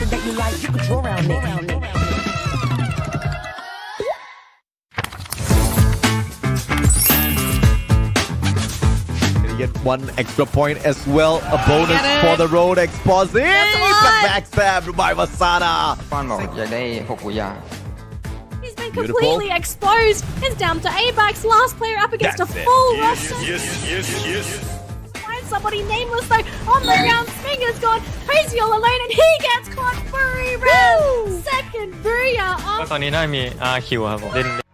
something that you like, you can draw around it. Get one extra point as well. A bonus for the road exposing. Backstab by Masada. ป้อนบอกอยากได้6กุยา He's been completely exposed. It's down to ABAX, last player up against a full roster. Find somebody nameless though on the ground. Spinger's gone crazy all alone, and he gets caught. Burry round second Booyah ตอนนี้น่ามี RQ ครับผมเล่น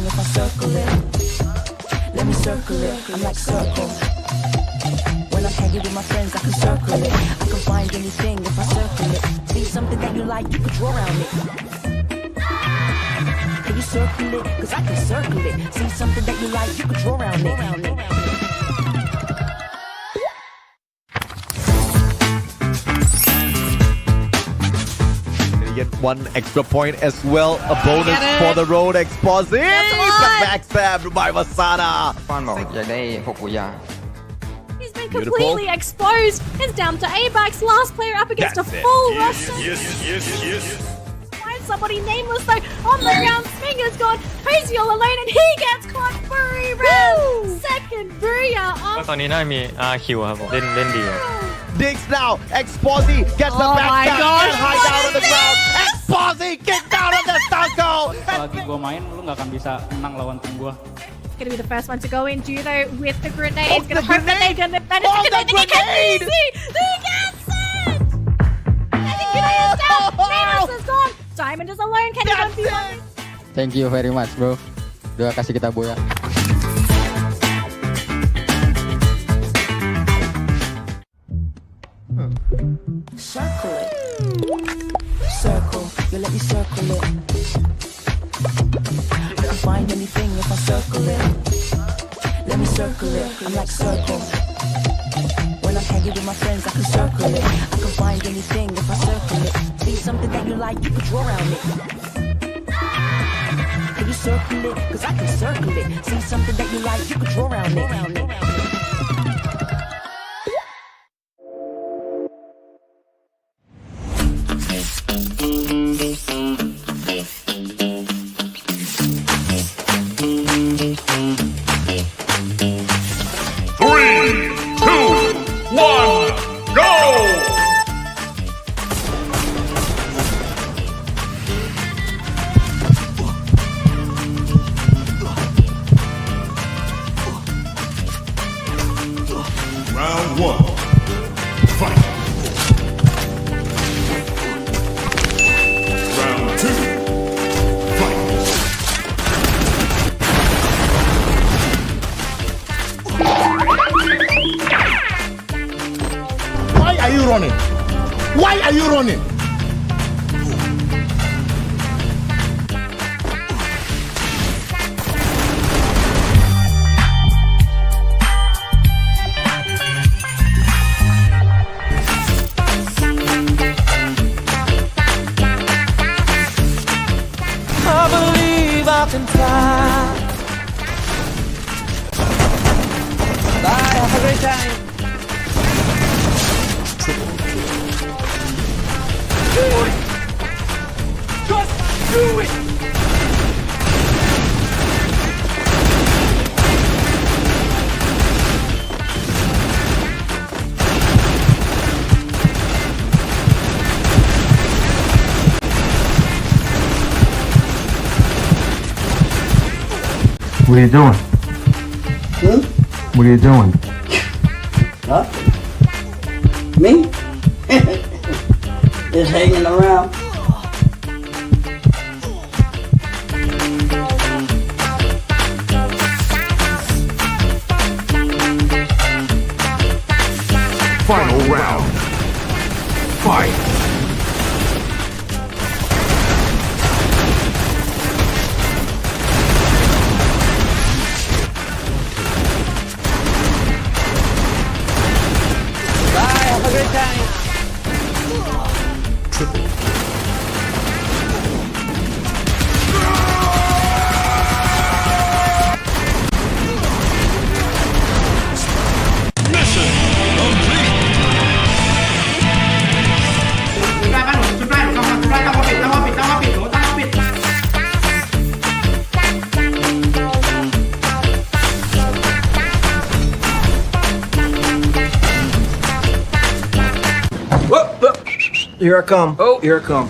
if I circle it. Let me circle it. I'm like circle. When I'm hanging with my friends, I can circle it. I can find anything if I circle it. See something that you like, you can draw around it. Can you circle it? Cause I can circle it. See something that you like, you can draw around it. Get one extra point as well. A bonus for the road exposing. Backstabbed by Masada. ป้อนบอกอยากได้6กุยา He's been completely exposed. It's down to A-Bax, last player up against a full roster. Find somebody nameless though on the ground. Sminger's gone crazy all alone and he gets caught very round. Second booyah ก็ตอนนี้น่ามีคิวครับผมเล่นดี Digs now. Exposing gets the backstab and high down on the ground. Exposing kicked out of the Stunko. Lagi gua main, lu nggak akan bisa menang lawan tim gua. Gonna be the first one to go in. Judo with the grenades. Gonna hope that they're gonna manage to get the grenade. He gets it. I think Judo is down. Nameless is gone. Diamond is alone. Can he run beyond? Thank you very much, bro. Udah kasih kita boya. Circle it. Circle. You let me circle it. I can find anything if I circle it. Let me circle it. I'm like circle. When I'm hanging with my friends, I can circle it. I can find anything if I circle it. See something that you like, you can draw around it. Can you circle it? Cause I can circle it. See something that you like, you can draw around it. Round one. Fight. Round two. Fight. Why are you running? Why are you running? What are you doing? What are you doing? Huh? Me? Just hanging around. Final round. Fight. Here I come. Oh, here I come.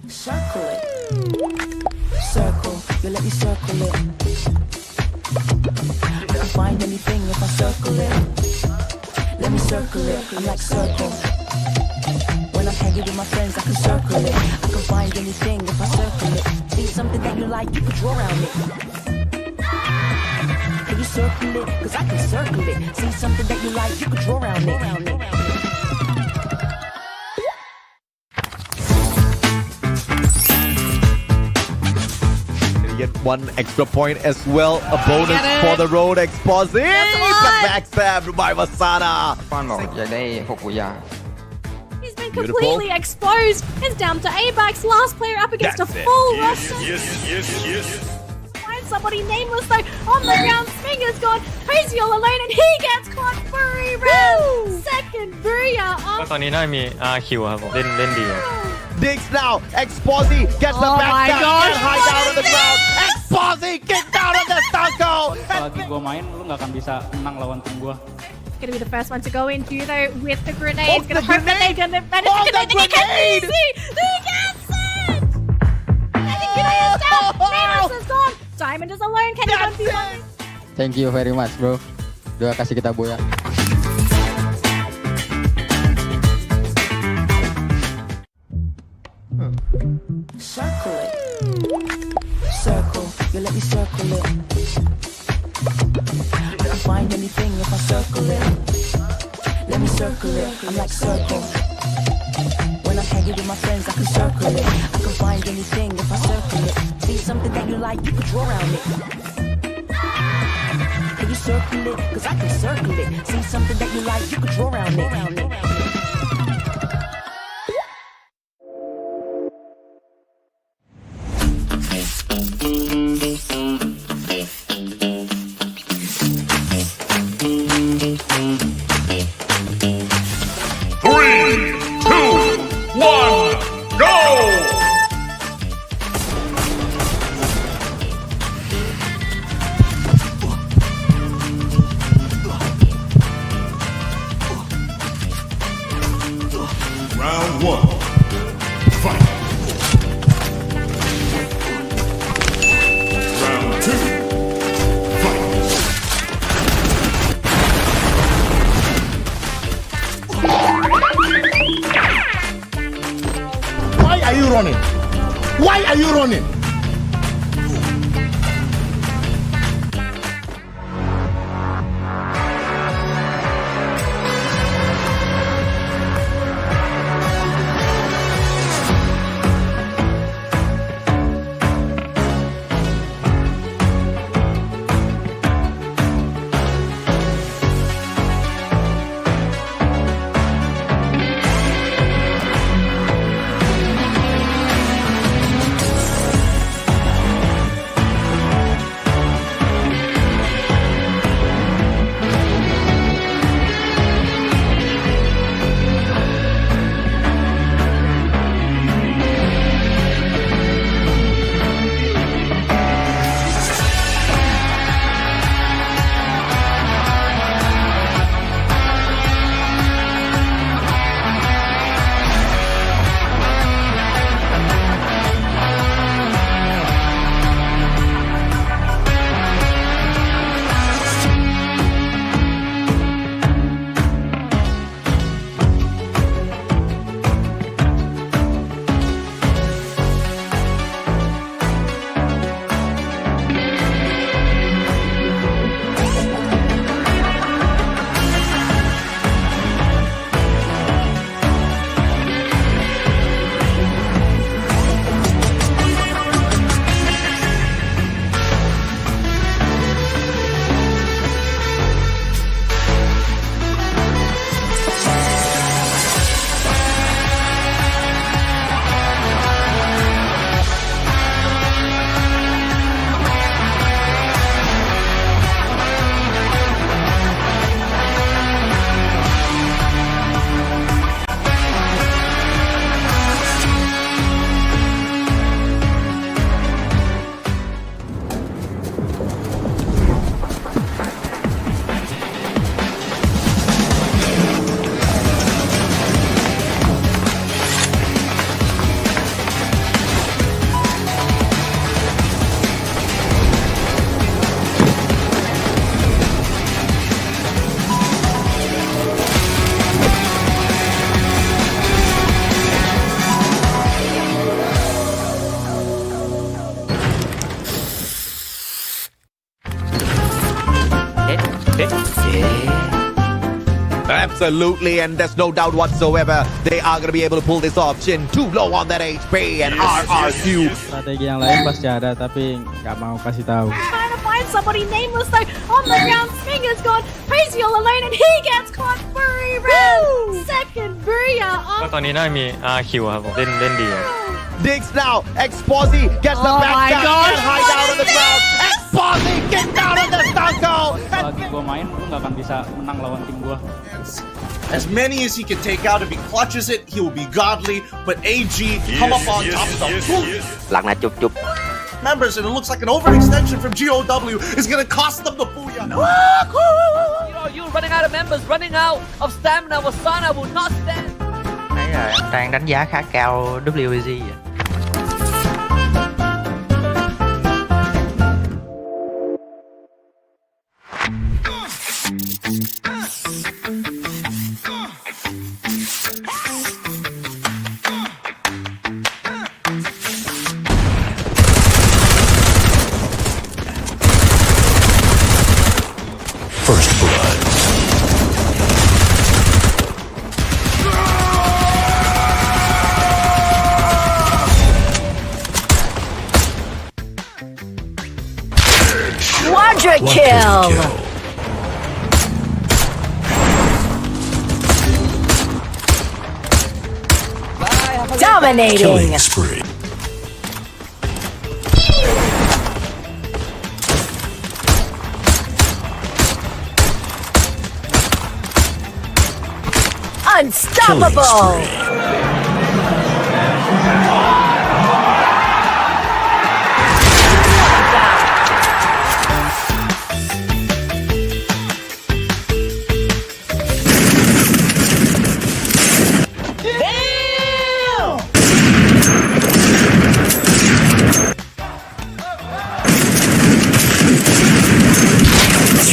Circle it. Circle, you let me circle it. I can find anything if I circle it. Let me circle it, I'm like circle. When I'm hanging with my friends, I can circle it. I can find anything if I circle it. See something that you like, you can draw around it. Can you circle it? Cause I can circle it. See something that you like, you can draw around it. Get one extra point as well. A bonus for the road exposing. Backstab by Vasana. ป้อนบอกอยากได้6กุยา He's been completely exposed. It's down to A-Bax, last player up against a full roster. Find somebody nameless though on the ground. Sminger's gone crazy all alone and he gets caught free round. Second booyah ก็ตอนนี้น่ามีRQ ครับผมเล่นดีครับ Digs now. Exposy gets the backstab. Get high down on the ground. Exposy get down on the Stanko. Lagi gua main, lu nggak akan bisa menang lawan tim gua. Gonna be the first one to go in, Judo with the grenades. Gonna hope that they're gonna manage to connect. He gets it! He gets it! I think Judo is down. Nameless is gone. Diamond is alone. Can he run beyond? Thank you very much, bro. Udah kasih kita boya. Circle it. Circle, you let me circle it. I can find anything if I circle it. Let me circle it, I'm like circle. When I'm hanging with my friends, I can circle it. I can find anything if I circle it. See something that you like, you can draw around it. Can you circle it? Cause I can circle it. See something that you like, you can draw around it. are you running? Why are you running? Absolutely, and there's no doubt whatsoever they are going to be able to pull this off. Jin too low on that HP, and RRQ. Strategi yang lain pasti ada, tapi nggak mau kasih tahu. Trying to find somebody nameless though on the ground. Finger's gone crazy all alone, and he gets caught. Furry red second booyah ก็ตอนนี้น่ามี RQ ครับผมเล่นดีครับ Digs now. Exposi gets the Oh my back gosh, and high down on the ground. Exposi gets down on the stunko. Lagi gua main, lu nggak akan bisa menang lawan tim gua. As many as he can take out, if he clutches it, he will be godly. But AG come up on top of the roof. หลังนะจุ๊บ Members, and it looks like an overextension from GOW is going to cost them the booyah. You running out of members, running out of stamina. Wasana will not stand. Đấy là em đang đánh giá khá cao WZ. First blood. Quadra kill. Dominating. Killing spree. Unstoppable.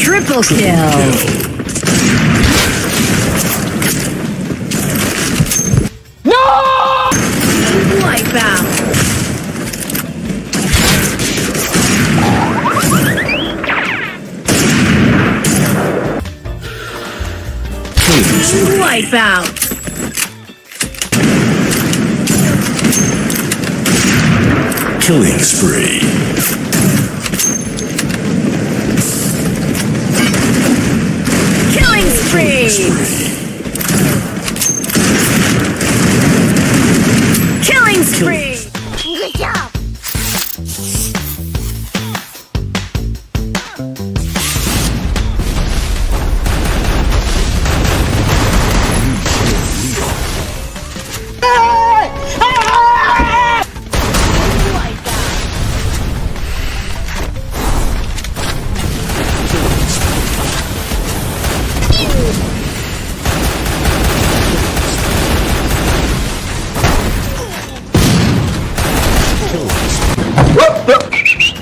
Triple kill. Wipeout. Wipeout. Killing spree. Killing spree. Killing spree. Good job.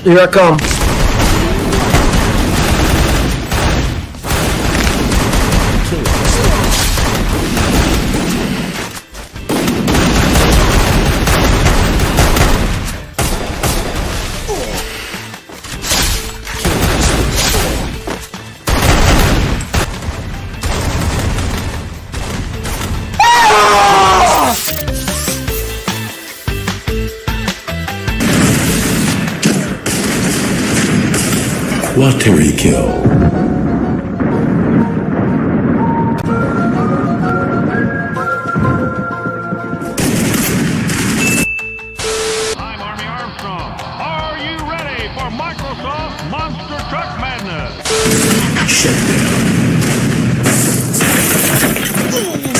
Here I come. Purgatory kill. I'm Army Armstrong. Are you ready for Microsoft Monster Truck Madness? Shut down.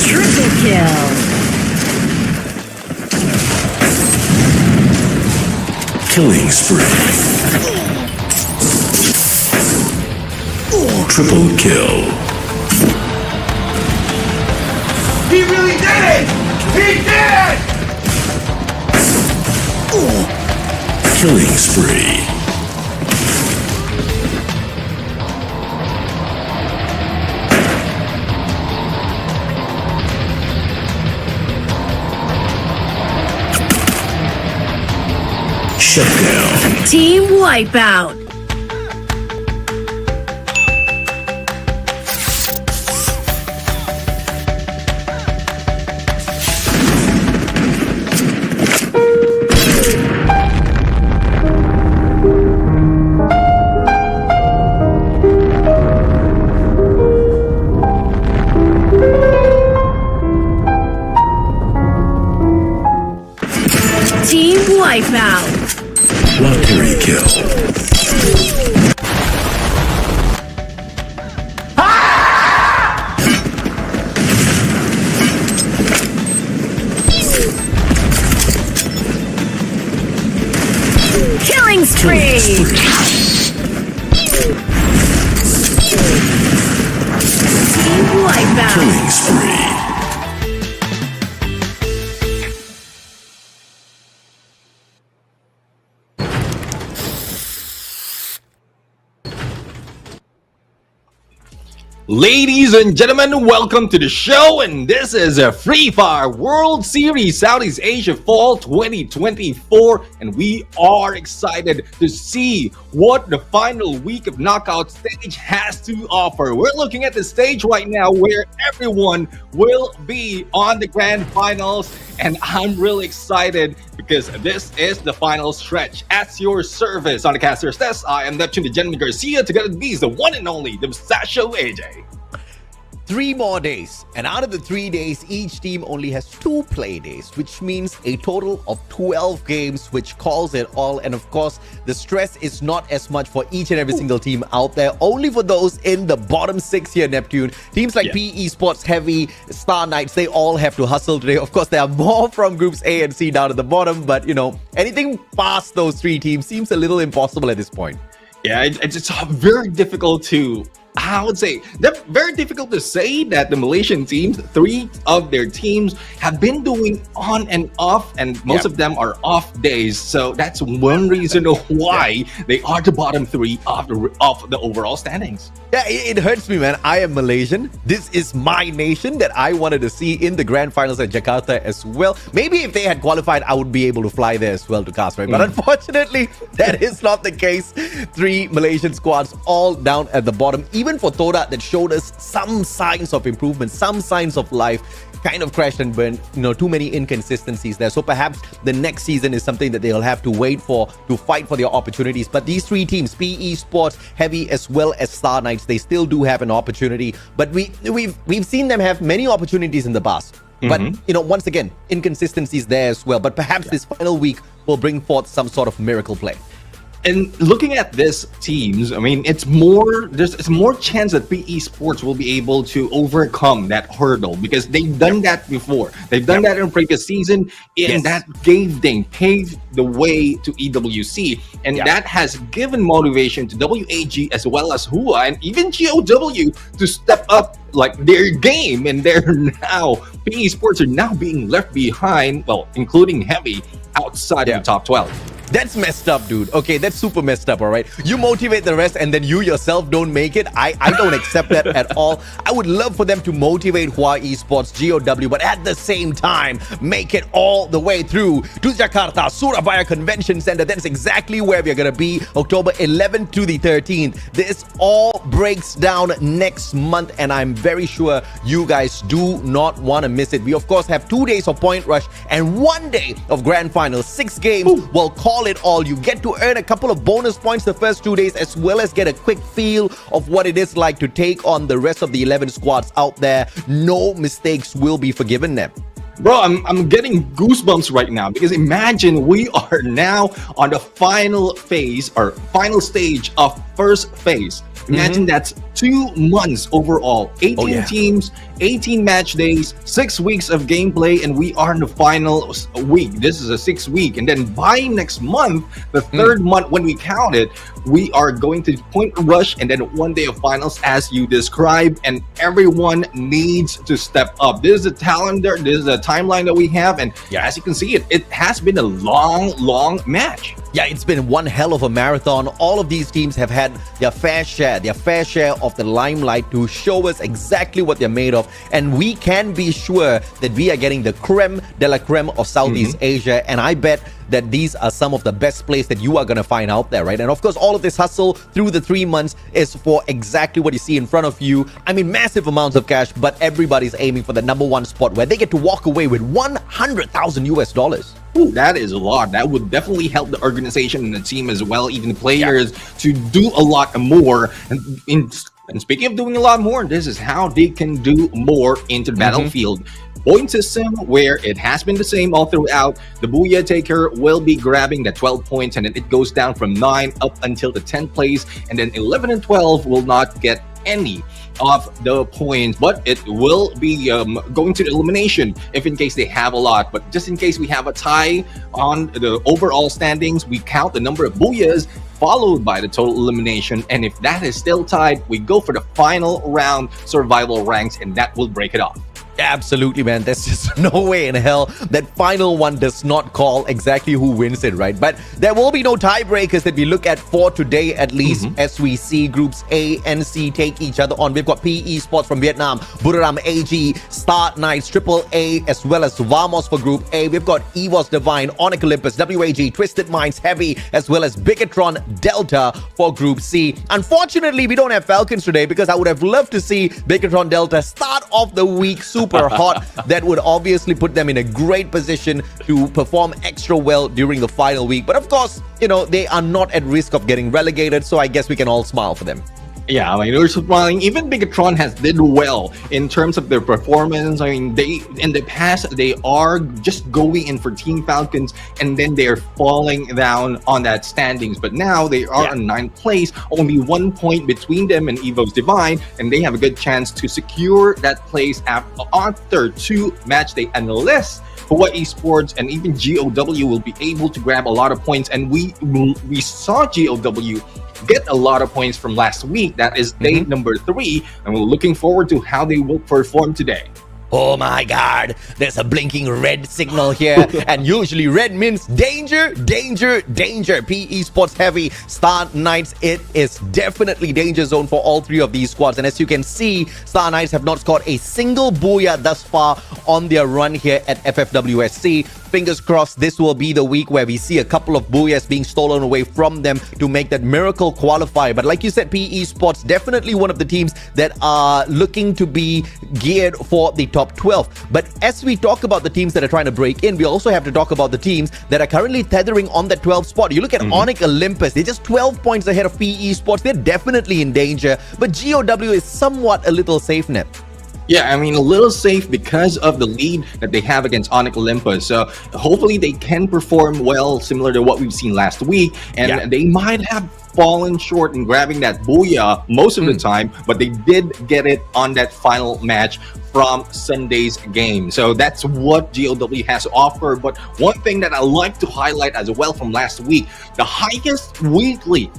Triple kill. Killing spree. Triple kill. He really did it! He did! Killing spree. Shut down. Team wipeout. Team wipeout. Lottery kill. Killing spree. Team wipeout. Killing spree. Ladies and gentlemen, welcome to the show, and this is a Free Fire World Series Southeast Asia Fall 2024, and we are excited to see what the final week of knockout stage has to offer. We're looking at the stage right now where everyone will be on the grand finals, and I'm really excited because this is the final stretch. At your service on the caster's desk, I am Neptune the Gentleman Garcia, together with these, the one and only, the Mustacho AJ. 3 more days, and out of the 3 days, each team only has 2 play days, which means a total of 12 games, which calls it all. And of course, the stress is not as much for each and every single team out there, only for those in the bottom 6 here, Neptune. Teams like PE Sports, Heavy, Star Knights, they all have to hustle today. Of course, there are more from groups A and C down at the bottom, but you know, anything past those 3 teams seems a little impossible at this point. Yeah, it's very difficult to, I would say, they're very difficult to say that the Malaysian teams, 3 of their teams have been doing on and off, and most of them are off days. So that's one reason why they are the bottom 3 of the overall standings. Yeah, it hurts me, man. I am Malaysian. This is my nation that I wanted to see in the grand finals at Jakarta as well. Maybe if they had qualified, I would be able to fly there as well to cast, right? But unfortunately, that is not the case. 3 Malaysian squads all down at the bottom. Even for Todak, that showed us some signs of improvement, some signs of life, kind of crashed and burned, you know, too many inconsistencies there. So perhaps the next season is something that they'll have to wait for to fight for their opportunities. But these 3 teams, PE Sports, Heavy, as well as Star Knights, they still do have an opportunity. But we've seen them have many opportunities in the past. But you know, once again, inconsistencies there as well. But perhaps this final week will bring forth some sort of miracle play. And looking at this teams, I mean, there's more chance that PE Sports will be able to overcome that hurdle because they've done that before. They've done that in the previous season, and that paved the way to EWC, and that has given motivation to WAG as well as HUA and even GOW to step up like their game, and they're now, PE Sports are now being left behind, well, including Heavy, outside of the top 12. That's messed up, dude. Okay, that's super messed up, all right? You motivate the rest and then you yourself don't make it. I don't accept that at all. I would love for them to motivate Hua Esports, GOW, but at the same time, make it all the way through to Jakarta, Surabaya Convention Center. That's exactly where we're going to be, October 11th to the 13th. This all breaks down next month, and I'm very sure you guys do not want to miss it. We, of course, have 2 days of Point Rush and 1 day of Grand Final. 6 games will call it all. You get to earn a couple of bonus points the first 2 days, as well as get a quick feel of what it is like to take on the rest of the 11 squads out there. No mistakes will be forgiven them. Bro, I'm getting goosebumps right now because imagine we are now on the final phase or final stage of first phase. Imagine that's 2 months overall, 18 teams, 18 match days, 6 weeks of gameplay, and we are in the final week. This is a 6th week, and then by next month, the 3rd month when we count it, we are going to Point Rush and then 1 day of finals as you described, and everyone needs to step up. This is a calendar, this is a timeline that we have, and as you can see, it has been a long match. Yeah, it's been one hell of a marathon. All of these teams have had their fair share of the limelight to show us exactly what they're made of. And we can be sure that we are getting the creme de la creme of Southeast Asia. And I bet that these are some of the best plays that you are going to find out there, right? And of course, all of this hustle through the 3 months is for exactly what you see in front of you. I mean, massive amounts of cash, but everybody's aiming for the #1 spot where they get to walk away with $100,000 US. Ooh, that is a lot. That would definitely help the organization and the team as well, even the players, to do a lot more. And And speaking of doing a lot more, this is how they can do more into the battlefield. Point system where it has been the same all throughout. The Booyah Taker will be grabbing the 12 points, and then it goes down from 9 up until the 10th place, and then 11 and 12 will not get any of the points, but it will be going to the elimination if in case they have a lot. But just in case we have a tie on the overall standings, we count the number of Booyahs followed by the total elimination, and if that is still tied, we go for the final round survival ranks, and that will break it off. Absolutely, man. There's just no way in hell that final one does not call exactly who wins it, right? But there will be no tiebreakers that we look at for today, at least, as we see groups A and C take each other on. We've got PE Sports from Vietnam, Buriram AG, Star Knights, Triple A, as well as Vamos for Group A. We've got EVOS Divine, Onyx Olympus, WAG, Twisted Minds, Heavy, as well as Bigatron Delta for Group C. Unfortunately, we don't have Falcons today because I would have loved to see Bigatron Delta start off the week super hot. That would obviously put them in a great position to perform extra well during the final week. But of course, you know, they are not at risk of getting relegated, so I guess we can all smile for them. Yeah, I mean, we're smiling. Even Bigatron has did well in terms of their performance. I mean, they in the past they are just going in for Team Falcons, and then they are falling down on that standings. But now they are in 9th place, only 1 point between them and EVOS Divine, and they have a good chance to secure that place after 2 match day, unless Hawaii Sports and even GOW will be able to grab a lot of points. And we saw GOW get a lot of points from last week. That is day number 3, and we're looking forward to how they will perform today. Oh my god, there's a blinking red signal here, and usually red means danger, danger, danger. PE Sports Heavy, Star Knights, it is definitely danger zone for all 3 of these squads. And as you can see, Star Knights have not scored a single Booyah thus far on their run here at FFWSC. Fingers crossed this will be the week where we see a couple of Booyahs being stolen away from them to make that miracle qualifier. But like you said, PE Sports, definitely one of the teams that are looking to be geared for the top 12. But as we talk about the teams that are trying to break in, we also have to talk about the teams that are currently tethering on that 12th spot. You look at Onyx Olympus, they're just 12 points ahead of PE Sports. They're definitely in danger, but GOW is somewhat a little safe net. Yeah, I mean, a little safe because of the lead that they have against Onyx Olympus. So hopefully they can perform well, similar to what we've seen last week. And they might have fallen short in grabbing that Booyah most of the time, but they did get it on that final match from Sunday's game. So that's what GOW has to offer. But one thing that I like to highlight as well from last week, the highest weekly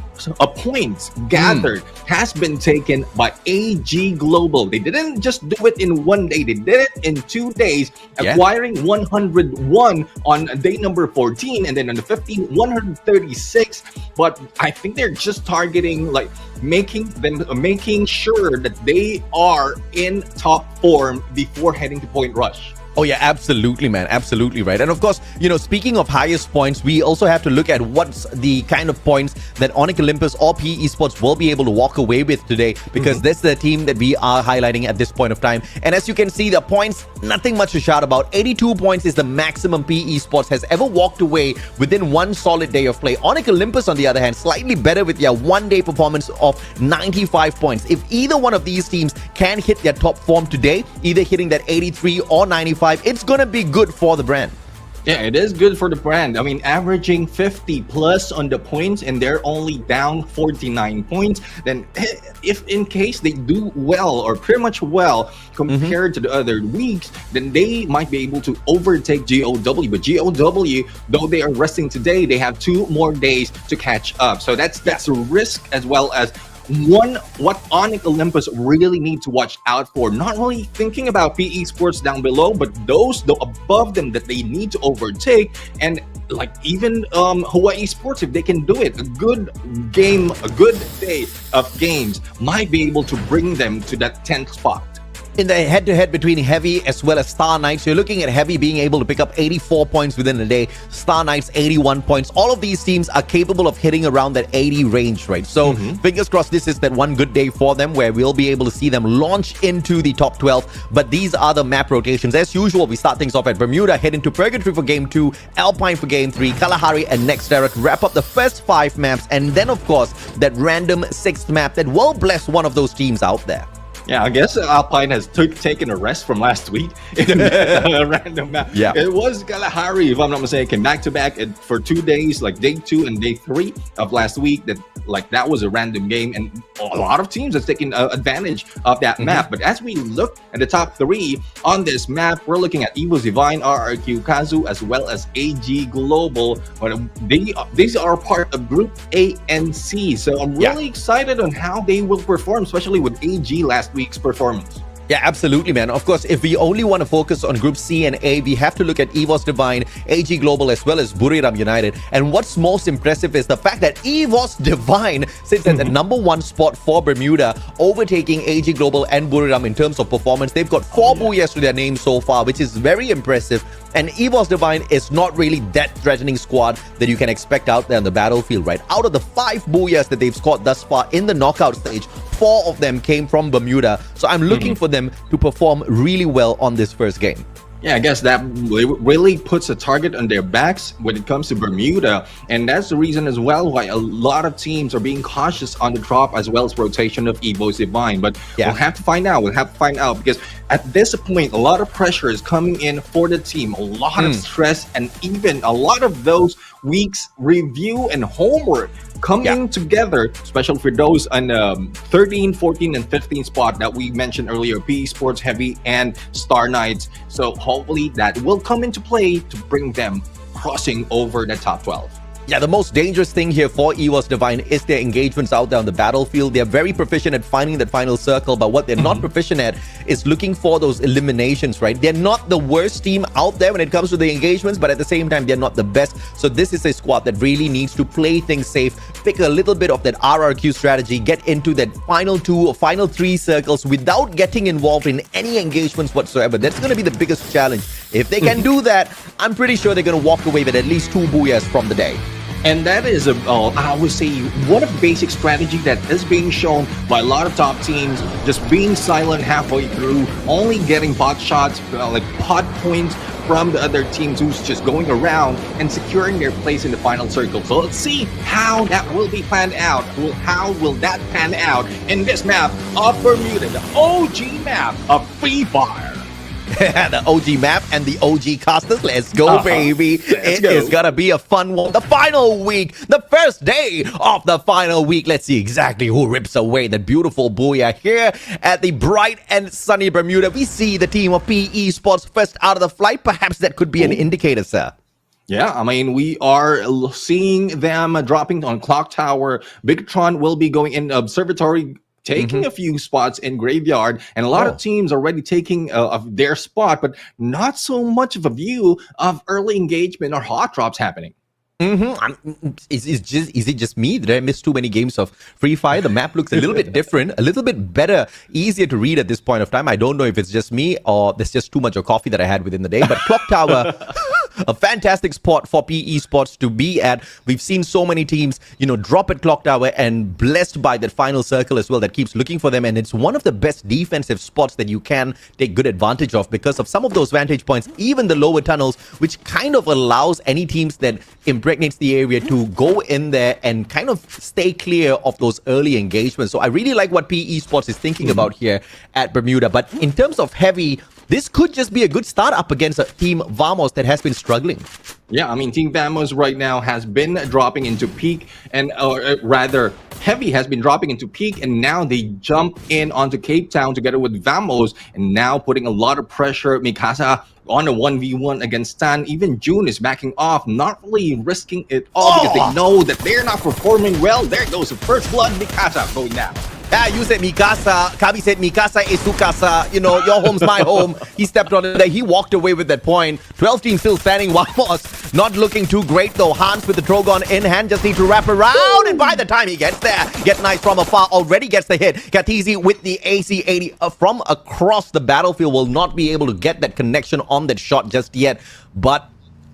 points gathered has been taken by AG Global. They didn't just do it in 1 day, they did it in 2 days, acquiring 101 on day number 14, and then on the 15th 136. But I think they're just targeting, like, making sure that they are in top form before heading to Point Rush. Oh yeah, absolutely, man. Absolutely right. And of course, you know, speaking of highest points, we also have to look at what's the kind of points that Onyx Olympus or PE Sports will be able to walk away with today, because that's the team that we are highlighting at this point of time. And as you can see, the points, nothing much to shout about. 82 points is the maximum PE Sports has ever walked away within 1 solid day of play. Onyx Olympus, on the other hand, slightly better with their 1 day performance of 95 points. If either one of these teams can hit their top form today, either hitting that 83 or 95, it's gonna be good for the brand. Yeah, it is good for the brand. I mean, averaging 50 plus on the points, and they're only down 49 points. Then if in case they do well, or pretty much well compared to the other weeks, then they might be able to overtake GOW. But GOW, though they are resting today, they have 2 more days to catch up. So that's a risk, as well as what Onyx Olympus really need to watch out for. Not really thinking about PE Sports down below, but those above them that they need to overtake. And like even Hawaii Sports, if they can do it, a good game, a good day of games might be able to bring them to that 10th spot. in the head-to-head between Heavy as well as Star Knights. You're looking at Heavy being able to pick up 84 points within a day, Star Knights 81 points. All of these teams are capable of hitting around that 80 range, right? So fingers crossed this is that one good day for them where we'll be able to see them launch into the top 12. But these are the map rotations. As usual, we start things off at Bermuda, head into Purgatory for Game 2, Alpine for Game 3, Kalahari and Nexterra to wrap up the first 5 maps, and then of course that random 6th map that will bless one of those teams out there. Yeah, I guess Alpine has taken a rest from last week in that random map. Yeah. It was Kalahari, if I'm not mistaken, back-to-back for 2 days, like day 2 and day 3 of last week. That was a random game, and a lot of teams have taken advantage of that map. But as we look at the top 3 on this map, we're looking at Evo's Divine, RRQ, Kazu, as well as AG Global. These are part of Group A and C, so I'm really excited on how they will perform, especially with AG last week's performance. Yeah, absolutely, man. Of course, if we only want to focus on Group C and A, we have to look at EVOS Divine, AG Global, as well as Buriram United. And what's most impressive is the fact that EVOS Divine sits at the number 1 spot for Bermuda, overtaking AG Global and Buriram in terms of performance. They've got 4 booyahs to their name so far, which is very impressive. And EVOS Divine is not really that threatening squad that you can expect out there on the battlefield, right? Out of the 5 booyahs that they've scored thus far in the knockout stage, 4 of them came from Bermuda. So I'm looking for them to perform really well on this first game. Yeah, I guess that really puts a target on their backs when it comes to Bermuda. And that's the reason as well why a lot of teams are being cautious on the drop as well as rotation of EVO's Divine. But we'll have to find out. We'll have to find out because at this point, a lot of pressure is coming in for the team. A lot of stress and even a lot of those weeks review and homework coming together, especially for those on 13, 14, and 15 spot that we mentioned earlier, PE Sports, Heavy, and Star Knights. So hopefully that will come into play to bring them crossing over the top 12. Yeah, the most dangerous thing here for EVOS Divine is their engagements out there on the battlefield. They're very proficient at finding that final circle, but what they're not proficient at is looking for those eliminations, right? They're not the worst team out there when it comes to the engagements, but at the same time, they're not the best. So this is a squad that really needs to play things safe, pick a little bit of that RRQ strategy, get into that final 2 or final 3 circles without getting involved in any engagements whatsoever. That's going to be the biggest challenge. If they can do that, I'm pretty sure they're going to walk away with at least 2 booyahs from the day. And that is, I would say, one of the basic strategy that is being shown by a lot of top teams, just being silent halfway through, only getting pot shots, like pot points from the other teams who's just going around and securing their place in the final circle. So let's see how that will be planned out. How will that pan out in this map of Bermuda, the OG map of Free Fire? The OG map and the OG casters. Let's go, baby. It is gonna be a fun one. The final week, the first day of the final week. Let's see exactly who rips away that beautiful booyah here at the bright and sunny Bermuda. We see the team of PE Sports first out of the flight. Perhaps that could be an indicator, sir. Yeah, I mean, we are seeing them dropping on Clock Tower. Bigatron will be going in Observatory, taking a few spots in Graveyard, and a lot of teams already taking of their spot, but not so much of a view of early engagement or hot drops happening. Is it just me? Did I miss too many games of Free Fire? The map looks a little bit different, a little bit better, easier to read at this point of time. I don't know if it's just me or there's just too much of coffee that I had within the day, but Clock Tower, a fantastic spot for PE Sports to be at. We've seen so many teams, drop at Clock Tower and blessed by that final circle as well that keeps looking for them. And it's one of the best defensive spots that you can take good advantage of because of some of those vantage points, even the lower tunnels, which kind of allows any teams that impregnates the area to go in there and kind of stay clear of those early engagements. So I really like what PE Sports is thinking about here at Bermuda. But in terms of Heavy, this could just be a good start up against a team Vamos that has been struggling. Yeah, I mean, Team Vamos right now has been dropping into peak, and rather, Heavy has been dropping into peak, and now they jump in onto Cape Town together with Vamos, and now putting a lot of pressure. Mikasa on a 1v1 against Stan. Even June is backing off, not really risking it all because they know that they're not performing well. There goes the first blood, Mikasa going down. You said Mikasa. Kabi said Mikasa is Sukasa. You know, your home's my home. He stepped on it there. He walked away with that point. 12 team still standing. Vamos not looking too great though. Hans with the Drogon in hand. Just need to wrap around. And by the time he gets there, Get Nice from afar already gets the hit. Katizi with the AC-80 from across the battlefield will not be able to get that connection on that shot just yet. But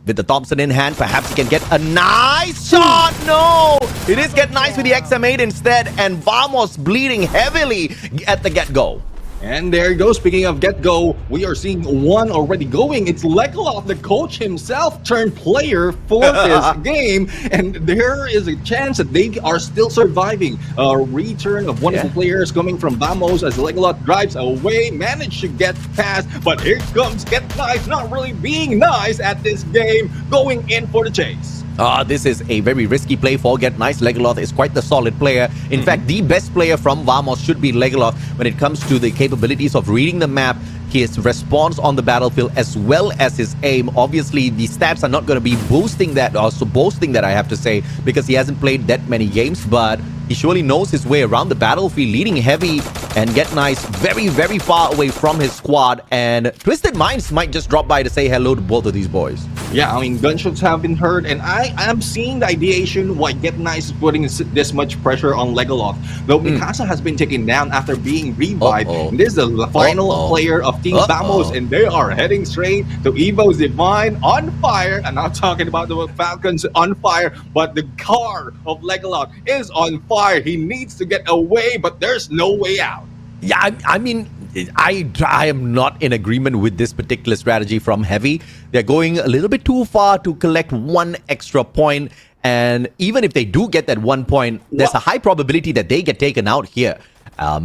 with the Thompson in hand, perhaps he can get a nice shot. No! It is Get Nice with the XM8 instead. And Vamos bleeding heavily at the get-go. And there you go. Speaking of get-go, we are seeing one already going. It's Legolas, the coach himself, turned player for this game. And there is a chance that they are still surviving. A return of one of the players coming from Vamos as Legolas drives away, managed to get past. But here comes Get Nice, not really being nice at this game, going in for the chase. This is a very risky play for Get Nice. Legolas is quite the solid player. In fact, the best player from Vamos should be Legolas when it comes to the capabilities of reading the map, his response on the battlefield, as well as his aim. Obviously, the stats are not going to be boosting that, or so boasting that, I have to say, because he hasn't played that many games, but he surely knows his way around the battlefield, leading heavy, and Get Nice very, very far away from his squad. And Twisted Minds might just drop by to say hello to both of these boys. Yeah, I mean, gunshots have been heard, and I am seeing the ideation why Get Nice is putting this much pressure on Legolas. Though Mikasa has been taken down after being revived. And this is the final player of Team Vamos, and they are heading straight to Evo's Divine on fire. I'm not talking about the Falcons on fire, but the car of Legolas is on fire. He needs to get away, but there's no way out. Yeah, I mean, I am not in agreement with this particular strategy from Heavy. They're going a little bit too far to collect one extra point. And even if they do get that 1 point, there's a high probability that they get taken out here.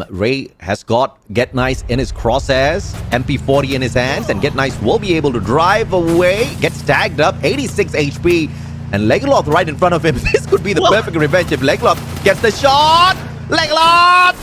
Ray has got Get Nice in his crosshairs, MP40 in his hands, and Get Nice will be able to drive away, gets tagged up, 86 HP. And Legolas right in front of him. This could be the perfect revenge if Legolas gets the shot. Legolas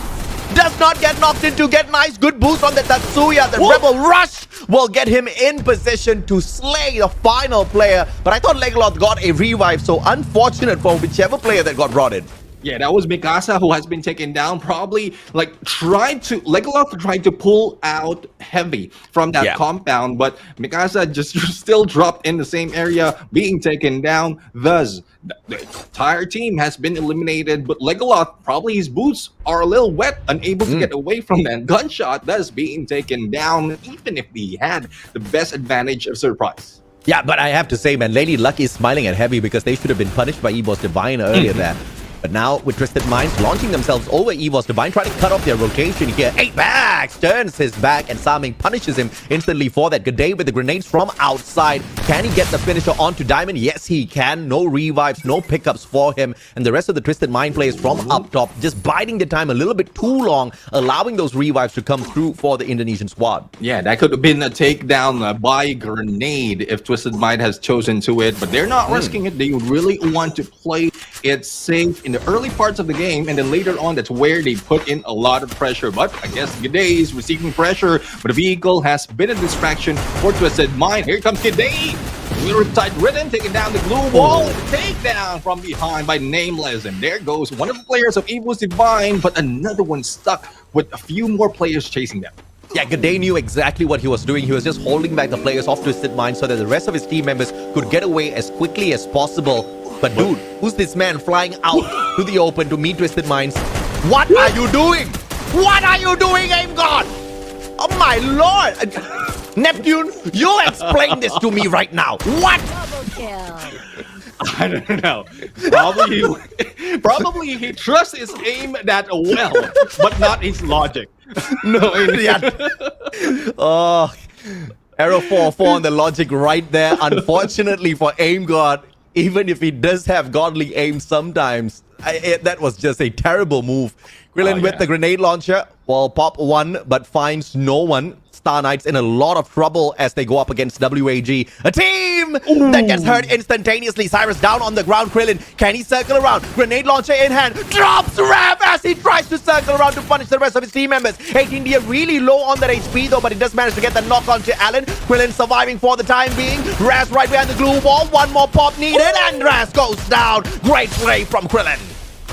does not get knocked into. Get Nice. Good boost on the Tatsuya. The Rebel Rush will get him in position to slay the final player. But I thought Legolas got a revive. So unfortunate for whichever player that got brought in. Yeah, that was Mikasa who has been taken down. Probably Legolas tried to pull out Heavy from that compound, but Mikasa just still dropped in the same area, being taken down. Thus, the entire team has been eliminated, but Legolas, probably his boots are a little wet, unable to get away from that gunshot, thus being taken down, even if he had the best advantage of surprise. Yeah, but I have to say, man, Lady Luck is smiling at Heavy because they should have been punished by Evo's Divine earlier there. But now, with Twisted Minds launching themselves over Evo's Divine, trying to cut off their rotation here. 8 Bask turns his back, and Saming punishes him instantly for that. Good day with the grenades from outside. Can he get the finisher onto Diamond? Yes, he can. No revives, no pickups for him. And the rest of the Twisted Mind players from up top just biding the time a little bit too long, allowing those revives to come through for the Indonesian squad. Yeah, that could have been a takedown by grenade if Twisted Mind has chosen to it, but they're not risking it. They really want to play it safe in the early parts of the game, and then later on, that's where they put in a lot of pressure. But I guess G'day is receiving pressure, but the vehicle has been a distraction for Twisted Mind. Here comes G'day. Riptide Ridden taking down the glue wall. Takedown from behind by Nameless. And there goes one of the players of Evo's Divine, but another one stuck with a few more players chasing them. Yeah, G'day knew exactly what he was doing. He was just holding back the players off Twisted Mind so that the rest of his team members could get away as quickly as possible. But dude, who's this man flying out to the open to meet Twisted Minds? What are you doing? What are you doing, Aim God? Oh my lord! Neptune, you'll explain this to me right now. What? Double kill. I don't know. Probably he trusts his aim that well, but not his logic. No, oh, Arrow 4-4 on the logic right there. Unfortunately for Aim God, even if he does have godly aim sometimes, that was just a terrible move. Krillin with the grenade launcher will pop one, but finds no one. Star Knights in a lot of trouble as they go up against WAG. A team that gets hurt instantaneously. Cyrus down on the ground. Krillin, can he circle around? Grenade launcher in hand. Drops Rev as he tries to circle around to punish the rest of his team members. 18D really low on their HP though, but he does manage to get the knock onto Allen. Krillin surviving for the time being. Raz right behind the glue wall. One more pop needed and Raz goes down. Great play from Krillin.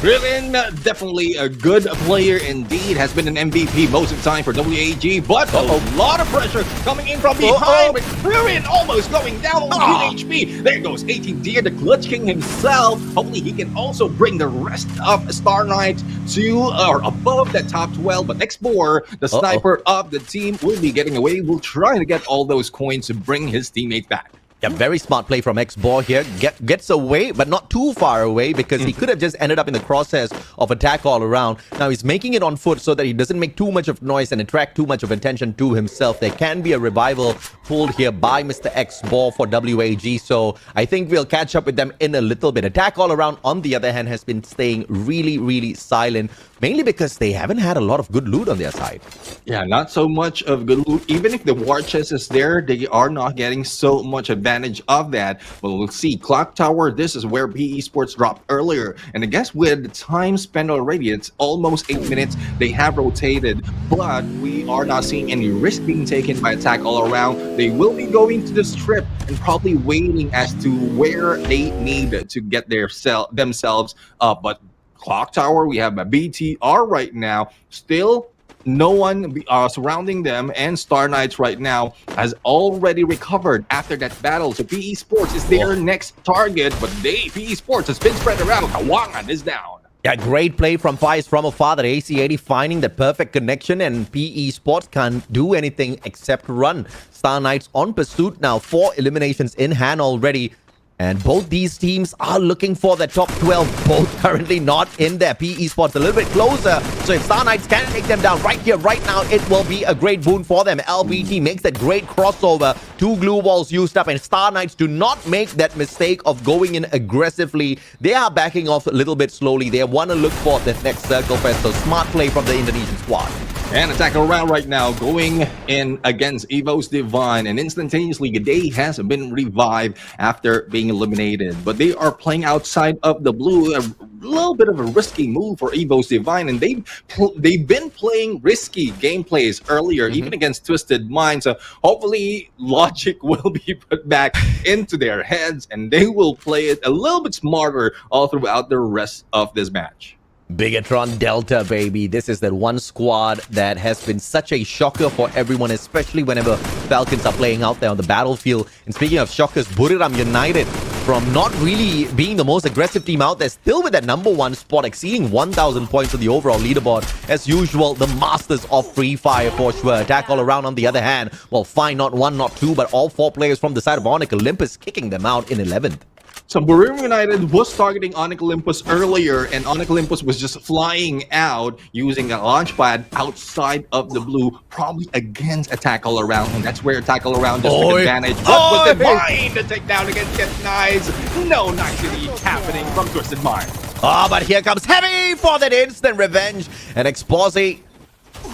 Krillin, definitely a good player indeed. Has been an MVP most of the time for WAG, but a lot of pressure coming in from behind. With Krillin almost going down on HP. There goes 18 Deer, the Clutch King himself. Hopefully he can also bring the rest of Star Knight to or above that top 12. But X4, the sniper of the team, will be getting away. Will try to get all those coins to bring his teammate back. Yeah, very smart play from X-Bor here. Gets away, but not too far away, because he could have just ended up in the crosshairs of attack all around. Now he's making it on foot so that he doesn't make too much of noise and attract too much of attention to himself. There can be a revival pulled here by Mr. X-Bor for WAG, so I think we'll catch up with them in a little bit. Attack all around, on the other hand, has been staying really, really silent, mainly because they haven't had a lot of good loot on their side. Yeah, not so much of good loot. Even if the war chest is there, they are not getting so much advantage of that. But we'll see. Clock Tower, this is where PE Sports dropped earlier. And I guess with the time spent already, it's almost 8 minutes. They have rotated, but we are not seeing any risk being taken by attack all around. They will be going to the strip and probably waiting as to where they need to get themselves up. But Clock Tower, we have a BTR right now, still no one surrounding them, and Star Knights right now has already recovered after that battle. So PE Sports is their next target, but PE Sports has been spread around. Kawangan is down. Yeah, great play from Fires from afar. That AC-80 finding the perfect connection, and PE Sports can't do anything except run. Star Knights on pursuit now, 4 eliminations in hand already. And both these teams are looking for the top 12, both currently not in there. PE Sports a little bit closer, so if Star Knights can take them down right here, right now, it will be a great boon for them. LBT makes that great crossover. 2 glue walls used up, and Star Knights do not make that mistake of going in aggressively. They are backing off a little bit slowly. They want to look for the next circle first, so smart play from the Indonesian squad. And attack around right now, going in against Evo's Divine, and instantaneously G'day has been revived after being eliminated. But they are playing outside of the blue, a little bit of a risky move for Evo's Divine, and they've been playing risky gameplays earlier, even against Twisted Mind. So hopefully logic will be put back into their heads, and they will play it a little bit smarter all throughout the rest of this match. Bigatron Delta, baby. This is that one squad that has been such a shocker for everyone, especially whenever Falcons are playing out there on the battlefield. And speaking of shockers, Buriram United, from not really being the most aggressive team out there, still with that #1 spot, exceeding 1,000 points on the overall leaderboard. As usual, the masters of Free Fire for sure. Attack all around on the other hand. Well, fine, not 1, not 2, but all 4 players from the side of Onyx Olympus kicking them out in 11th. So Buriram United was targeting Onyx Olympus earlier, and Onyx Olympus was just flying out using a launch pad outside of the blue, probably against Attack All Around, and that's where Attack All Around just took advantage. What was it? Mind to take down against Get Nice. No nicety happening from Twisted Mind. But here comes Heavy for that instant revenge, and Expose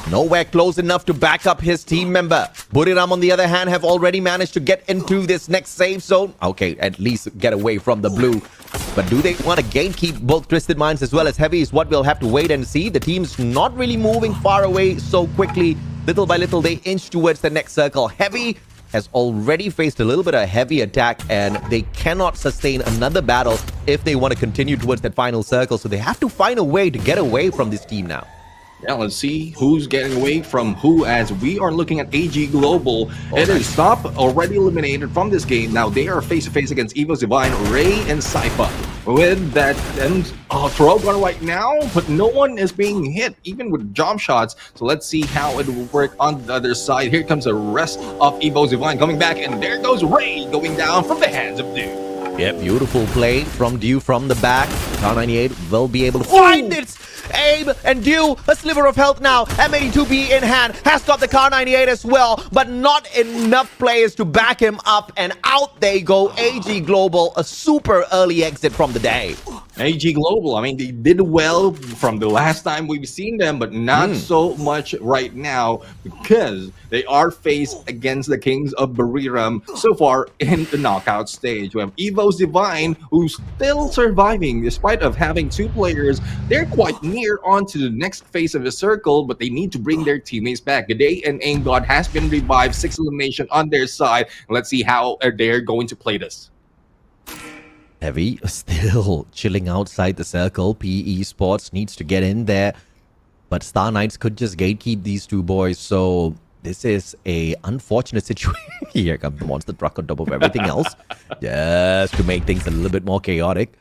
nowhere close enough to back up his team member. Buriram, on the other hand, have already managed to get into this next safe zone. Okay, at least get away from the blue. But do they want to gatekeep both Twisted Minds as well as Heavy is what we'll have to wait and see. The team's not really moving far away so quickly. Little by little, they inch towards the next circle. Heavy has already faced a little bit of heavy attack, and they cannot sustain another battle if they want to continue towards that final circle. So they have to find a way to get away from this team now. Yeah, let's see who's getting away from who, as we are looking at AG Global. It is Stop, already eliminated from this game. Now they are face-to-face against Evo's Divine, Ray, and Saifa. With that, and throw gun right now, but no one is being hit, even with jump shots. So let's see how it will work on the other side. Here comes the rest of Evo's Divine coming back, and there goes Ray going down from the hands of Dew. Yeah, beautiful play from Dew from the back. Kar98 will be able to find its aim, and Dew, a sliver of health now. M82B in hand, has got the Kar98 as well, but not enough players to back him up, and out they go. AG Global, a super early exit from the day. AG Global, I mean, they did well from the last time we've seen them, but not so much right now, because they are faced against the Kings of Buriram so far in the knockout stage. We have Evo's Divine, who's still surviving despite of having 2 players. They're quite near onto the next phase of the circle, but they need to bring their teammates back. G'day and Aim God has been revived, 6 elimination on their side. Let's see how they're going to play this. Heavy still chilling outside the circle. PE Sports needs to get in there. But Star Knights could just gatekeep these two boys. So this is a unfortunate situation. Here comes the monster truck on top of everything else. Just to make things a little bit more chaotic.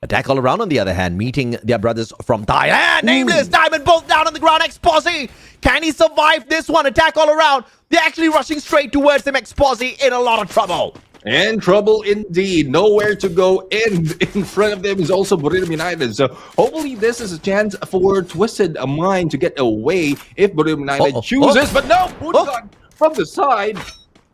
Attack All Around, on the other hand, meeting their brothers from Thailand. Nameless Diamond both down on the ground. Exposy, can he survive this one? Attack All Around. They're actually rushing straight towards him. Exposy in a lot of trouble. And trouble indeed. Nowhere to go in. In front of them is also Bermuda United. So hopefully this is a chance for Twisted Mind to get away if Bermuda United chooses. But no, Budokan from the side.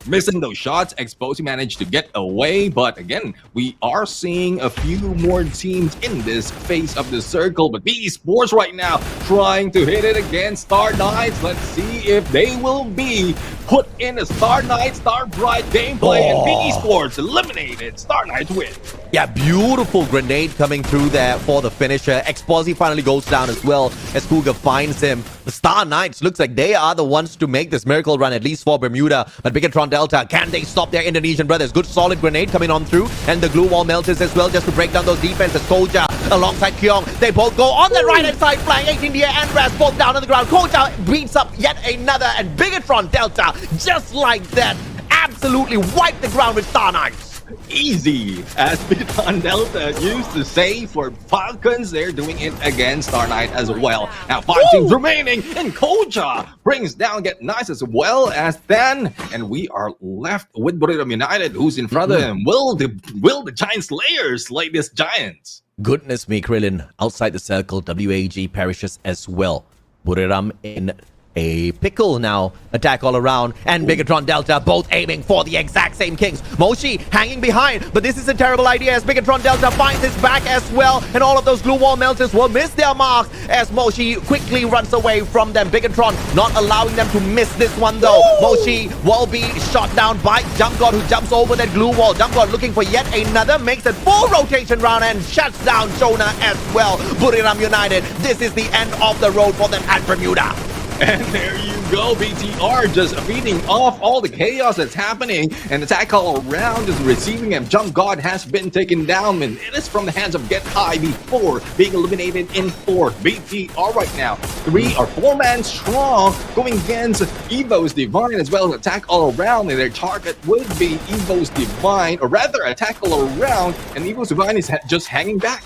Missing those shots, Exposy managed to get away, but again, we are seeing a few more teams in this phase of the circle, but BE Sports right now trying to hit it against Star Knights. Let's see if they will be put in a Star Knights, Star Bright gameplay, and BE Sports eliminated. Star Knights win. Yeah, beautiful grenade coming through there for the finisher. Exposy finally goes down as well as Cougar finds him. The Star Knights looks like they are the ones to make this miracle run, at least for Bermuda. But Bigatron Delta, can they stop their Indonesian brothers? Good solid grenade coming on through. And the glue wall melters as well, just to break down those defenses. Koja alongside Kyong. They both go on the right-hand side, flying 18 Dia and Raz both down on the ground. Koja beats up yet another. And Bigatron Delta, just like that, absolutely wiped the ground with Star Knights. Easy, as Bigatron Delta used to say for Falcons, they're doing it against Star Knight as well. Now 5 teams remaining, and Koja brings down Get Nice as well as Dan, and we are left with Bermuda United, who's in front of him. Will the Giant Slayers slay these Giants? Goodness me, Krillin, outside the circle, WAG perishes as well. Buriram in a pickle now. Attack All Around and Bigatron Delta both aiming for the exact same kings. Moshi hanging behind, but this is a terrible idea as Bigatron Delta finds his back as well, and all of those glue wall melters will miss their mark as Moshi quickly runs away from them. Bigatron not allowing them to miss this one though. Moshi will be shot down by Jump God, who jumps over that glue wall. Jump God looking for yet another, makes it full rotation round and shuts down Jonah as well. Buriram United, this is the end of the road for them at Bermuda. And there you go, BTR just feeding off all the chaos that's happening, and Attack All Around is receiving him. Jump God has been taken down, and it is from the hands of Get High before being eliminated in 4th. BTR right now 3 or 4 man strong going against Evo's Divine as well as Attack All Around, and their target would be Evo's Divine, or rather Attack All Around, and Evo's Divine is just hanging back.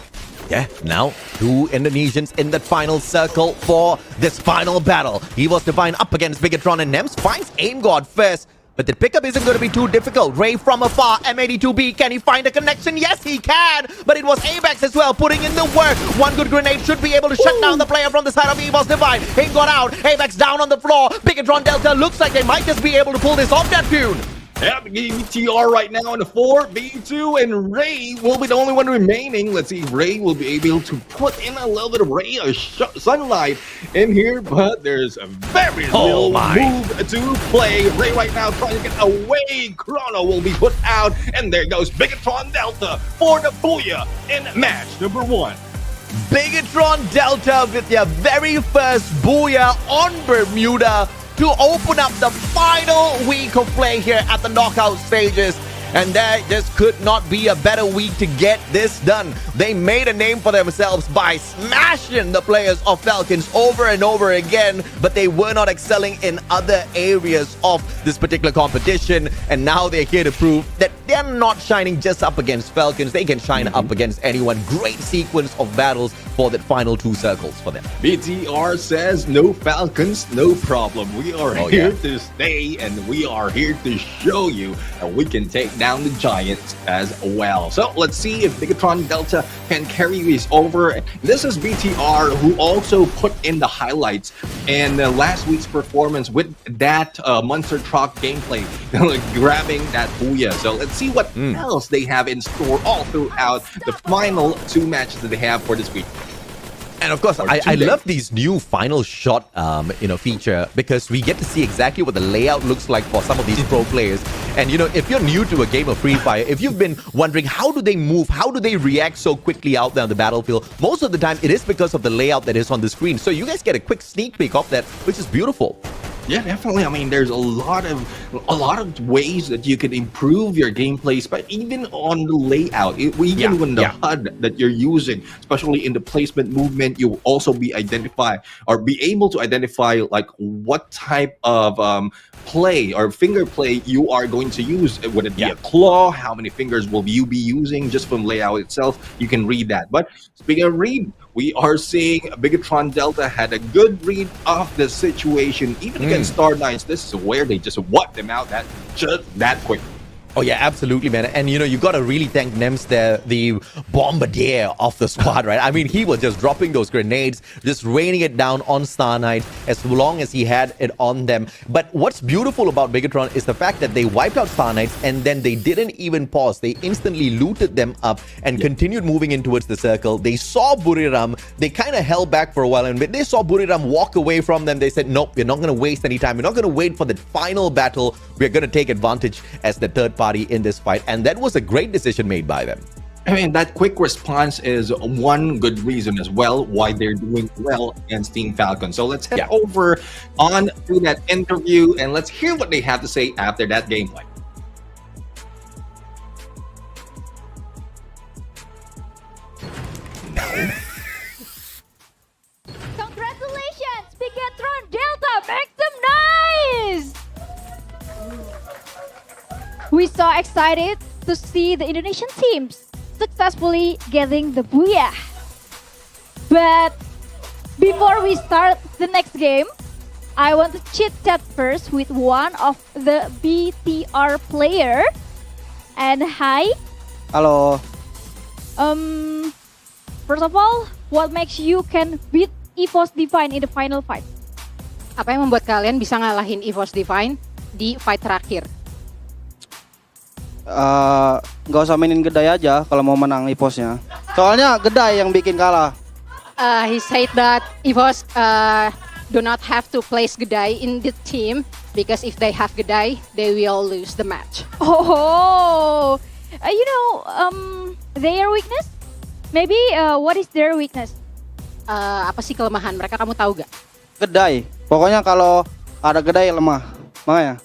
Yeah, now 2 Indonesians in that final circle for this final battle. Evo's Divine up against Bigatron, and Nems finds Aim God first. But the pickup isn't going to be too difficult. Ray from afar, M82B, can he find a connection? Yes, he can. But it was Apex as well, putting in the work. One good grenade should be able to shut down the player from the side of Evo's Divine. Aim got out, Apex down on the floor. Bigatron Delta looks like they might just be able to pull this off, Neptune. Yep, BTR right now in the 4, B2, and Ray will be the only one remaining. Let's see if Ray will be able to put in a little bit of ray of sunlight in here, but there's a very little move to play. Ray right now trying to get away. Chrono will be put out, and there goes Bigatron Delta for the Booyah in match number 1. Bigatron Delta with their very first Booyah on Bermuda to open up the final week of play here at the knockout stages. And there just could not be a better week to get this done. They made a name for themselves by smashing the players of Falcons over and over again, but they were not excelling in other areas of this particular competition. And now they're here to prove that they're not shining just up against Falcons. They can shine up against anyone. Great sequence of battles for that final 2 circles for them. BTR says no Falcons, no problem. We are here to stay, and we are here to show you that we can take down the Giants as well. So let's see if Bigatron Delta can carry these over. This is BTR, who also put in the highlights in last week's performance with that monster truck gameplay, grabbing that Booyah. So let's see what else they have in store all throughout the final 2 matches that they have for this week. And of course, I love these new final shot feature, because we get to see exactly what the layout looks like for some of these pro players. And if you're new to a game of Free Fire, if you've been wondering how do they move, how do they react so quickly out there on the battlefield, most of the time it is because of the layout that is on the screen. So you guys get a quick sneak peek of that, which is beautiful. Yeah, definitely. I mean, there's a lot of ways that you can improve your gameplays, but even on the layout, even when the HUD that you're using, especially in the placement movement, you will also be able to identify like what type of play or finger play you are going to use. Would it be a claw? How many fingers will you be using? Just from layout itself, you can read that. But speaking of read, we are seeing Bigatron Delta had a good read of the situation, even against Star Knights. This is where they just wiped them out that quick. Oh yeah, absolutely, man. And you got to really thank Nems there, the bombardier of the squad, right? I mean, he was just dropping those grenades, just raining it down on Star Knight as long as he had it on them. But what's beautiful about Bigatron is the fact that they wiped out Star Knights and then they didn't even pause. They instantly looted them up and continued moving in towards the circle. They saw Buriram. They kind of held back for a while, and when they saw Buriram walk away from them, they said, nope, we're not going to waste any time. We're not going to wait for the final battle. We're going to take advantage as the third party in this fight, and that was a great decision made by them. I mean, that quick response is one good reason as well why they're doing well against Team Falcon. So let's head over on to that interview and let's hear what they have to say after that gameplay. Congratulations, Bigatron Delta, make them nice! We so excited to see the Indonesian teams successfully getting the booyah. But before we start the next game, I want to chit chat first with one of the BTR player. And hi. Halo. First of all, what makes you can beat EVOS Divine in the final fight? Apa yang membuat kalian bisa ngalahin EVOS Divine di fight terakhir? Nggak usah mainin Gedai aja kalau mau menang EVOS-nya. Soalnya Gedai yang bikin kalah. He said that EVOS do not have to place Gedai in the team because if they have Gedai, they will lose the match. Oh, their weakness? Maybe what is their weakness? Apa sih kelemahan mereka, kamu tahu gak? Gedai. Pokoknya kalau ada Gedai lemah. Makanya.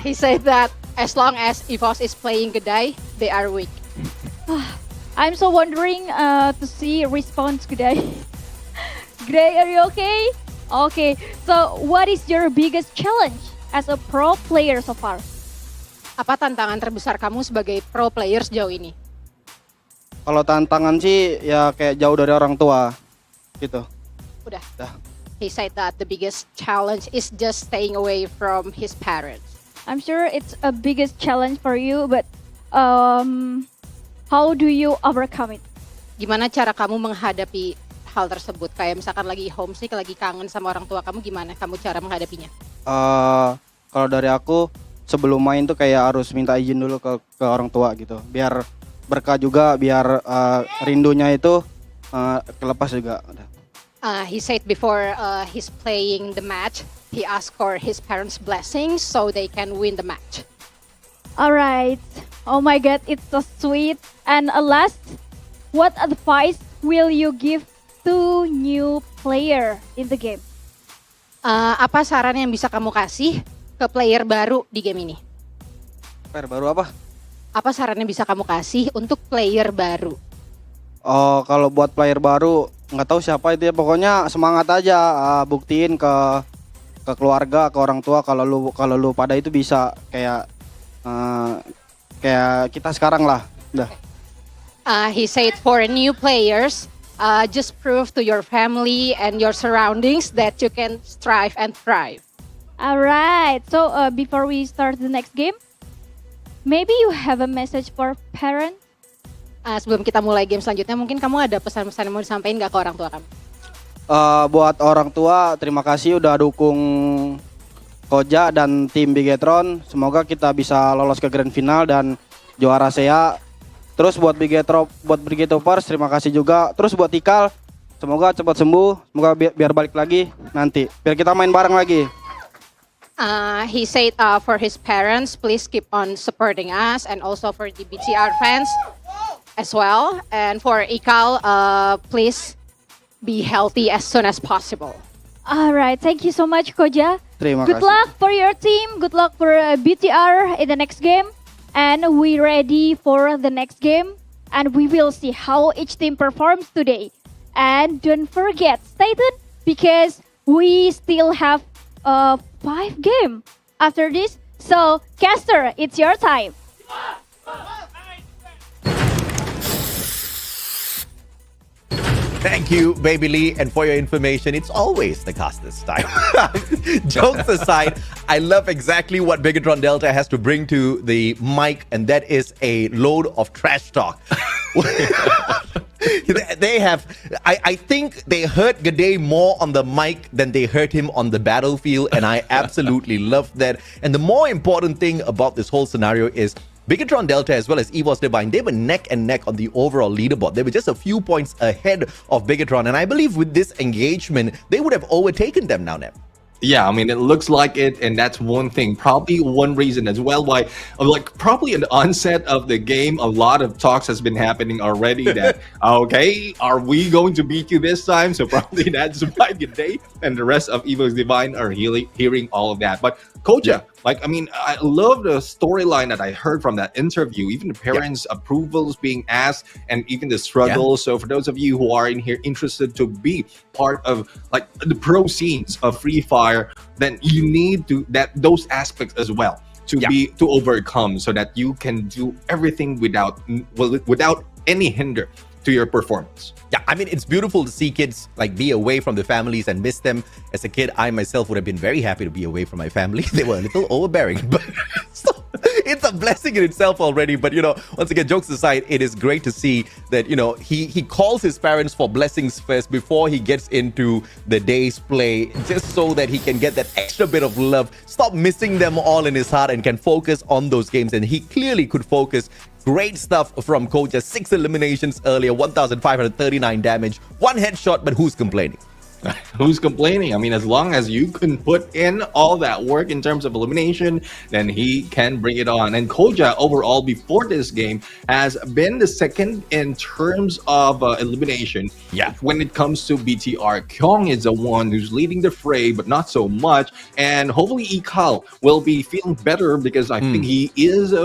He said that as long as EVOS is playing Gedai, they are weak. I'm so wondering to see response Gedai. Gedai, are you okay? Okay, so what is your biggest challenge as a pro player so far? Apa tantangan terbesar kamu sebagai pro player sejauh ini? Kalau tantangan sih ya kayak jauh dari orang tua gitu. Udah. He said that the biggest challenge is just staying away from his parents. I'm sure it's a biggest challenge for you, but how do you overcome it? Gimana cara kamu menghadapi hal tersebut? Kayak misalkan lagi homesick, lagi kangen sama orang tua kamu, gimana kamu cara menghadapinya? Kalau dari aku sebelum main tuh kayak harus minta izin dulu ke orang tua gitu. Biar berkah juga, biar rindunya itu kelepas juga. He said before he's playing the match, he asked for his parents' blessings so they can win the match. Alright. Oh my god, it's so sweet. And last, what advice will you give to new player in the game? Apa saran yang bisa kamu kasih ke player baru di game ini? Player baru apa? Apa saran yang bisa kamu kasih untuk player baru? Oh, kalau buat player baru nggak tahu siapa itu ya, pokoknya semangat aja, buktiin ke keluarga, ke orang tua kalau lu pada itu bisa kayak kita sekarang lah. Udah. He said for new players, just prove to your family and your surroundings that you can strive and thrive. Alright, so before we start the next game, maybe you have a message for parents? Sebelum kita mulai game selanjutnya, mungkin kamu ada pesan-pesan yang mau disampaikan gak ke orang tua kamu? Buat orang tua, terima kasih udah dukung Koja dan tim Bigatron. Semoga kita bisa lolos ke grand final dan juara SEA. Terus buat Brigatopers, terima kasih juga. Terus buat Tikal, semoga cepat sembuh. Semoga biar balik lagi nanti, biar kita main bareng lagi. He said for his parents, please keep on supporting us, and also for the BTR fans as well. And for Ikal, please be healthy as soon as possible. Alright, thank you so much, Koja. Terima Good kasih. luck for your team. Good luck for BTR in the next game. And we ready for the next game. And we will see how each team performs today. And don't forget, stay tuned because we still have 5 games after this. So, Caster, it's your time. Thank you, Baby Lee. And for your information, it's always the caster's time. Jokes aside, I love exactly what Bigatron Delta has to bring to the mic, and that is a load of trash talk. They have, I think they hurt Gade more on the mic than they hurt him on the battlefield, and I absolutely love that. And the more important thing about this whole scenario is Bigatron Delta as well as EVOS Divine, they were neck and neck on the overall leaderboard. They were just a few points ahead of Bigatron, and I believe with this engagement, they would have overtaken them now, Neb. Yeah, I mean, it looks like it, and that's one thing, probably one reason as well why, like, probably at the onset of the game, a lot of talks has been happening already that, okay, are we going to beat you this time? So probably that's why Gade and the rest of EVOS Divine are hearing all of that. But Koja, like, I mean, I love the storyline that I heard from that interview, even the parents' approvals being asked, and even the struggle. So for those of you who are in here interested to be part of like the pro scenes of Free Fire, then you need to those aspects as well to be to overcome, so that you can do everything without any hinder to your performance. Yeah, I mean, it's beautiful to see kids like be away from their families and miss them. As a kid, I myself would have been very happy to be away from my family. They were a little overbearing, but so, it's a blessing in itself already. But, you know, once again, jokes aside, it is great to see that, you know, he calls his parents for blessings first before he gets into the day's play, just so that he can get that extra bit of love, stop missing them all in his heart, and can focus on those games. And he clearly could focus. Great stuff from Koja. 6 eliminations earlier, 1,539 damage, 1 headshot, but who's complaining? Who's complaining? I mean, as long as you can put in all that work in terms of elimination, then he can bring it on. And Koja, overall, before this game, has been the second in terms of elimination. Yeah. When it comes to BTR, Kyung is the one who's leading the fray, but not so much. And hopefully Ikal will be feeling better, because I think he is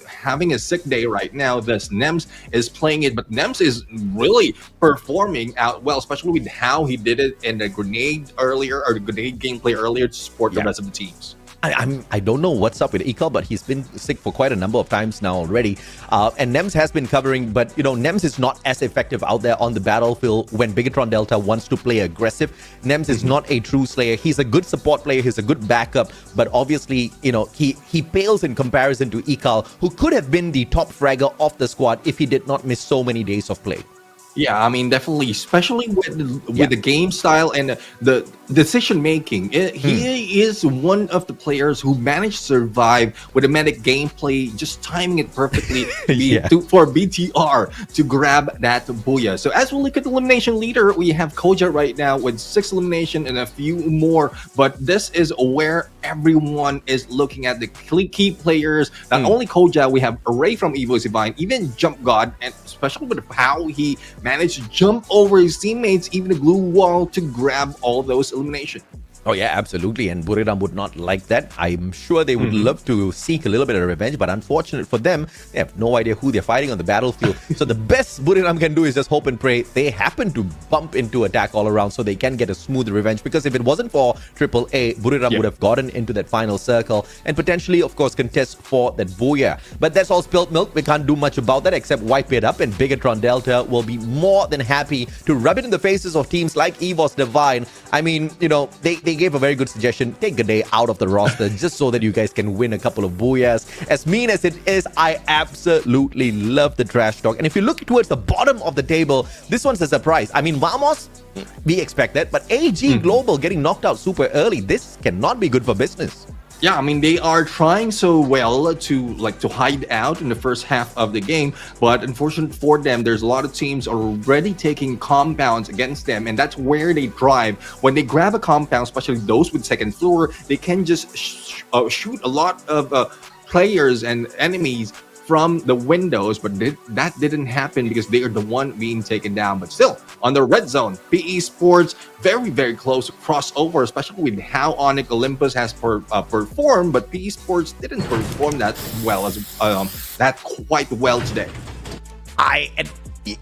having a sick day right now. Thus, Nems is playing it, but Nems is really performing out well, especially with how he did it in the grenade earlier, or the grenade gameplay earlier, to support the rest of the teams. I don't know what's up with Ikal, but he's been sick for quite a number of times now already. And Nems has been covering, but, you know, Nems is not as effective out there on the battlefield when Bigatron Delta wants to play aggressive. Nems is not a true slayer. He's a good support player. He's a good backup. But obviously, you know, he pales in comparison to Ikal, who could have been the top fragger of the squad if he did not miss so many days of play. Yeah, I mean, definitely, especially with the game style and the decision making. He is one of the players who managed to survive with a medic gameplay, just timing it perfectly for BTR to grab that booyah. So as we look at the elimination leader, we have Koja right now with 6 elimination and a few more. But this is where everyone is looking at the key players. Not only Koja, we have Array from EVOS Divine, even Jump God, and especially with how he managed to jump over his teammates, even the glue wall, to grab all those eliminations. Oh yeah, absolutely. And Buriram would not like that. I'm sure they would love to seek a little bit of revenge, but unfortunate for them, they have no idea who they're fighting on the battlefield. So the best Buriram can do is just hope and pray they happen to bump into attack all around so they can get a smooth revenge. Because if it wasn't for AAA, Buriram would have gotten into that final circle and potentially, of course, contest for that booyah. But that's all spilt milk. We can't do much about that except wipe it up, and Bigatron Delta will be more than happy to rub it in the faces of teams like EVOS Divine. I mean, you know, they gave a very good suggestion. Take a day out of the roster just so that you guys can win a couple of booyahs. As mean as it is, I absolutely love the trash talk. And if you look towards the bottom of the table, this one's a surprise. I mean, Vamos, we expect that, but AG Global getting knocked out super early, this cannot be good for business. Yeah, I mean, they are trying so well to hide out in the first half of the game, but unfortunately for them, there's a lot of teams already taking compounds against them, and that's where they thrive. When they grab a compound, especially those with second floor, they can just shoot a lot of players and enemies from the windows, but that didn't happen because they are the one being taken down. But still, on the red zone, PE Sports very, very close to crossover, especially with how Onyx Olympus has performed, but PE Sports didn't perform that well quite well today.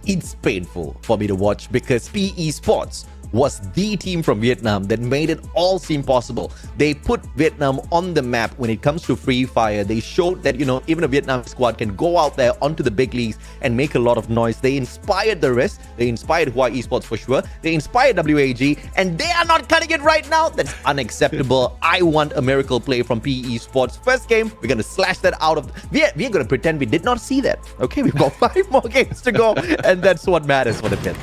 It's painful for me to watch because PE Sports was the team from Vietnam that made it all seem possible. They put Vietnam on the map when it comes to Free Fire. They showed that, even a Vietnam squad can go out there onto the big leagues and make a lot of noise. They inspired the rest. They inspired Hawaii Esports for sure. They inspired WAG, and they are not cutting it right now. That's unacceptable. I want a miracle play from PE Sports. First game, we're going to slash that out of... We're going to pretend we did not see that. Okay, we've got 5 more games to go, and that's what matters for the pit.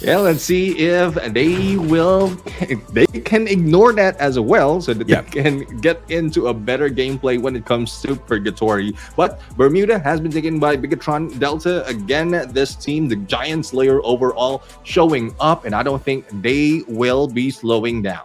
Yeah, let's see if they can ignore that as well, so that they can get into a better gameplay when it comes to Purgatory. But Bermuda has been taken by Bigatron Delta. Again, this team, the Giant Slayer overall, showing up, and I don't think they will be slowing down.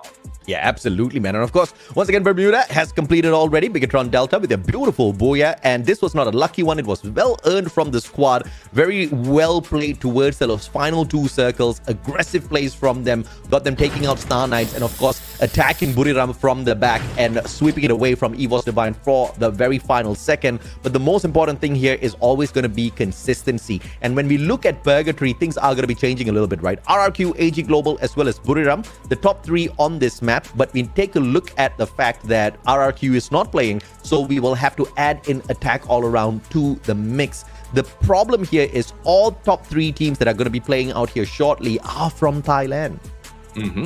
Yeah, absolutely, man. And of course, once again, Bermuda has completed already Bigatron Delta with a beautiful booyah. And this was not a lucky one. It was well earned from the squad. Very well played towards those final 2 circles. Aggressive plays from them. Got them taking out Star Knights. And of course, attacking Buriram from the back and sweeping it away from EVOS Divine for the very final second. But the most important thing here is always going to be consistency. And when we look at Purgatory, things are going to be changing a little bit, right? RRQ, AG Global, as well as Buriram, the top 3 on this map. But we take a look at the fact that RRQ is not playing, so we will have to add in attack all around to the mix. The problem here is all top 3 teams that are going to be playing out here shortly are from Thailand.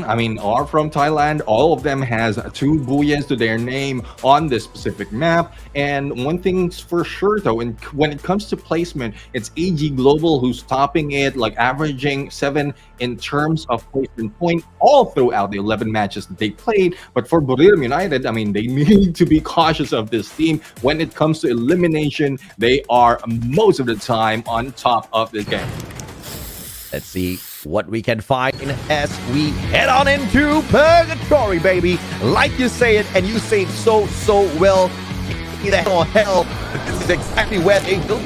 I mean, are from Thailand. All of them has 2 booyahs to their name on this specific map. And one thing's for sure, though, when it comes to placement, it's AG Global who's topping it, like averaging 7 in terms of placement point all throughout the 11 matches that they played. But for Buriram United, I mean, they need to be cautious of this team. When it comes to elimination, they are most of the time on top of the game. Let's see what we can find as we head on into Purgatory, baby. Like you say it, and you say it so well. Either hell or hell, this is exactly where they go.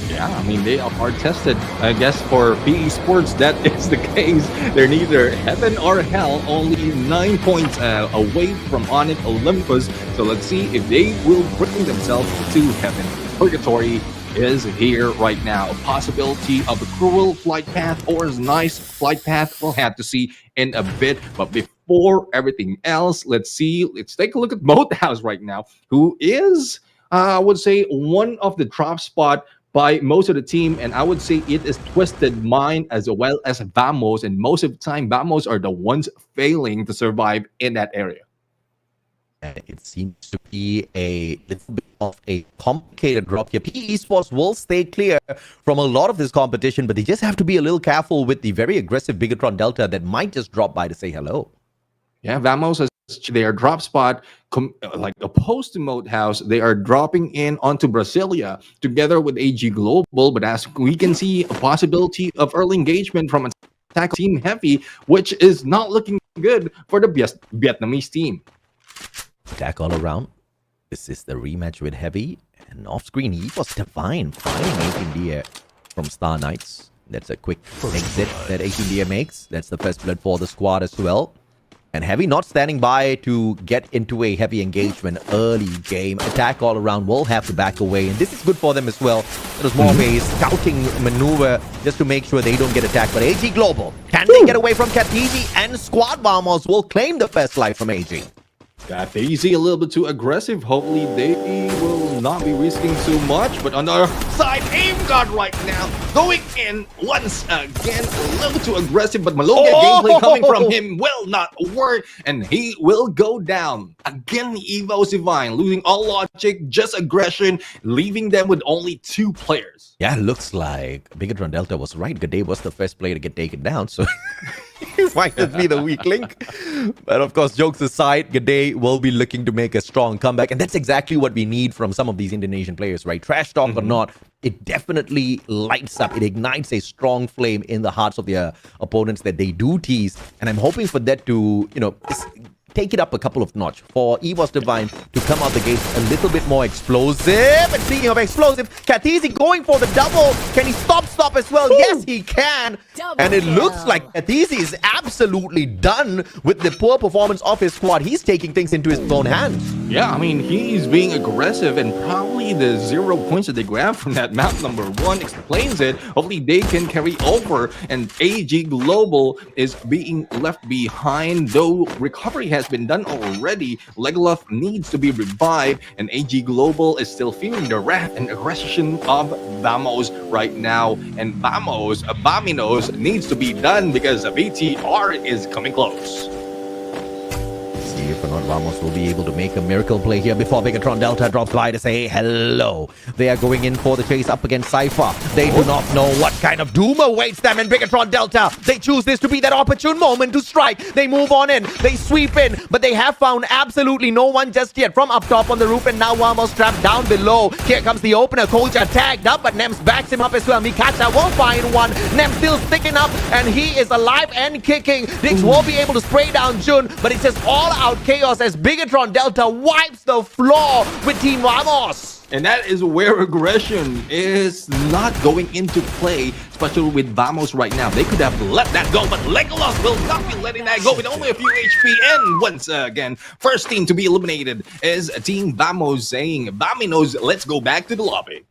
Yeah, I mean, they are tested. I guess for PE Sports, that is the case. They're neither heaven or hell, only 9 points away from Onyx Olympus. So let's see if they will bring themselves to heaven. Purgatory is here right now. A possibility of a cruel flight path or a nice flight path we'll have to see in a bit. But before everything else, let's take a look at Motohouse right now, who is, I would say, one of the drop spot by most of the team, and I would say it is Twisted Mind as well as Vamos, and most of the time Vamos are the ones failing to survive in that area. It seems to be a little bit of a complicated drop here. PE Sports will stay clear from a lot of this competition, but they just have to be a little careful with the very aggressive Bigatron Delta that might just drop by to say hello. Yeah, Vamos is their drop spot, like opposed to Motohouse. They are dropping in onto Brasilia together with AG Global, but as we can see, a possibility of early engagement from attack Team Heavy, which is not looking good for the Vietnamese team. Attack all around. This is the rematch with Heavy. And off screen, he was Divine finding 18D from Star Knights. That's a quick exit that 18D makes. That's the first blood for the squad as well. And Heavy not standing by to get into a heavy engagement early game. Attack all around will have to back away. And this is good for them as well. There's more of a scouting maneuver just to make sure they don't get attacked. But AG Global, can they get away from Katiji? And Squad Vamos will claim the first life from AG. Got easy, a little bit too aggressive. Hopefully they will not be risking too much. But on the other side, Aim God right now going in once again. A little too aggressive, but Maloga gameplay coming from him will not work. And he will go down. Again, EVOS Divine losing all logic, just aggression, leaving them with only 2 players. Yeah, looks like Bigatron Delta was right. Gade was the first player to get taken down, so he might just be the weak link. But of course, jokes aside, Gade will be looking to make a strong comeback. And that's exactly what we need from some of these Indonesian players, right? Trash talk or not, it definitely lights up. It ignites a strong flame in the hearts of their opponents that they do tease. And I'm hoping for that to, take it up a couple of notch for EVOS Divine to come out the gates a little bit more explosive. And speaking of explosive, Kathizi going for the double. Can he stop as well? Ooh. Yes, he can. And it looks like Kathizi is absolutely done with the poor performance of his squad. He's taking things into his own hands. Yeah, I mean, he's being aggressive, and probably the 0 points that they grab from that map number 1 explains it. Hopefully they can carry over, and AG Global is being left behind, though recovery has been done already. Legolas needs to be revived, and AG Global is still feeling the wrath and aggression of Vamos right now. And Vaminos needs to be done because VTR is coming close. See if or not Vamos will be able to make a miracle play here before Bigatron Delta drops by to say hello. They are going in for the chase up against Cypher. They do not know what kind of doom awaits them in Bigatron Delta. They choose this to be that opportune moment to strike. They move on in. They sweep in. But they have found absolutely no one just yet from up top on the roof. And now Vamos trapped down below. Here comes the opener. Kolja tagged up, but Nems backs him up as well. Mikasa won't find one. Nems still sticking up, and he is alive and kicking. Dix will be able to spray down Jun, but it's just all out chaos as Bigatron Delta wipes the floor with Team Vamos. And that is where aggression is not going into play, especially with Vamos right now. They could have let that go, but Legolas will not be letting that go with only a few HP. And once again, first team to be eliminated is Team Vamos, saying, Vaminos, let's go back to the lobby.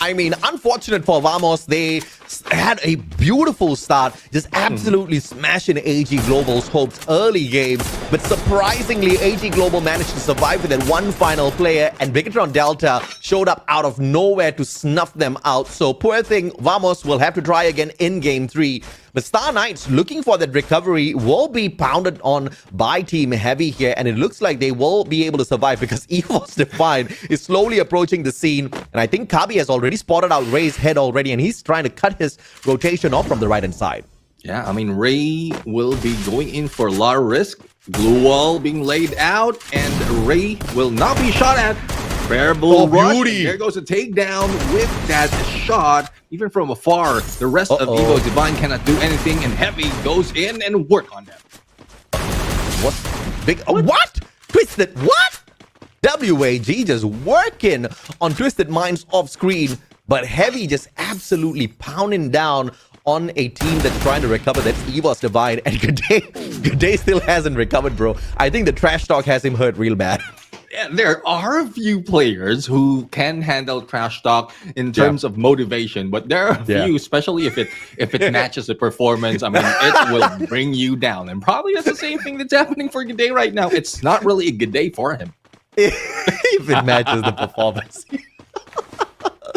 I mean, unfortunate for Vamos, they had a beautiful start, just absolutely smashing AG Global's hopes early game. But surprisingly, AG Global managed to survive with that one final player, and Bigatron Delta showed up out of nowhere to snuff them out. So poor thing, Vamos will have to try again in Game 3. But Star Knights, looking for that recovery, will be pounded on by Team Heavy here, and it looks like they will be able to survive because EVOS Divine is slowly approaching the scene, and I think Kabi has already spotted out Ray's head already, and he's trying to cut his rotation off from the right-hand side. Yeah, I mean, Ray will be going in for a lot of risk. Glue wall being laid out, and Ray will not be shot at. Bear Bull rush. There goes a takedown with that shot, even from afar. The rest of EVOS Divine cannot do anything, and Heavy goes in and work on them. What? Big? What? Twisted? What? WAG just working on Twisted Minds off screen, but Heavy just absolutely pounding down on a team that's trying to recover. That's EVOS Divine, and Good Day still hasn't recovered, bro. I think the trash talk has him hurt real bad. Yeah, there are a few players who can handle trash talk in terms of motivation, but there are a few, especially if it matches the performance. I mean, it will bring you down, and probably that's the same thing that's happening for Good Day right now. It's not really a good day for him. If it matches the performance.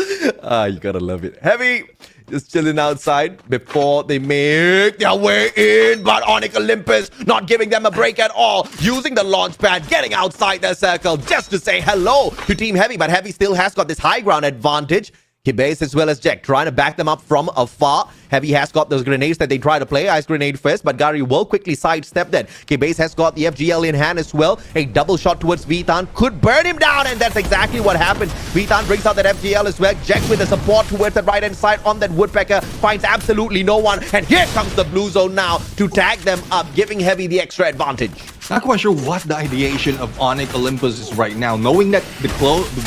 You gotta love it. Heavy just chilling outside before they make their way in, but Onyx Olympus not giving them a break at all, using the launch pad, getting outside their circle just to say hello to Team Heavy, but Heavy still has got this high ground advantage. Kibase as well as Jack trying to back them up from afar. Heavy has got those grenades that they try to play. Ice grenade first, but Gary will quickly sidestep that. Kibase has got the FGL in hand as well. A double shot towards Vithan could burn him down, and that's exactly what happened. Vithan brings out that FGL as well. Jack with the support towards the right hand side on that Woodpecker finds absolutely no one, and here comes the blue zone now to tag them up, giving Heavy the extra advantage. Not quite sure what the ideation of Onyx Olympus is right now, knowing that the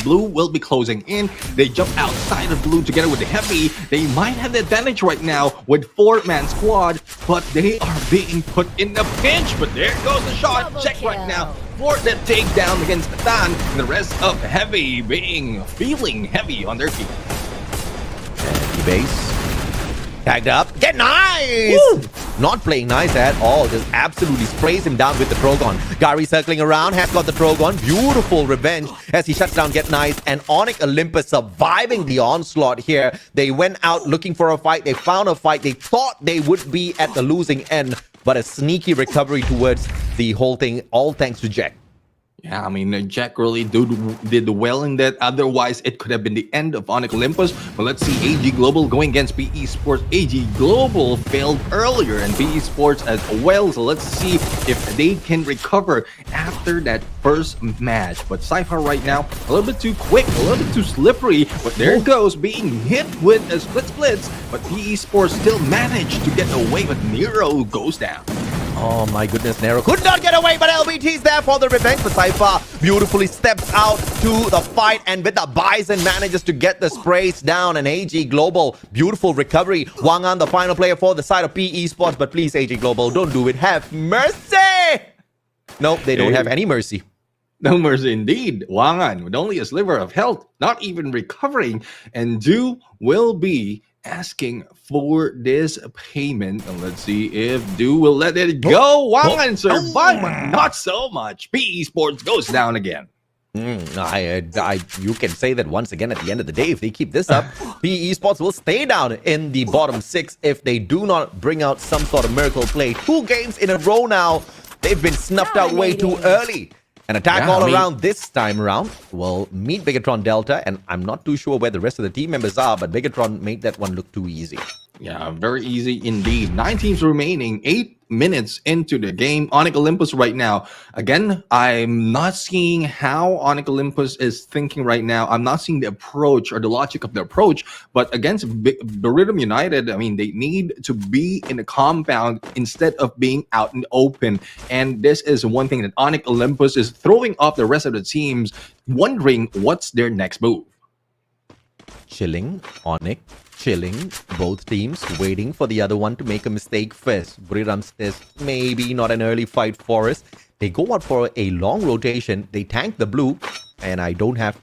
blue will be closing in. They jump outside of blue together with the Heavy. They might have the advantage right now with 4-man squad, but they are being put in a pinch. But there goes the shot. Check right now for the takedown against Than, and the rest of Heavy feeling heavy on their feet. Base tagged up. Get nice! Woo! Not playing nice at all. Just absolutely sprays him down with the Trogon. Gary circling around, has got the Trogon. Beautiful revenge as he shuts down Get Nice. And Onyx Olympus surviving the onslaught here. They went out looking for a fight. They found a fight. They thought they would be at the losing end, but a sneaky recovery towards the whole thing, all thanks to Jack. Yeah, I mean, Jack really did well in that. Otherwise, it could have been the end of Onyx Olympus. But let's see, AG Global going against PE Sports. AG Global failed earlier, and PE Sports as well. So let's see if they can recover after that first match. But Cypher right now, a little bit too quick, a little bit too slippery. But there it goes, being hit with a splits. But PE Sports still managed to get away, but Nero goes down. Oh my goodness, Nero could not get away, but LBT's there for the revenge. But Saifa beautifully steps out to the fight, and with the Bison manages to get the sprays down. And AG Global, beautiful recovery. Wang An, the final player for the side of PE Sports, but please, AG Global, don't do it. Have mercy! No, they don't have any mercy. No mercy indeed. Wang An, with only a sliver of health, not even recovering, and Du will be asking for this payment. And let's see if Du will let it go. Wang An survived, but not so much. PE Sports goes down again. You can say that once again at the end of the day, if they keep this up, PE Sports will stay down in the bottom 6 if they do not bring out some sort of miracle play. 2 games in a row now. They've been snuffed out way too early. An attack around this time around will meet Bigatron Delta, and I'm not too sure where the rest of the team members are, but Bigatron made that one look too easy. Yeah, very easy indeed. 9 teams remaining, 8 minutes into the game. Onyx Olympus right now. Again, I'm not seeing how Onyx Olympus is thinking right now. I'm not seeing the approach or the logic of the approach. But against Bermuda United, I mean, they need to be in the compound instead of being out in the open. And this is one thing that Onyx Olympus is throwing off the rest of the teams, wondering what's their next move. Chilling, Onyx. Chilling, both teams waiting for the other one to make a mistake first. Buriram says maybe not an early fight for us. They go out for a long rotation. They tank the blue, and I don't have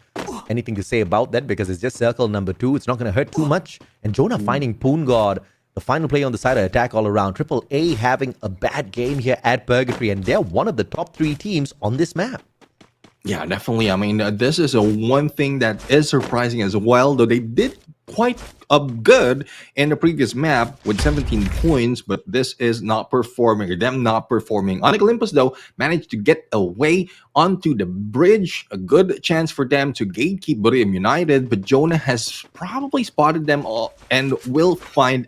anything to say about that because it's just circle number 2. It's not going to hurt too much. And Jonah finding Poon God, the final play on the side of attack all around. Triple A having a bad game here at Purgatory, and they're one of the top 3 teams on this map. Yeah, definitely. I mean, this is one thing that is surprising as well, though they did quite good in the previous map with 17 points, but this is not performing, or them not performing. Onyx Olympus, though, managed to get away onto the bridge. A good chance for them to gatekeep Buriram United, but Jonah has probably spotted them all and will find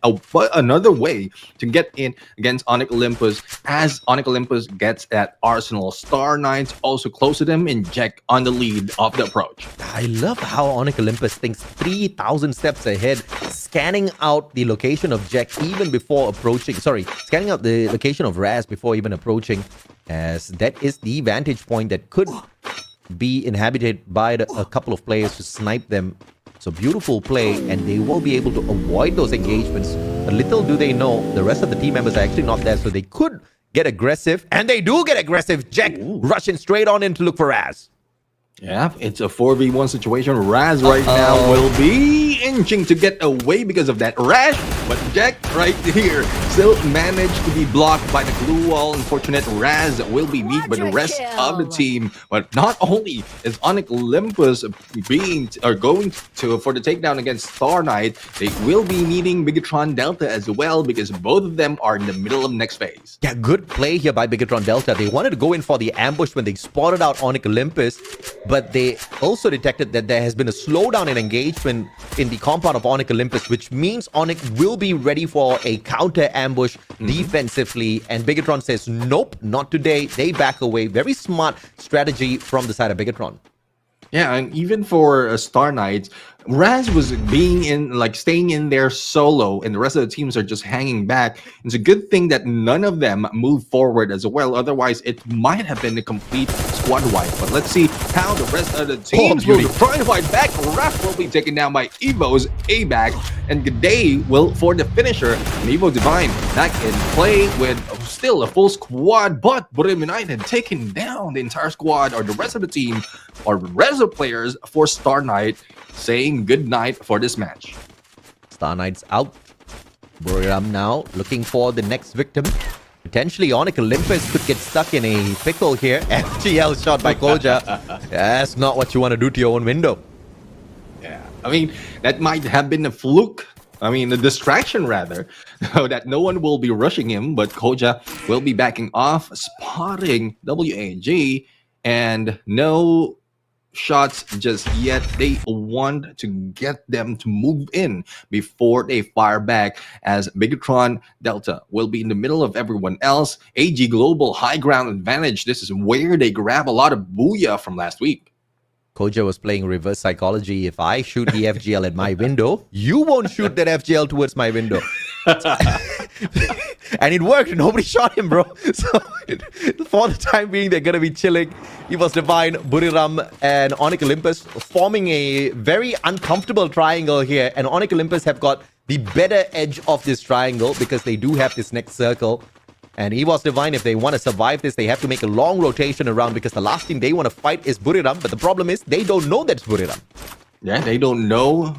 another way to get in against Onyx Olympus, as Onyx Olympus gets at Arsenal. Star Knights also close to them, and Jack on the lead of the approach. I love how Onyx Olympus thinks 3,000 steps ahead, scanning out the location of Jack even before approaching. Scanning out the location of Raz before even approaching, as that is the vantage point that could be inhabited by a couple of players to snipe them. So beautiful play, and they will be able to avoid those engagements. But little do they know, the rest of the team members are actually not there, so they could get aggressive, and they do get aggressive. Jack rushing straight on in to look for Raz. Yeah, it's a 4v1 situation. Raz right now will be inching to get away because of that rash, but Jack right here still managed to be blocked by the glue wall. Unfortunate, Raz will be beat by the rest of the team. But not only is Onyx Olympus going to for the takedown against Star Knight, they will be meeting Bigatron Delta as well, because both of them are in the middle of next phase. Yeah, good play here by Bigatron Delta. They wanted to go in for the ambush when they spotted out Onyx Olympus, but they also detected that there has been a slowdown in engagement in the compound of Onyx Olympus, which means Onyx will be ready for a counter ambush defensively. And Bigatron says, nope, not today. They back away. Very smart strategy from the side of Bigatron. Yeah, and even for Star Knights, Raz was staying in there solo, and the rest of the teams are just hanging back. It's a good thing that none of them move forward as well. Otherwise, it might have been a complete squad wipe. But let's see how the rest of the teams will try to fight back. Raf will be taken down by Evo's A-back, and G'day will for the finisher. And Evo Divine back in play with still a full squad, but Buriram United taking down the entire squad, or the rest of the team, or the rest of the players for Star Knight, saying good night for this match. Star Knight's out. Buriram now looking for the next victim. Potentially Onyx Olympus could get stuck in a pickle here. FGL shot by Koja. That's not what you want to do to your own window. Yeah, I mean, that might have been a fluke. I mean, a distraction rather, that no one will be rushing him, but Koja will be backing off, spotting WAG, and no shots just yet. They want to get them to move in before they fire back, as Bigatron Delta will be in the middle of everyone else. AG Global high ground advantage. This is where they grab a lot of booyah from last week. Koja was playing reverse psychology. If I shoot the FGL at my window, you won't shoot that FGL towards my window. And it worked. Nobody shot him, bro. So for the time being, they're going to be chilling. He was Divine, Buriram, and Onyx Olympus forming a very uncomfortable triangle here. And Onyx Olympus have got the better edge of this triangle because they do have this next circle. And EVOS Divine, if they want to survive this, they have to make a long rotation around because the last team they want to fight is Buriram. But the problem is they don't know that's Buriram. Yeah, they don't know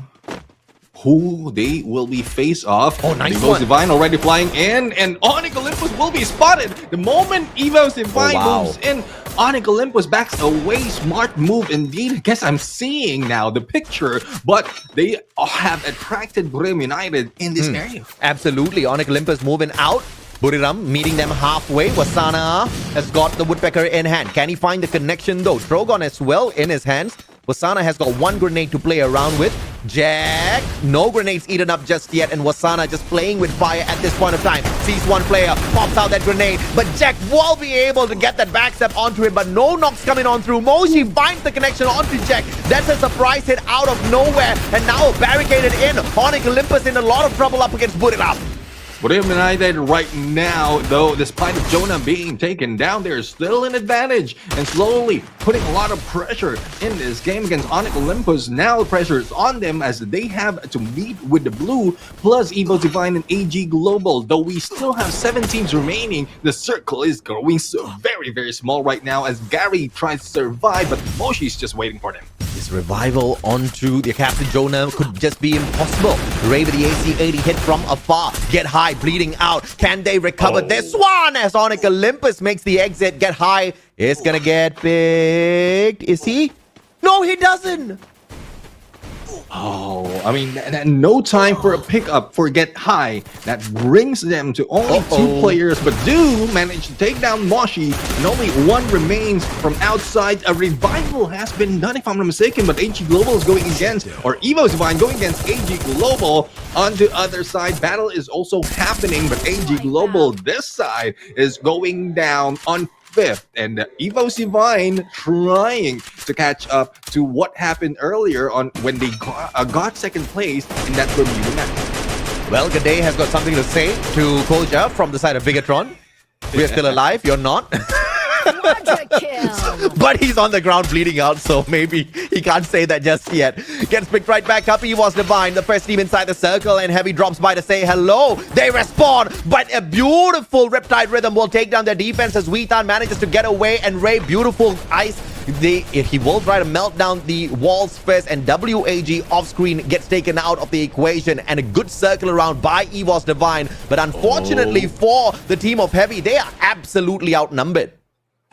who they will be face off. Oh, nice EVOS one. Divine already flying in, and Onyx Olympus will be spotted. The moment EVOS Divine moves in, Onyx Olympus backs away. Smart move indeed. I guess I'm seeing now the picture, but they have attracted Buriram United in this area. Absolutely. Onyx Olympus moving out. Buriram meeting them halfway. Wasana has got the Woodpecker in hand. Can he find the connection though? Drogon as well in his hands. Wasana has got one grenade to play around with. Jack, no grenades eaten up just yet, and Wasana just playing with fire at this point of time. Sees one player, pops out that grenade, but Jack will be able to get that backstep onto him, but no knocks coming on through. Moshi finds the connection onto Jack. That's a surprise hit out of nowhere, and now barricaded in. Onyx Olympus in a lot of trouble up against Buriram. Buriram United right now, though, despite of Jonah being taken down, they're still in advantage and slowly putting a lot of pressure in this game against Onyx Olympus. Now the pressure is on them as they have to meet with the blue plus EVOS Divine and AG Global. Though we still have 7 teams remaining, the circle is growing so very, very small right now as Gary tries to survive, but Moshi's just waiting for them. This revival onto the Captain Jonah could just be impossible. Ray with the AC-80 hit from afar. Get high, bleeding out. Can they recover this one? As Onyx Olympus makes the exit. Get high. It's gonna get picked. Is he? No, he doesn't. Oh, I mean, no time for a pickup for Get High. That brings them to only 2 players, but do manage to take down Moshi, and only 1 remains from outside. A revival has been done, if I'm not mistaken, but AG Global is going against, or EVOS Divine going against AG Global. On the other side, battle is also happening, but AG Global, this side, is going down on 5th, and EVOS Divine trying to catch up to what happened earlier on when they got 2nd place in that Bermuda match. Well, Gade has got something to say to Koja from the side of Bigatron. We're still alive, you're not. But he's on the ground bleeding out, so maybe he can't say that just yet. Gets picked right back up. EVOS Divine, the first team inside the circle, and Heavy drops by to say hello. They respond, but a beautiful Riptide Rhythm will take down their defense as Weethan manages to get away, and Ray, beautiful ice. He will try to melt down the walls first, and WAG off screen gets taken out of the equation, and a good circle around by EVOS Divine. But unfortunately for the team of Heavy, they are absolutely outnumbered.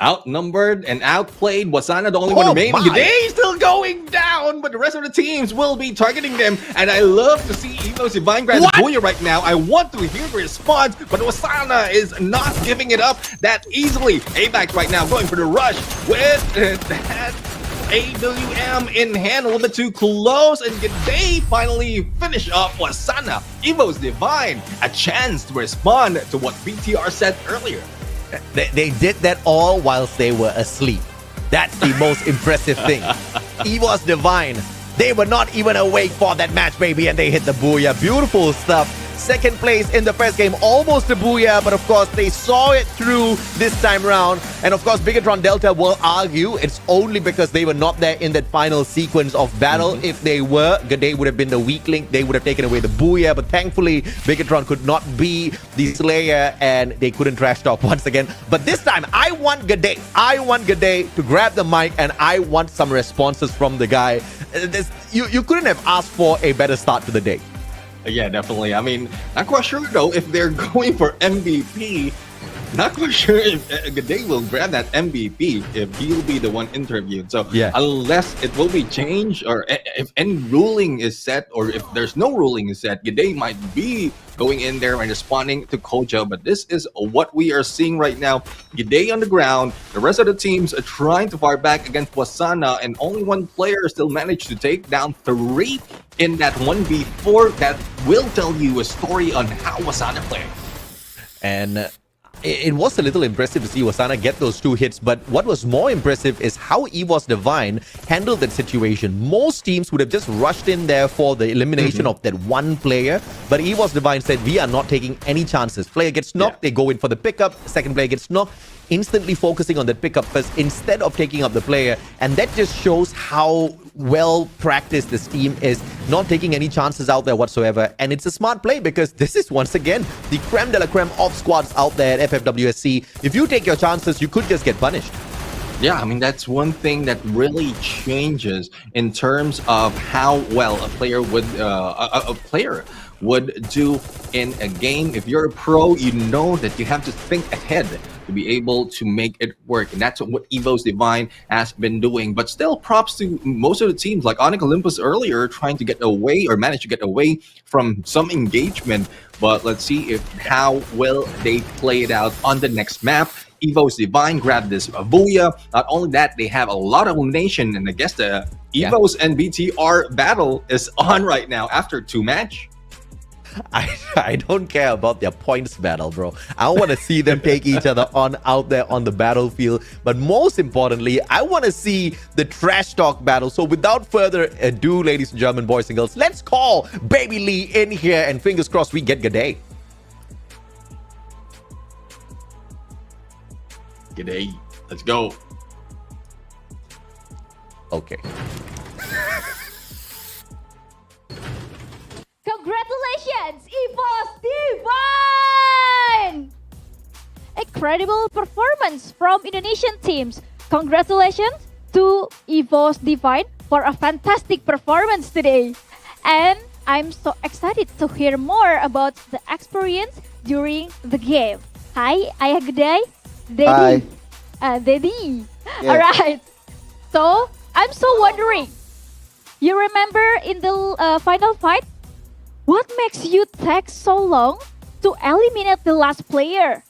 Outnumbered and outplayed. Wasana the only one remaining. They still going down, but the rest of the teams will be targeting them. And I love to see EVOS Divine grab Booyah right now. I want to hear the response, but Wasana is not giving it up that easily. ABAX right now going for the rush with that AWM in hand, a little bit too close, and they finally finish off Wasana. EVOS Divine, a chance to respond to what BTR said earlier. They did that all whilst they were asleep. That's the most impressive thing. EVOS Divine, they were not even awake for that match, baby, and they hit the Booyah. Beautiful stuff. 2nd place in the first game, almost a Booyah, but of course they saw it through this time round. And of course Bigatron Delta will argue it's only because they were not there in that final sequence of battle. If they were, Gade would have been the weak link. They would have taken away the Booyah, but thankfully Bigatron could not be the Slayer and they couldn't trash talk once again. But this time I want Gade. I want Gade to grab the mic, and I want some responses from the guy. You couldn't have asked for a better start to the day. Yeah, definitely. I mean, not quite sure though if they're going for MVP. Not quite sure if Gade will grab that MVP if he'll be the one interviewed. So unless it will be changed, or if any ruling is set, or if there's no ruling is set, Gade might be going in there and responding to Koja. But this is what we are seeing right now. Gade on the ground. The rest of the teams are trying to fire back against Wasana, and only 1 player still managed to take down 3 in that 1v4. That will tell you a story on how Wasana played. And it was a little impressive to see Wasana get those 2 hits, but what was more impressive is how EVOS Divine handled that situation. Most teams would have just rushed in there for the elimination of that one player, but EVOS Divine said, we are not taking any chances. Player gets knocked, they go in for the pickup, second player gets knocked, instantly focusing on that pickup first instead of taking up the player, and that just shows how well practiced this team is, not taking any chances out there whatsoever. And it's a smart play because this is once again the creme de la creme of squads out there at FFWSC. If you take your chances, you could just get punished. Yeah, I mean, that's one thing that really changes in terms of how well a player would do in a game. If you're a pro, you know that you have to think ahead to be able to make it work, and that's what EVOS Divine has been doing. But still, props to most of the teams like Onyx Olympus earlier, trying to get away or manage to get away from some engagement. But let's see how well they play it out on the next map. EVOS Divine grabbed this Booyah. Not only that, they have a lot of elimination, and I guess the EVOS and BTR battle is on right now after 2 match. I don't care about their points battle, bro. I want to see them take each other on out there on the battlefield. But most importantly, I want to see the trash talk battle. So without further ado, ladies and gentlemen, boys and girls, let's call Baby Lee in here, and fingers crossed we get G'day. G'day. Let's go. Okay. Congratulations, EVOS Divine! Incredible performance from Indonesian teams. Congratulations to EVOS Divine for a fantastic performance today. And I'm so excited to hear more about the experience during the game. Hi, Ayah G'day. Daddy. Daddy. Yeah. Alright. So, I'm so wondering. You remember in the final fight? What makes you take so long to eliminate the last player?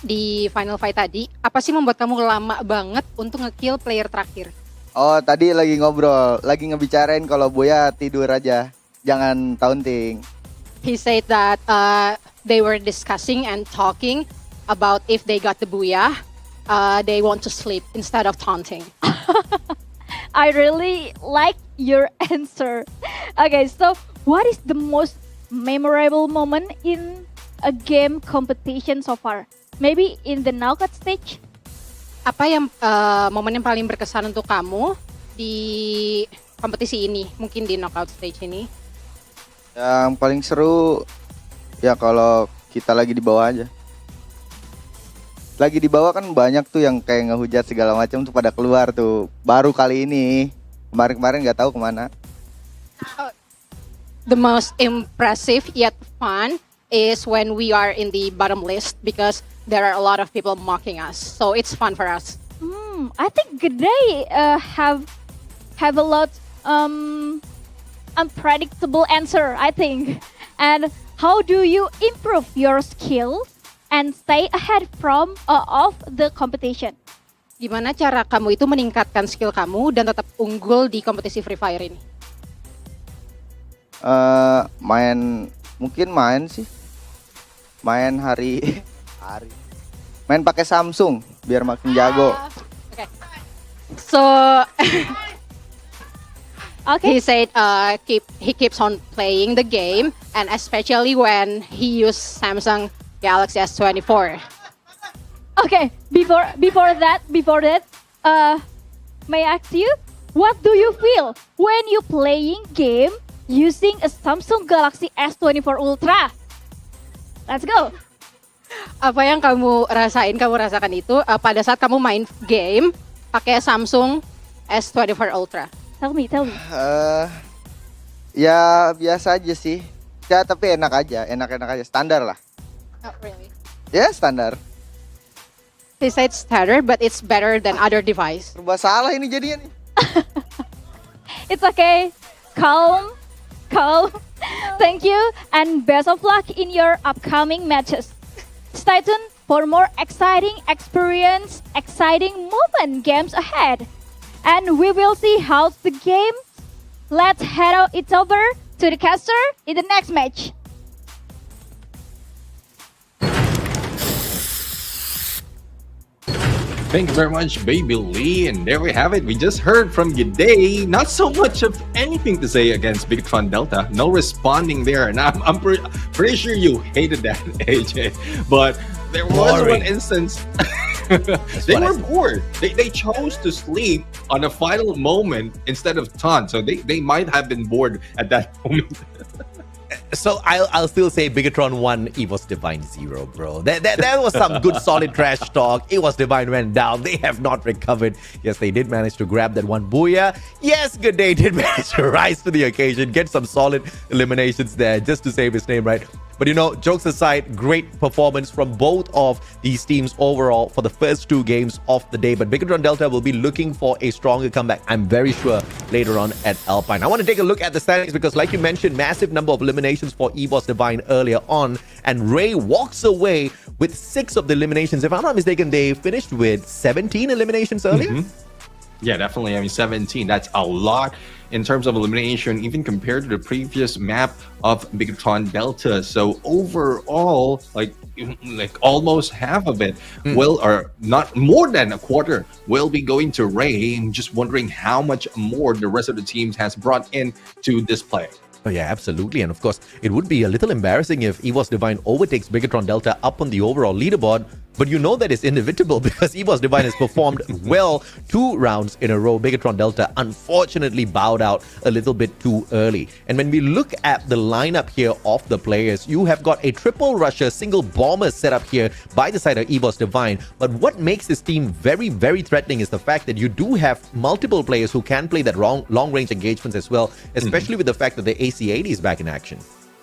Di final fight tadi, apa sih membuat kamu lama banget untuk nge-kill player terakhir? Oh, tadi lagi ngobrol, lagi ngebicarain kalau Buya tidur aja, jangan taunting. He said that they were discussing and talking about if they got the booyah, they want to sleep instead of taunting. I really like your answer. Okay, so what is the most memorable moment in a game competition so far? Maybe in the knockout stage? Apa yang momen yang paling berkesan untuk kamu di kompetisi ini? Mungkin di knockout stage ini? Yang paling seru ya kalau kita lagi di bawah aja. Lagi di bawah kan banyak tuh yang kayak ngehujat segala macam tuh pada keluar tuh. Baru kali ini, kemarin-kemarin nggak tahu kemana. The most impressive yet fun is when we are in the bottom list because there are a lot of people mocking us. So it's fun for us. I think G'day have a lot unpredictable answer, I think. And how do you improve your skills and stay ahead from of the competition? Gimana cara kamu itu meningkatkan skill kamu dan tetap unggul di kompetisi Free Fire ini? Mungkin main sih. Main main pakai Samsung biar makin jago. Okay. So he said he keeps on playing the game, and especially when he used Samsung Galaxy S24. Okay, before that, may I ask you, what do you feel when you playing game using a Samsung Galaxy S24 Ultra? Let's go. Apa yang kamu rasakan itu pada saat kamu main game pakai Samsung S24 Ultra? Tell me. Ya biasa aja sih. Ya tapi enak aja, standar lah. Oh, really? Ya standar. They said standard, but it's better than other device. Serba salah ini jadinya nih. It's okay. Calm. Thank you and best of luck in your upcoming matches. Stay tuned for more exciting experience, exciting moment games ahead. And we will see how's the game. Let's head it over to the caster in the next match. Thank you very much, Baby Lee. And there we have it. We just heard from G'day. Not so much of anything to say against Bigatron Delta. No responding there. And I'm pretty sure you hated that, AJ. But there was one instance. They were bored. They chose to sleep on the final moment instead of taunt. So they might have been bored at that moment. So I'll still say Bigatron 1, EVOS Divine 0, bro. That was some good solid trash talk. EVOS Divine went down. They have not recovered. Yes, they did manage to grab that one booyah. Yes, G'day did manage to rise to the occasion, get some solid eliminations there just to save his name, right? But you know, jokes aside, great performance from both of these teams overall for the first 2 games of the day. But Bigatron Delta will be looking for a stronger comeback, I'm very sure, later on at Alpine. I want to take a look at the standings because, like you mentioned, massive number of eliminations for EVOS Divine earlier on. And Ray walks away with 6 of the eliminations. If I'm not mistaken, they finished with 17 eliminations earlier. Yeah, definitely. I mean, 17. That's a lot in terms of elimination, even compared to the previous map of Bigatron Delta. So overall, like almost half of it will, or not more than a quarter, will be going to Ray. I'm just wondering how much more the rest of the teams has brought in to this play. Oh yeah, absolutely. And of course, it would be a little embarrassing if EVOS Divine overtakes Bigatron Delta up on the overall leaderboard. But you know that is inevitable because EVOS Divine has performed well 2 rounds in a row. Bigatron Delta unfortunately bowed out a little bit too early. And when we look at the lineup here of the players, you have got a triple rusher, single bomber set up here by the side of EVOS Divine. But what makes this team very, very threatening is the fact that you do have multiple players who can play that long-range engagements as well, especially with the fact that the AC-80 is back in action.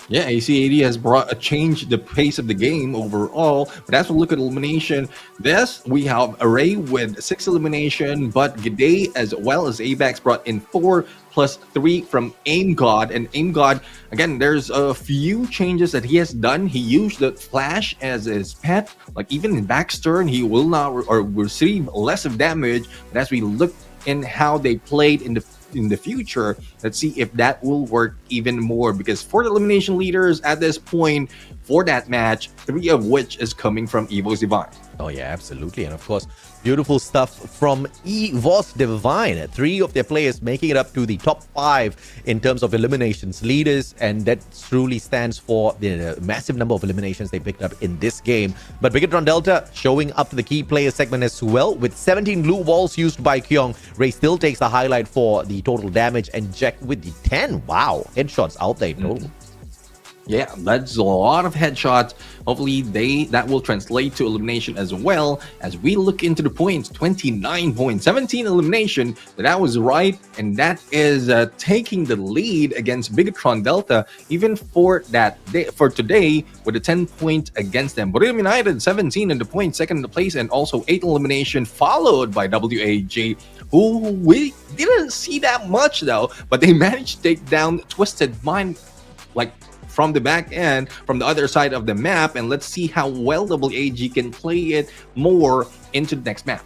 Yeah, AC-80 has brought a change the pace of the game overall. But as we look at elimination, this we have Array with 6 elimination, but G'day as well as AVAX brought in 4 plus 3 from Aim God. And Aim God, again, there's a few changes that he has done. He used the Flash as his pet. Like even in backstern, he will not or receive less of damage. But as we look in how they played in the future, let's see if that will work even more, because for the elimination leaders at this point for that match, 3 of which is coming from EVOS Divine. Oh yeah, absolutely. And of course, beautiful stuff from EVOS Divine. 3 of their players making it up to the top 5 in terms of eliminations leaders, and that truly stands for the massive number of eliminations they picked up in this game. But Bigatron Delta showing up to the key player segment as well with 17 blue walls used by Kyong. Ray still takes the highlight for the total damage, and Jack with the 10. Wow, headshots out there in total. Yeah, that's a lot of headshots. Hopefully that will translate to elimination as well. As we look into the points, 29 points, 17 elimination. That was right, and that is taking the lead against Bigatron Delta, even for that day, for today, with a 10 point against them. But United 17 in the point, second in the place, and also 8 elimination, followed by WAG, who we didn't see that much though, but they managed to take down Twisted Mind, like from the back end, from the other side of the map. And let's see how well WAG can play it more into the next map.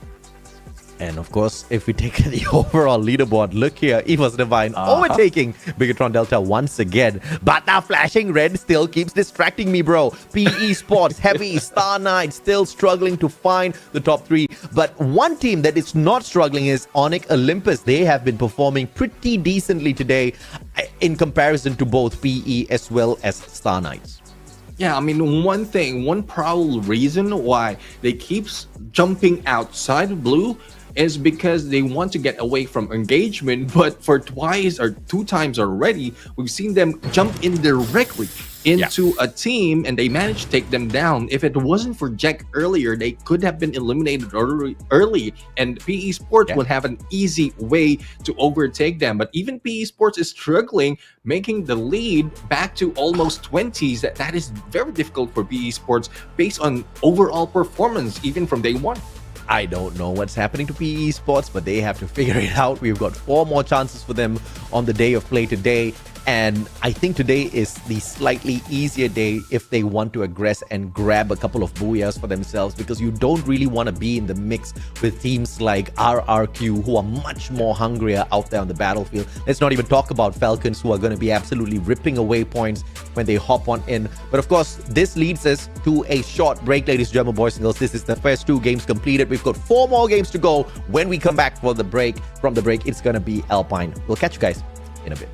And of course, if we take the overall leaderboard, look here, EVOS Divine overtaking Bigatron Delta once again. But that flashing red still keeps distracting me, bro. PE Sports, Heavy, Star Knight still struggling to find the top 3. But one team that is not struggling is Onyx Olympus. They have been performing pretty decently today in comparison to both PE as well as Star Knights. Yeah, I mean, one probable reason why they keep jumping outside of blue is because they want to get away from engagement. But for 2 times already, we've seen them jump in directly into a team, and they managed to take them down. If it wasn't for Jack earlier, they could have been eliminated early, and PE Sports would have an easy way to overtake them. But even PE Sports is struggling, making the lead back to almost 20s. That is very difficult for PE Sports based on overall performance, even from day 1. I don't know what's happening to PE Sports, but they have to figure it out. We've got 4 more chances for them on the day of play today. And I think today is the slightly easier day if they want to aggress and grab a couple of booyahs for themselves, because you don't really want to be in the mix with teams like RRQ who are much more hungrier out there on the battlefield. Let's not even talk about Falcons, who are going to be absolutely ripping away points when they hop on in. But of course, this leads us to a short break, ladies and gentlemen, boys and girls. This is the first 2 games completed. We've got 4 more games to go. When we come back from the break, it's going to be Alpine. We'll catch you guys in a bit.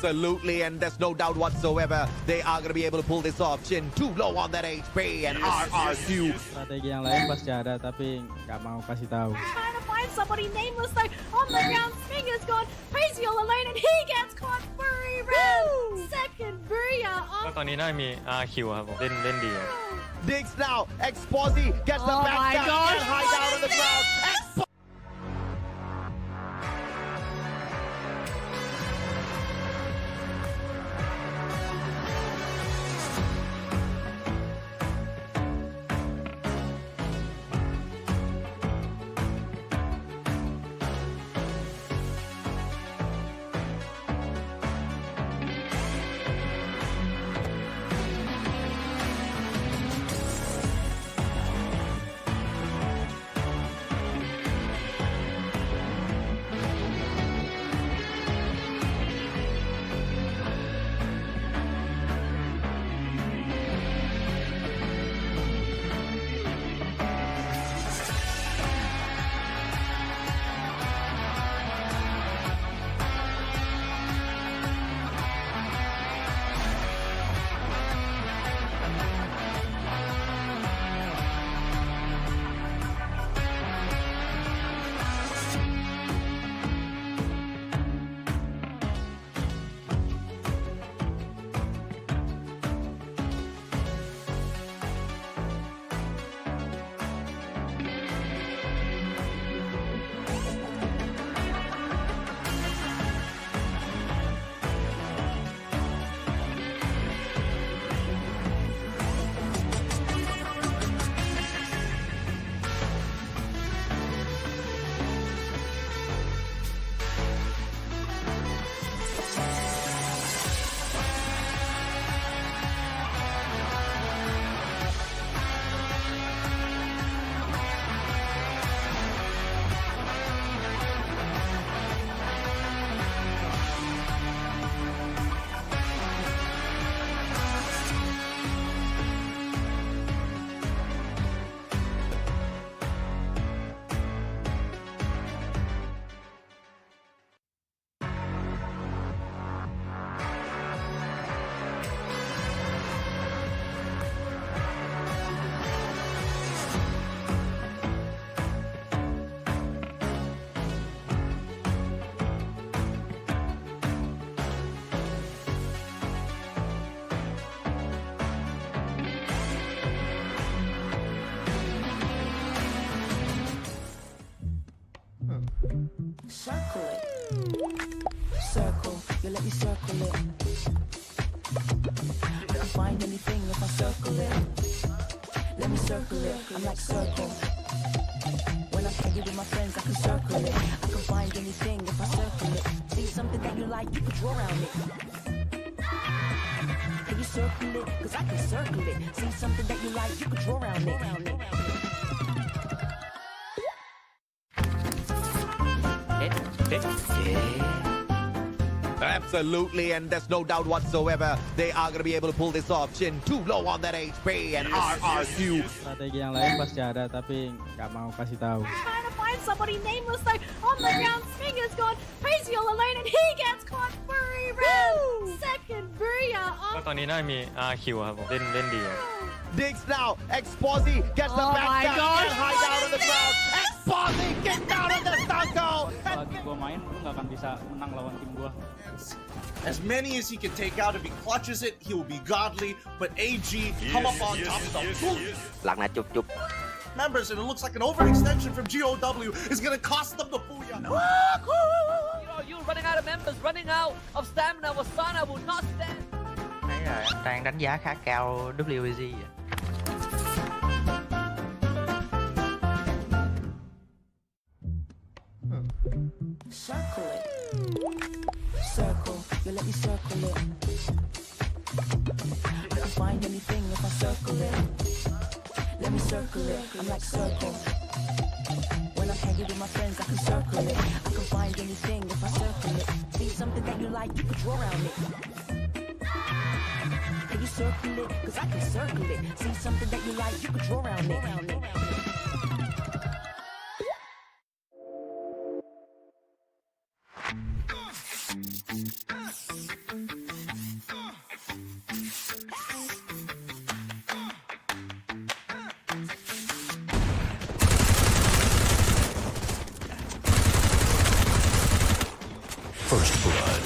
Absolutely, and there's no doubt whatsoever they are going to be able to pull this off. Chin too low on that HP, and RRQ. Strategi yang lain pasti ada, tapi nggak mau kasih tahu. Trying to find somebody nameless though on the ground. Finger's gone crazy all alone, and he gets caught furry round. Second booyah ก็ตอนนี้น่าจะมี RQ ครับผมเล่นดีครับ Digs now. Exposy gets the back down and high down on the ground. Circle it. Circle, you let me circle it. I can find anything if I circle it. Let me circle it. I'm like circle. When I'm hanging with my friends, I can circle it. I can find anything if I circle it. See something that you like, you can draw around it. Can you circle it? Cause I can circle it. See something that you like, you can draw around it. Absolutely, and there's no doubt whatsoever they are going to be able to pull this off. Chin too low on that HP, and RRQ. Strategi yang lain pasti ada, tapi nggak mau kasih tahu. Trying to find find somebody nameless though on the ground. Finger's gone crazy all alone, and he gets caught. Furry red, second booyah. ก็ตอนนี้น่ามีคิวครับผมเล่นดีครับ Digs now. Exposy gets the Oh back my down. gosh. Get high down on the ground. Exposy get down on the circle. Lagi gua main, lu nggak akan bisa menang lawan tim gua. As many as he can take out, if he clutches it, he will be godly. But AG come up on top of the booyah. หลังนะจุ๊บ Members, and it looks like an overextension from GOW is going to cost them the booyah. You running out of members, running out of stamina. Wasana will not stand. Đấy là em đang đánh giá khá cao WEG. Circle it. Circle. You let me circle it. I can find anything if I circle it. Let me circle it. I'm like circle. When I'm hanging with my friends, I can circle it. I can find anything if I circle it. See something that you like, you can draw around it. Can you circle it? Cause I can circle it. See something that you like, you can draw around it. First blood.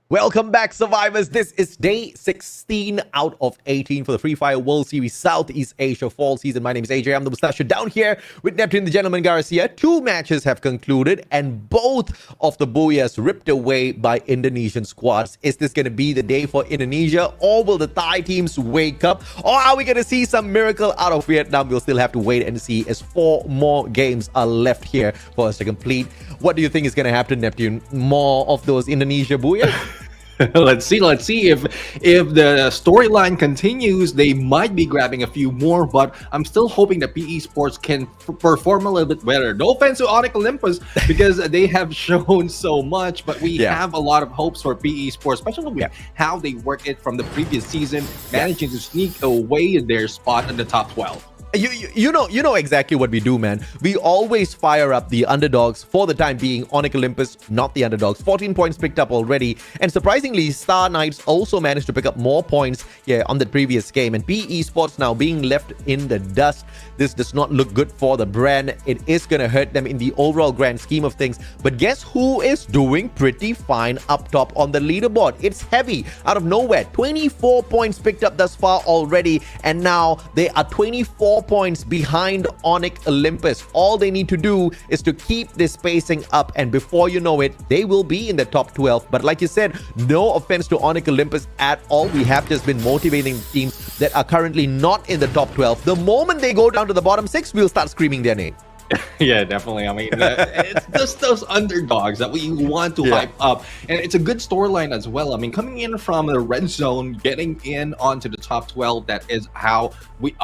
Welcome back, survivors. This is day 16 out of 18 for the Free Fire World Series Southeast Asia Fall Season. My name is AJ. I'm the Mustache down here with Neptune, the Gentleman Garcia. 2 matches have concluded, and both of the booyahs ripped away by Indonesian squads. Is this going to be the day for Indonesia, or will the Thai teams wake up? Or are we going to see some miracle out of Vietnam? We'll still have to wait and see, as 4 more games are left here for us to complete. What do you think is going to happen, Neptune? More of those Indonesia booyahs? Let's see if the storyline continues, they might be grabbing a few more, but I'm still hoping that PE Sports can perform a little bit better. No offense to Onyx Olympus, because they have shown so much, but we have a lot of hopes for PE Sports, especially with how they worked it from the previous season, managing to sneak away their spot in the top 12. You know exactly what we do, man. We always fire up the underdogs. For the time being, Onyx Olympus, not the underdogs. 14 points picked up already. And surprisingly, Star Knights also managed to pick up more points on the previous game. And PE Sports now being left in the dust. This does not look good for the brand. It is going to hurt them in the overall grand scheme of things. But guess who is doing pretty fine up top on the leaderboard? It's Heavy out of nowhere. 24 points picked up thus far already. And now they are 24 points behind Onyx Olympus. All they need to do is to keep this spacing up, and before you know it, they will be in the top 12. But like you said, no offense to Onyx Olympus at all. We have just been motivating teams that are currently not in the top 12. The moment they go down to the bottom 6, we'll start screaming their name. Yeah, definitely. I mean, it's just those underdogs that we want to hype up. And it's a good storyline as well. I mean, coming in from the red zone, getting in onto the top 12, that is how we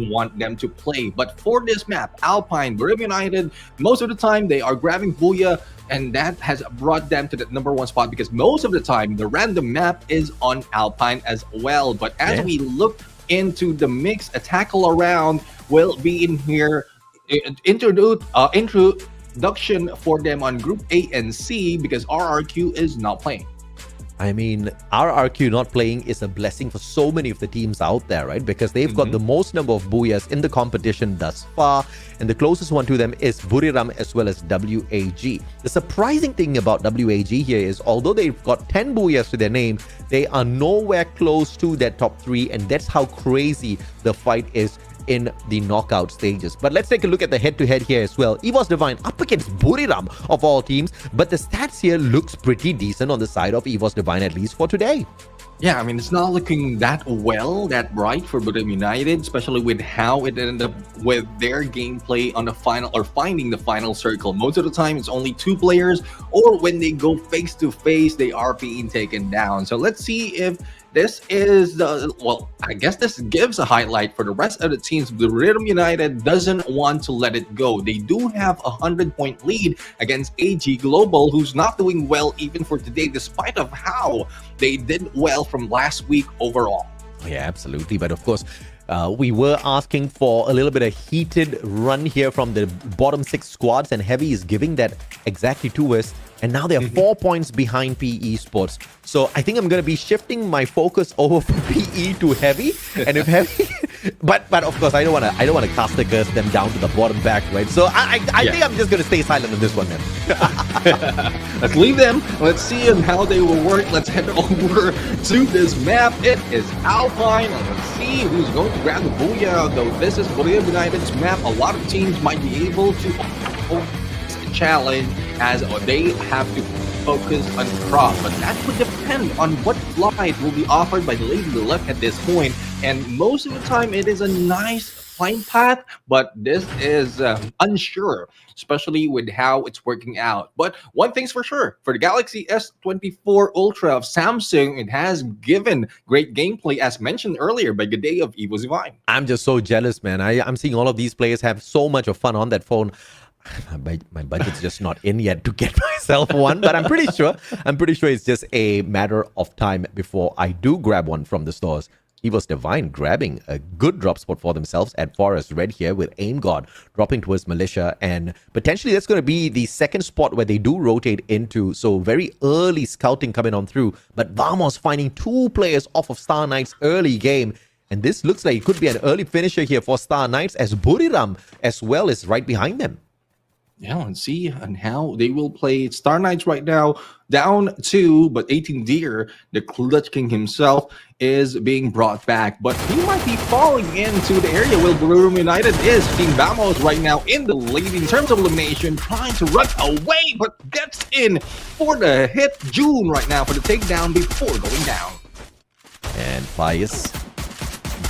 want them to play. But for this map, Alpine, Bermuda United, most of the time they are grabbing booyah, and that has brought them to the #1 spot, because most of the time the random map is on Alpine as well. But as we look into the mix, a tackle around will be in here. Introduction for them on Group A and C, because RRQ is not playing. I mean, RRQ not playing is a blessing for so many of the teams out there, right? Because they've got the most number of booyahs in the competition thus far, and the closest one to them is Buriram as well as WAG. The surprising thing about WAG here is, although they've got 10 booyahs to their name, they are nowhere close to that top 3, and that's how crazy the fight is. in the knockout stages. But let's take a look at the head-to-head here as well. EVOS Divine up against Buriram of all teams, but the stats here looks pretty decent on the side of EVOS Divine, at least for today. Yeah, I mean, it's not looking that well, that bright for Bermuda United, especially with how it ended up with their gameplay on the final, or finding the final circle. Most of the time, it's only 2 players, or when they go face-to-face, they are being taken down. So let's see if this is the, well, I guess this gives a highlight for the rest of the teams. The Rhythm United doesn't want to let it go. They do have a 100-point lead against AG Global, who's not doing well even for today, despite of how they did well from last week overall. Yeah, absolutely. But of course, we were asking for a little bit of heated run here from the bottom 6 squads, and Heavy is giving that exactly to us. And now they're 4 points behind PE Sports. So I think I'm going to be shifting my focus over from PE to Heavy. And if Heavy, but of course I don't want to caster curse them down to the bottom back, right? So I think I'm just going to stay silent on this one, then. Let's leave them. Let's see how they will work. Let's head over to this map. It is Alpine. Let's see who's going to grab the booyah. Though this is Bermuda United's map, a lot of teams might be able to challenge, as they have to focus on crop, but that would depend on what flight will be offered by the lady to the left at this point. And most of the time it is a nice flight path, but this is unsure, especially with how it's working out. But one thing's for sure, for the Galaxy S24 Ultra of Samsung, it has given great gameplay, as mentioned earlier by G'day of EVOS Divine. I'm just so jealous, man. I'm seeing all of these players have so much of fun on that phone. My budget's just not in yet to get myself one, but I'm pretty sure it's just a matter of time before I do grab one from the stores. EVOS Divine grabbing a good drop spot for themselves at Forest Red here, with Aim God dropping towards Malaysia, and potentially that's going to be the second spot where they do rotate into. So very early scouting coming on through, but Vamos finding 2 players off of Star Knights early game. And this looks like it could be an early finisher here for Star Knights, as Buriram as well is right behind them. Yeah, let's see and how they will play. Star Knights right now down 2, but 18 Deer, the Clutch King himself, is being brought back. But he might be falling into the area where Bermuda United is. Team Vamos right now in the lead in terms of elimination, trying to run away, but gets in for the hit. June right now for the takedown before going down. And Pius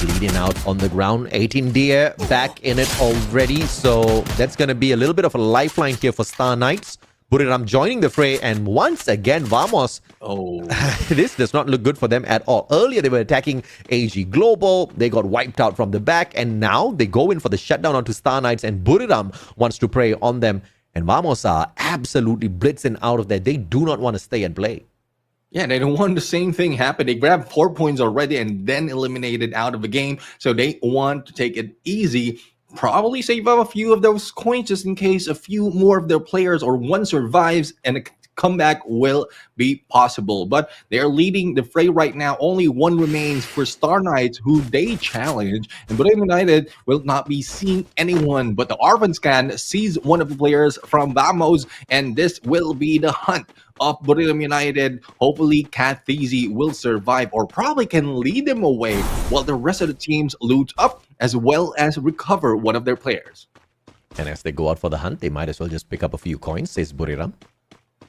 bleeding out on the ground. 18 Deer back in it already, so that's going to be a little bit of a lifeline here for Star Knights. Buriram joining the fray, and once again Vamos, this does not look good for them at all. Earlier they were attacking AG Global, they got wiped out from the back, and now they go in for the shutdown onto Star Knights, and Buriram wants to prey on them, and Vamos are absolutely blitzing out of there. They do not want to stay and play. Yeah, they don't want the same thing happen. They grabbed 4 points already and then eliminated out of the game. So they want to take it easy. Probably save up a few of those coins just in case a few more of their players or one survives and a comeback will be possible. But they're leading the fray right now. Only 1 remains for Star Knights, who they challenge. And Bermuda United will not be seeing anyone. But the Arvan scan sees one of the players from Vamos, and this will be the hunt of Bermuda United. Hopefully Cathizi will survive, or probably can lead them away while the rest of the teams loot up as well as recover one of their players. And as they go out for the hunt, they might as well just pick up a few coins, says Buriram.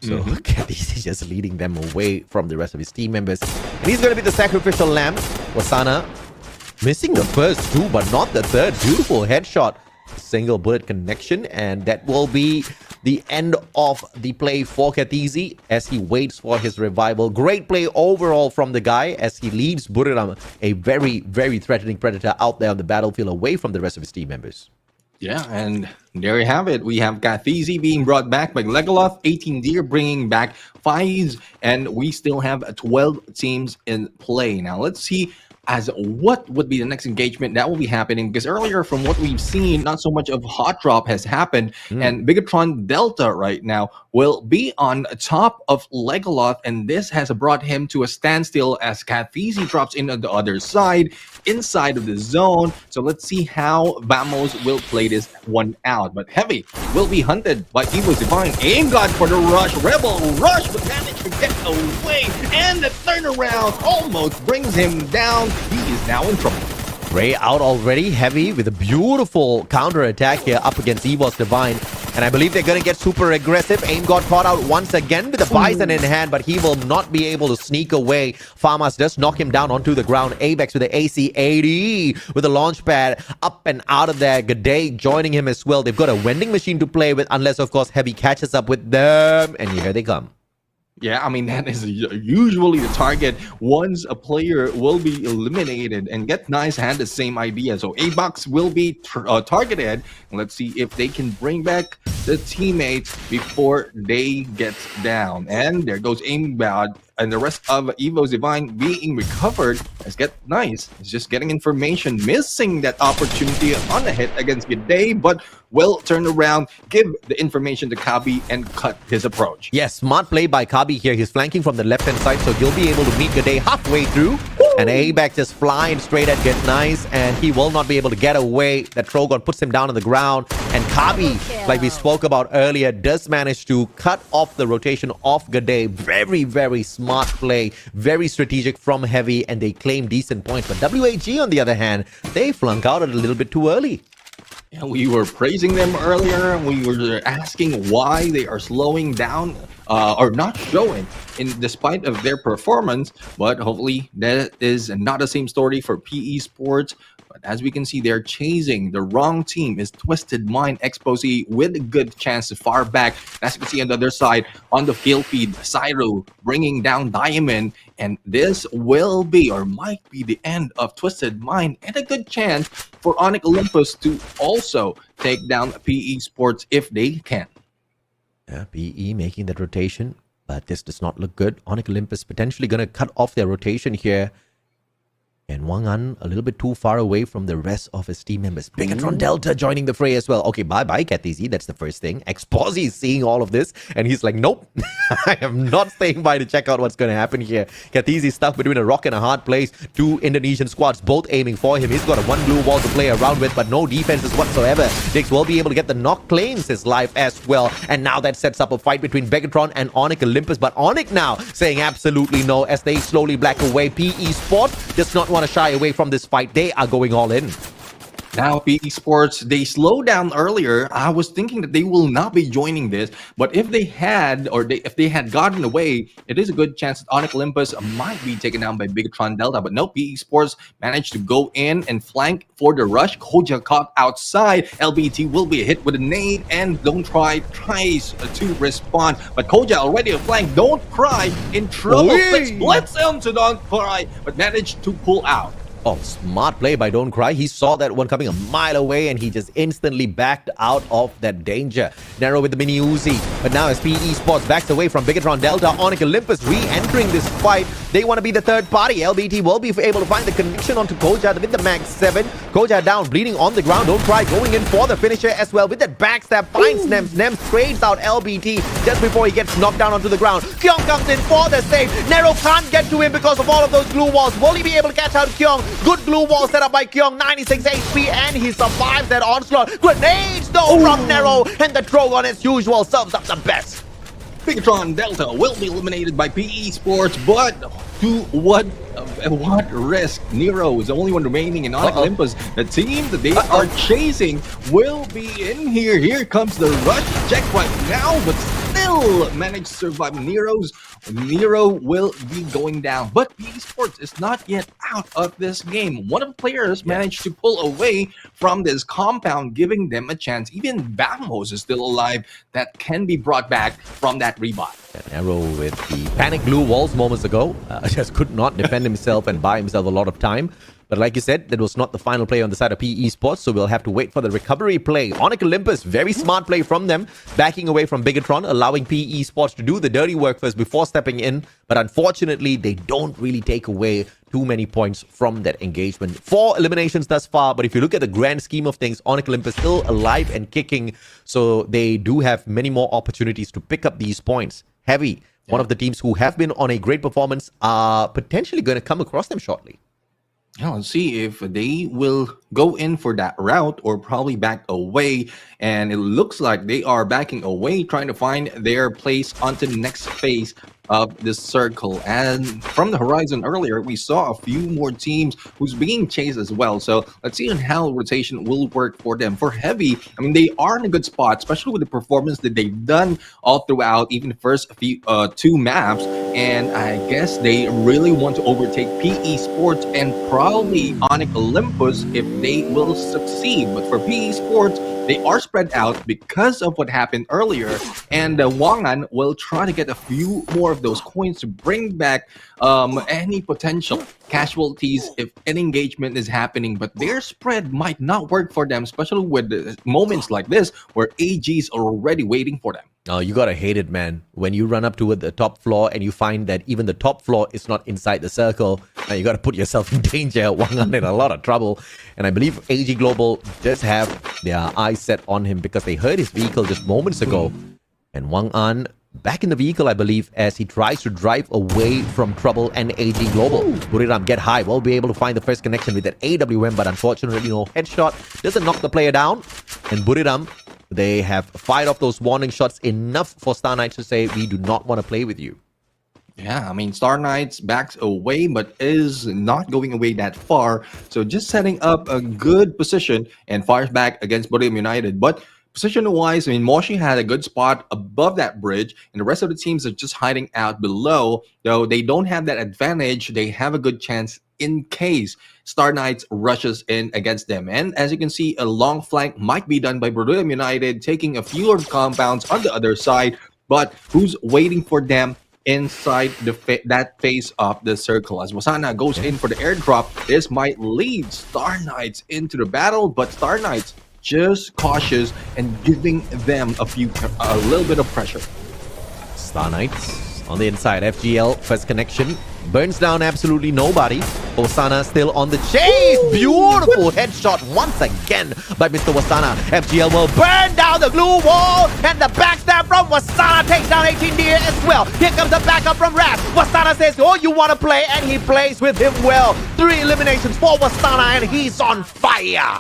So Cathizi is just leading them away from the rest of his team members. And he's going to be the sacrificial lamb. Wasana missing the first 2, but not the third. Beautiful headshot. Single bullet connection, and that will be the end of the play for Cathizi as he waits for his revival. Great play overall from the guy as he leaves Buriram, a very, very threatening predator, out there on the battlefield away from the rest of his team members. Yeah, and there you have it. We have Cathizi being brought back by Legoloth, 18 Deer bringing back Fives, and we still have 12 teams in play. Now let's see as what would be the next engagement that will be happening, because earlier from what we've seen, not so much of hot drop has happened, and Bigatron Delta right now will be on top of Legoloth, and this has brought him to a standstill as Cathizi drops in on the other side inside of the zone. So let's see how Vamos will play this one out. But Heavy will be hunted by EVOS Divine. Aim God for the rush. Rebel rush, but managed to get away, and the turnaround almost brings him down. He is now in trouble. Ray out already, Heavy with a beautiful counter attack here up against EVOS Divine. And I believe they're going to get super aggressive. Aim got caught out once again with the Bison in hand, but he will not be able to sneak away. Farmas does knock him down onto the ground. Abex with the AC-80 with the launch pad up and out of there. G'day joining him as well. They've got a vending machine to play with, unless, of course, Heavy catches up with them. And here they come. Yeah, I mean, that is usually the target once a player will be eliminated, and Get Nice had the same idea. So A-Box will be targeted. Let's see if they can bring back the teammates before they get down. And there goes Aimbot, and the rest of Evo's Divine being recovered as Get Nice is just getting information, missing that opportunity on the hit against G'day, but will turn around, give the information to Kabi, and cut his approach. Yes, smart play by Kabi here. He's flanking from the left-hand side, so he'll be able to meet G'day halfway through. And Abex just flying straight at Get Nice, and he will not be able to get away. That Trogon puts him down on the ground. And Kabi, like we spoke about earlier, does manage to cut off the rotation of G'day. Very, very smart play. Very strategic from Heavy, and they claim decent points. But WAG, on the other hand, they flunk out a little bit too early. Yeah, we were praising them earlier. We were asking why they are slowing down or not showing in despite of their performance. But hopefully that is not the same story for PE Sports. But as we can see, they're chasing the wrong team. Is Twisted Mind Expose with a good chance to far back. As you can see on the other side, on the field feed, Cyro bringing down Diamond. And this will be or might be the end of Twisted Mind, and a good chance for Onyx Olympus to also take down PE Sports if they can. Yeah, PE making that rotation, but this does not look good. Onyx Olympus potentially going to cut off their rotation here. And Wang An a little bit too far away from the rest of his team members. Bigatron Delta joining the fray as well. Okay, bye-bye, Kathizi. That's the first thing. Exposy is seeing all of this, and he's like, nope, I am not staying by to check out what's going to happen here. Kathizi stuck between a rock and a hard place. Two Indonesian squads both aiming for him. He's got a one blue wall to play around with, but no defenses whatsoever. Dix will be able to get the knock, claims his life as well. And now that sets up a fight between Bigatron and Onyx Olympus. But Onyx now saying absolutely no as they slowly black away. PE Sport does not want to shy away from this fight. They are going all in. Now, PE Sports, they slowed down earlier. I was thinking that they will not be joining this, but if they had, if they had gotten away, it is a good chance that Onyx Olympus might be taken down by Bigatron Delta. But no, PE Sports managed to go in and flank for the rush. Koja caught outside. LBT will be hit with a nade, and Don't Cry tries to respond. But Koja already a flank. Don't Cry in trouble. Splits into Don't Cry, but managed to pull out. Oh, smart play by Don't Cry. He saw that one coming a mile away, and he just instantly backed out of that danger. Narrow with the mini Uzi. But now as PE Sports backs away from Bigatron Delta, Onyx Olympus re-entering this fight. They want to be the third party. LBT will be able to find the connection onto Koja with the Max 7. Koja down, bleeding on the ground. Don't Cry going in for the finisher as well with that backstab. Finds Nems. Nems trades out LBT just before he gets knocked down onto the ground. Kyung comes in for the save. Narrow can't get to him because of all of those glue walls. Will he be able to catch out Kyung? Good glue wall set up by Kyung, 96 HP, and he survives that onslaught. Grenades though from Narrow, and the Trogon as usual serves up the best. Bigatron Delta will be eliminated by PE Sports, but to what risk? Nero is the only one remaining in Onyx Olympus. The team that they are chasing will be in here. Here comes the rush check right now, but still managed to survive. Nero will be going down, but PE Sports is not yet out of this game. One of the players managed to pull away from this compound, giving them a chance. Even Bamos is still alive that can be brought back from that rebuy. Narrow with the panic glue walls moments ago just could not defend himself and buy himself a lot of time. But like you said, that was not the final play on the side of PE Sports, so we'll have to wait for the recovery play. Onyx Olympus, very smart play from them, backing away from Bigatron, allowing PE Sports to do the dirty work first before stepping in. But unfortunately, they don't really take away too many points from that engagement. 4 eliminations thus far, but if you look at the grand scheme of things, Onyx Olympus still alive and kicking, so they do have many more opportunities to pick up these points. Heavy, one of the teams who have been on a great performance, are potentially going to come across them shortly. Yeah, let's see if they will go in for that route or probably back away. And it looks like they are backing away, trying to find their place onto the next phase of the circle. And from the horizon earlier, we saw a few more teams who's being chased as well. So let's see on how rotation will work for them. For Heavy, I mean, they are in a good spot, especially with the performance that they've done all throughout, even the first few two maps. And I guess they really want to overtake PE Sports and probably Onyx Olympus if they will succeed. But for PE Sports, they are spread out because of what happened earlier, and Wangan will try to get a few more of those coins to bring back any potential casualties if an engagement is happening. But their spread might not work for them, especially with moments like this where AGs are already waiting for them. Oh, you gotta hate it, man. When you run up to the top floor and you find that even the top floor is not inside the circle, you gotta put yourself in danger. Wangan in a lot of trouble. And I believe AG Global does have their eyes set on him because they heard his vehicle just moments ago. And Wangan back in the vehicle, I believe, as he tries to drive away from trouble and AG Global. Buriram get high. Will be able to find the first connection with that AWM, but unfortunately, no headshot. Doesn't knock the player down. And Buriram, they have fired off those warning shots enough for Star Knights to say, we do not want to play with you. Yeah, I mean, Star Knights backs away, but is not going away that far. So just setting up a good position and fires back against Buriram United. But position-wise, I mean, Moshi had a good spot above that bridge, and the rest of the teams are just hiding out below. Though they don't have that advantage, they have a good chance in case Star Knights rushes in against them. And as you can see, a long flank might be done by Buriram United, taking a few of the compounds on the other side. But who's waiting for them inside that phase of the circle? As Wasana goes in for the airdrop, this might lead Star Knights into the battle, but Star Knights just cautious and giving them a little bit of pressure. Star Knights on the inside. FGL first connection burns down absolutely nobody. Wasana still on the chase. Beautiful headshot once again by Mr. Wasana. FGL will burn down the glue wall, and the backstab from Wasana takes down 18D as well. Here comes the backup from Raz. Wasana says, oh, you want to play? And he plays with him well. 3 eliminations for Wasana, and he's on fire.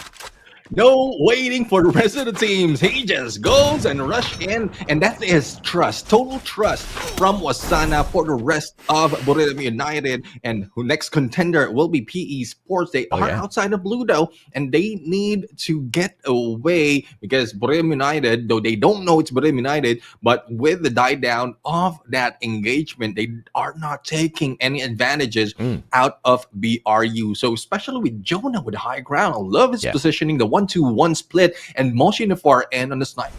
No waiting for the rest of the teams. He just goes and rush in, and that is trust, total trust from Wasana for the rest of Buriram United. And who next contender will be PE Sports. They are outside of blue though, and they need to get away because Buriram United, though they don't know it's Buriram United, but with the die down of that engagement, they are not taking any advantages out of BRU. So especially with Jonah with the high ground, I love his positioning, the 1-2-1 split, and Moshi in the far end on the snipe.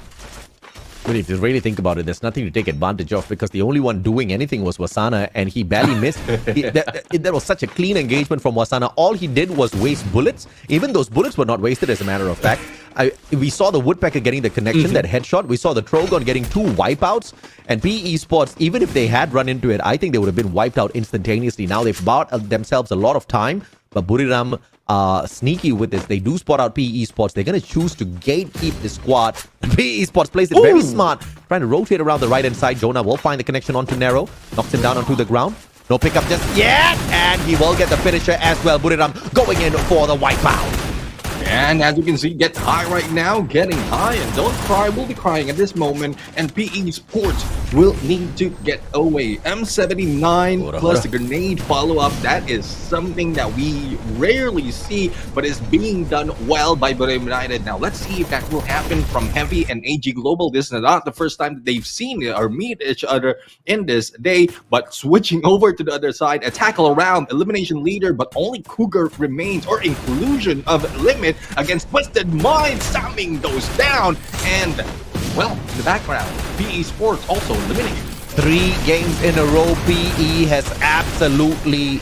But if you really think about it, there's nothing to take advantage of because the only one doing anything was Wasana, and he barely missed. That was such a clean engagement from Wasana. All he did was waste bullets. Even those bullets were not wasted, as a matter of fact. We saw the Woodpecker getting the connection, that headshot. We saw the Trogon getting 2 wipeouts. And PE Sports, even if they had run into it, I think they would have been wiped out instantaneously. Now they've bought themselves a lot of time. But Buriram sneaky with this. They do spot out PE Sports. They're going to choose to gatekeep the squad. PE Sports plays it very smart. Trying to rotate around the right-hand side. Jonah will find the connection onto Nero. Knocks him down onto the ground. No pickup just yet. And he will get the finisher as well. Buriram going in for the wipeout. And as you can see, get high right now, getting high, and don't cry, we'll be crying at this moment, and PE Sports will need to get away. M79 plus the grenade follow-up, that is something that we rarely see, but is being done well by Buriram United. Now, let's see if that will happen from Heavy and AG Global. This is not the first time that they've seen or meet each other in this day, but switching over to the other side, a tackle around, elimination leader, but only Cougar remains, or inclusion of limit against Twisted Mind, slamming those down. And, well, in the background, PE Sports also eliminated. 3 games in a row, PE has absolutely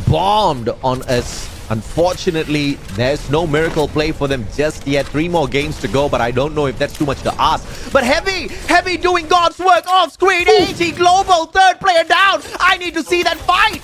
bombed on us. Unfortunately, there's no miracle play for them just yet. 3 more games to go, but I don't know if that's too much to ask. But Heavy doing God's work off screen. AG Global, 3rd player down. I need to see that fight.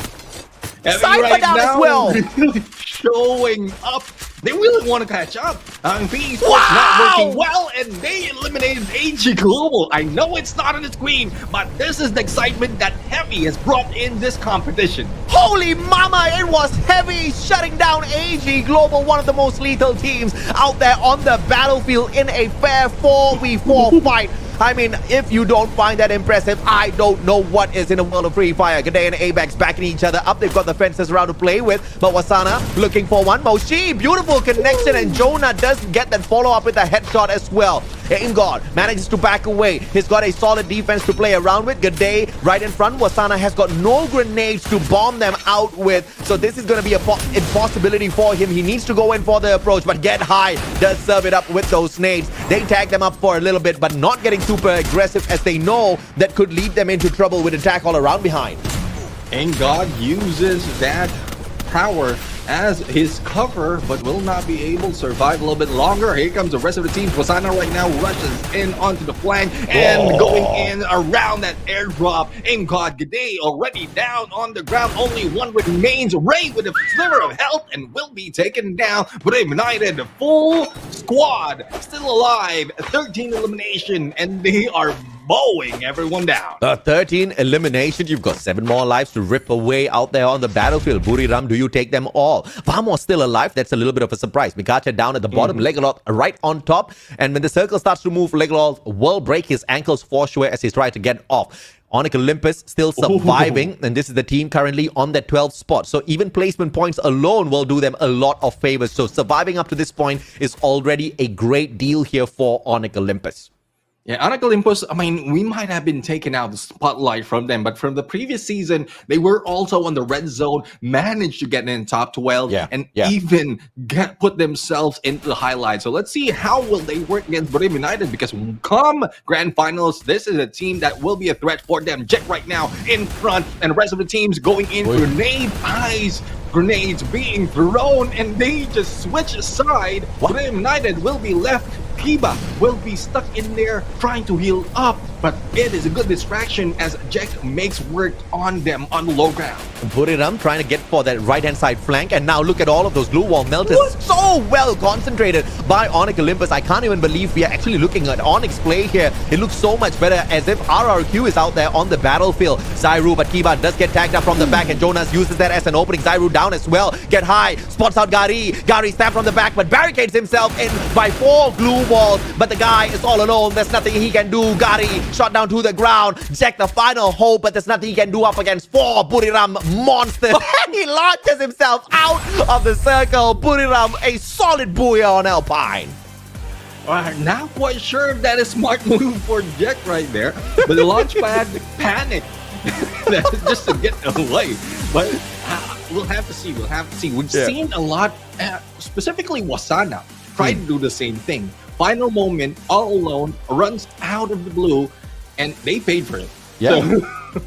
Heavy right down now, as well. Really showing up. They really want to catch up. PE Sports not working well, and they eliminated AG Global. I know it's not on the screen, but this is the excitement that Heavy has brought in this competition. Holy mama, it was Heavy shutting down AG Global, one of the most lethal teams out there on the battlefield in a fair 4v4 fight. I mean, if you don't find that impressive, I don't know what is in the world of Free Fire. G'day and Abex backing each other up. They've got the fences around to play with, but Wasana looking for one. Moshi, beautiful connection, and Jonah does get that follow-up with a headshot as well. Ingod manages to back away. He's got a solid defense to play around with. G'day right in front. Wasana has got no grenades to bomb them out with, so this is going to be a impossibility for him. He needs to go in for the approach, but Get High does serve it up with those nades. They tag them up for a little bit, but not getting super aggressive as they know that could lead them into trouble with attack all around behind. Ingod uses that tower as his cover, but will not be able to survive a little bit longer. Here comes the rest of the team. Wasana right now rushes in onto the flank and going in around that airdrop. Ingod G'day already down on the ground. Only one remains. Ray with a sliver of health and will be taken down. But they've united the full squad still alive. 13 elimination, and they are mowing everyone down. 13 eliminations. You've got 7 more lives to rip away out there on the battlefield. Buriram, do you take them all? Vamos still alive. That's a little bit of a surprise. Mikacha down at the bottom. Legolas right on top. And when the circle starts to move, Legolas will break his ankles for sure as he's trying to get off. Onyx Olympus still surviving, and this is the team currently on the 12th spot. So even placement points alone will do them a lot of favors. So surviving up to this point is already a great deal here for Onyx Olympus. Yeah, Onyx Olympus, I mean, we might have been taken out the spotlight from them, but from the previous season, they were also on the red zone, managed to get in top 12, and even put themselves into the highlights. So let's see how will they work against Brim United, because come grand finals, this is a team that will be a threat for them. Jet right now in front, and the rest of the teams going in. Grenade eyes. Grenades being thrown, and they just switch aside. Brim United will be left. Kiba will be stuck in there trying to heal up, but it is a good distraction as Jack makes work on them on the low ground. Buriram trying to get for that right-hand side flank, and now look at all of those glue wall melters. So well concentrated by Onyx Olympus. I can't even believe we are actually looking at Onyx play here. It looks so much better, as if RRQ is out there on the battlefield. Zairu, but Kiba does get tagged up from the back, and Jonas uses that as an opening. Zairu down as well. Get High, spots out Gary. Gary stabbed from the back, but barricades himself in by 4 glue walls. But the guy is all alone. There's nothing he can do. Gary shot down to the ground. Jack the final hope, but there's nothing he can do up against 4 Buriram monsters. And he launches himself out of the circle. Buriram, a solid booyah on Alpine. Not quite sure if that is a smart move for Jack right there. But the launchpad panicked just to get away. But we'll have to see. We'll have to see. We've seen a lot, specifically Wasana, try to do the same thing. Final moment, all alone, runs out of the blue, and they paid for it. Yeah.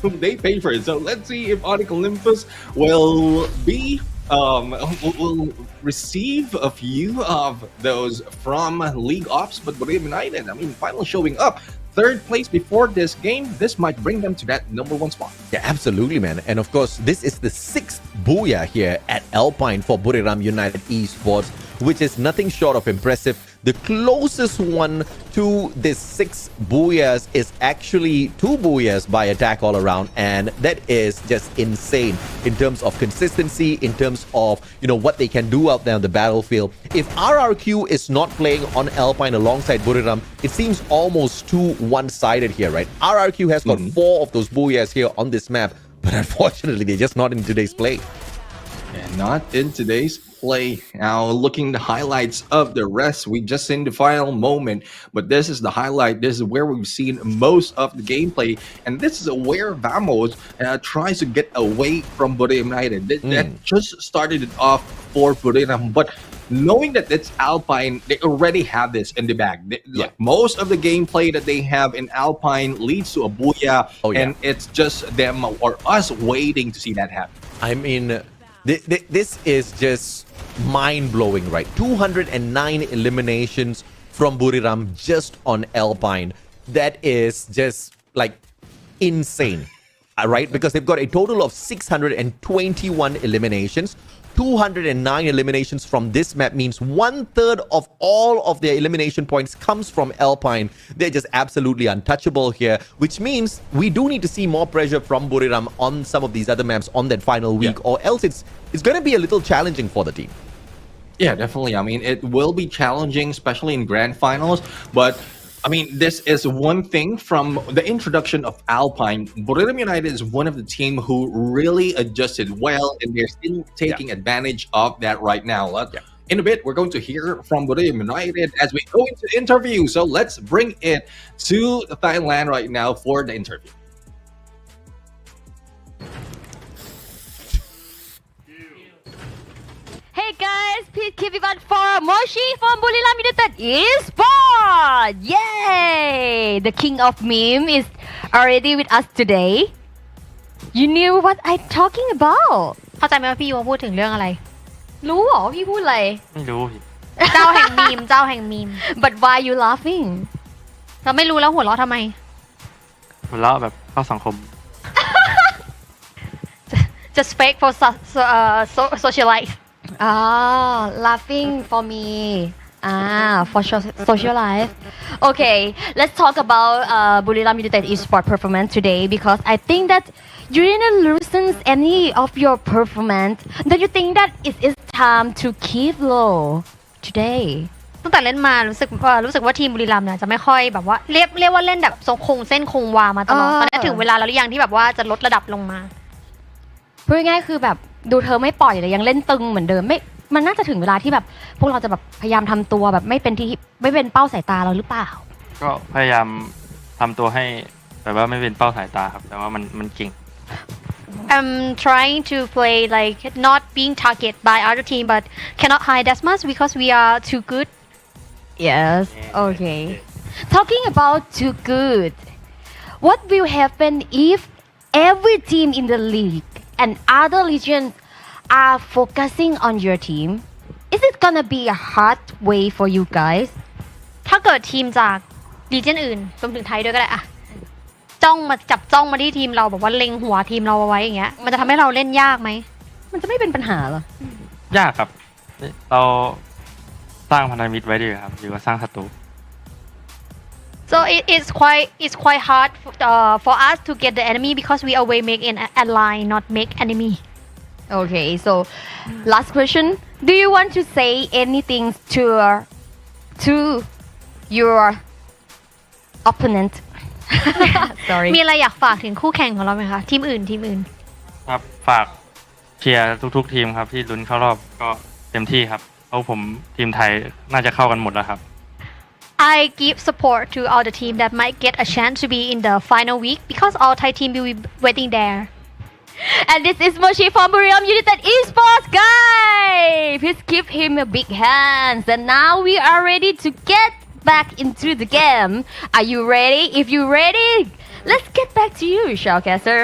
So, they paid for it. So let's see if Onyx Olympus will be will receive a few of those from League Ops, but Brim United, I mean, finally showing up. 3rd place before this game, this might bring them to that #1 spot. Yeah, absolutely, man. And of course, this is the 6th booyah here at Alpine for Buriram United Esports, which is nothing short of impressive. The closest one to this 6 booyahs is actually 2 booyahs by attack all around, and that is just insane in terms of consistency, in terms of, you know, what they can do out there on the battlefield. If RRQ is not playing on Alpine alongside Buriram, it seems almost too one-sided here, right? RRQ has got 4 of those booyahs here on this map, but unfortunately, they're just not in today's play. And not in today's play. Now, looking the highlights of the rest, we just seen the final moment, but this is the highlight. This is where we've seen most of the gameplay, and this is where Vamos tries to get away from Buriram United. That just started it off for Buriram, but knowing that it's Alpine, they already have this in the bag. Like most of the gameplay that they have in Alpine leads to a booyah, and it's just them or us waiting to see that happen. I mean, this is just mind-blowing, right? 209 eliminations from Buriram just on Alpine. That is just like insane, right? Because they've got a total of 621 eliminations. 209 eliminations from this map means 1/3 of all of their elimination points comes from Alpine. They're just absolutely untouchable here, which means we do need to see more pressure from Buriram on some of these other maps on that final week, or else it's going to be a little challenging for the team. Yeah, definitely. I mean, it will be challenging, especially in grand finals, but I mean, this is one thing from the introduction of Alpine. Buriram United is one of the team who really adjusted well, and they're still taking advantage of that right now. In a bit, we're going to hear from Buriram United as we go into the interview. So let's bring it to Thailand right now for the interview. Hey guys, please keep it on for Moshi from Buriram United Esports! Yay! The king of meme is already with us today. You knew what I'm talking about. เข้าใจไหมว่าพี่ยูพูดถึงเรื่องอะไร รู้เหรอพี่พูดอะไร ไม่รู้พี่ เจ้าแห่งมีม เจ้าแห่งมีม But why you laughing? เราไม่รู้แล้วหัวเราะทำไม หัวเราะแบบเข้าสังคม Just fake for social life Laughing for me. For social life. Okay, let's talk about Buriram United Esports performance today because I think that you didn't loosen any of your performance. Do you think that it is time to keep low today? ตั้งแต่เล่นมารู้สึกว่าทีมบุรีรัมย์เนี่ยจะไม่ค่อยแบบว่าเรียกว่าเล่นแบบทรงคงเส้นคงวามาตลอดตอนนี้ถึงเวลาแล้วหรือยังที่แบบว่าจะลดระดับลงมาพูดง่ายๆคือแบบดูเธอไม่ปล่อยเลยยังเล่นตึงเหมือนเดิมไม่มันน่าจะถึงเวลาที่แบบพวกเราจะแบบพยายามทำตัวแบบไม่เป็นเป้าสายตาเราหรือเปล่าก็พยายามทำตัวให้แบบว่าไม่เป็นเป้าสายตาครับแต่ว่ามันเก่ง I'm trying to play like not being targeted by other team but cannot hide as much because we are too good. Yes. Okay. Talking about too good. What will happen if every team in the league and other regions are focusing on your team? Is it gonna be a hard way for you guys? ถ้าเกิดทีมจากรีเจนอื่นรวมถึงไทยด้วยก็ได้อะจ้องมาที่ทีมเราแบบว่าเล็งหัวทีมเราเอาไว้อย่างเงี้ยมันจะทำให้เราเล่นยากไหมมันจะไม่เป็นปัญหาหรอยากครับเราสร้างพันธมิตรไว้ดีครับหรือว่าสร้างศัตรู So it's quite hard for us to get the enemy because we always make an ally not make enemy. Okay, so last question. Do you want to say anything to your opponent? Sorry. มีอะไรอยากฝากถึงคู่แข่งของเราไหมคะทีมอื่นครับฝากเชียร์ทุกทีมครับที่ลุ้นเข้ารอบก็เต็มที่ครับเพราะผมทีมไทยน่าจะเข้ากันหมดแล้วครับ I give support to all the team that might get a chance to be in the final week because all Thai team will be waiting there. And this is Moshi from Buriram United Esports, guys. Please give him a big hand. And now we are ready to get back into the game. Are you ready? If you're ready, let's get back to you, Shoutcaster.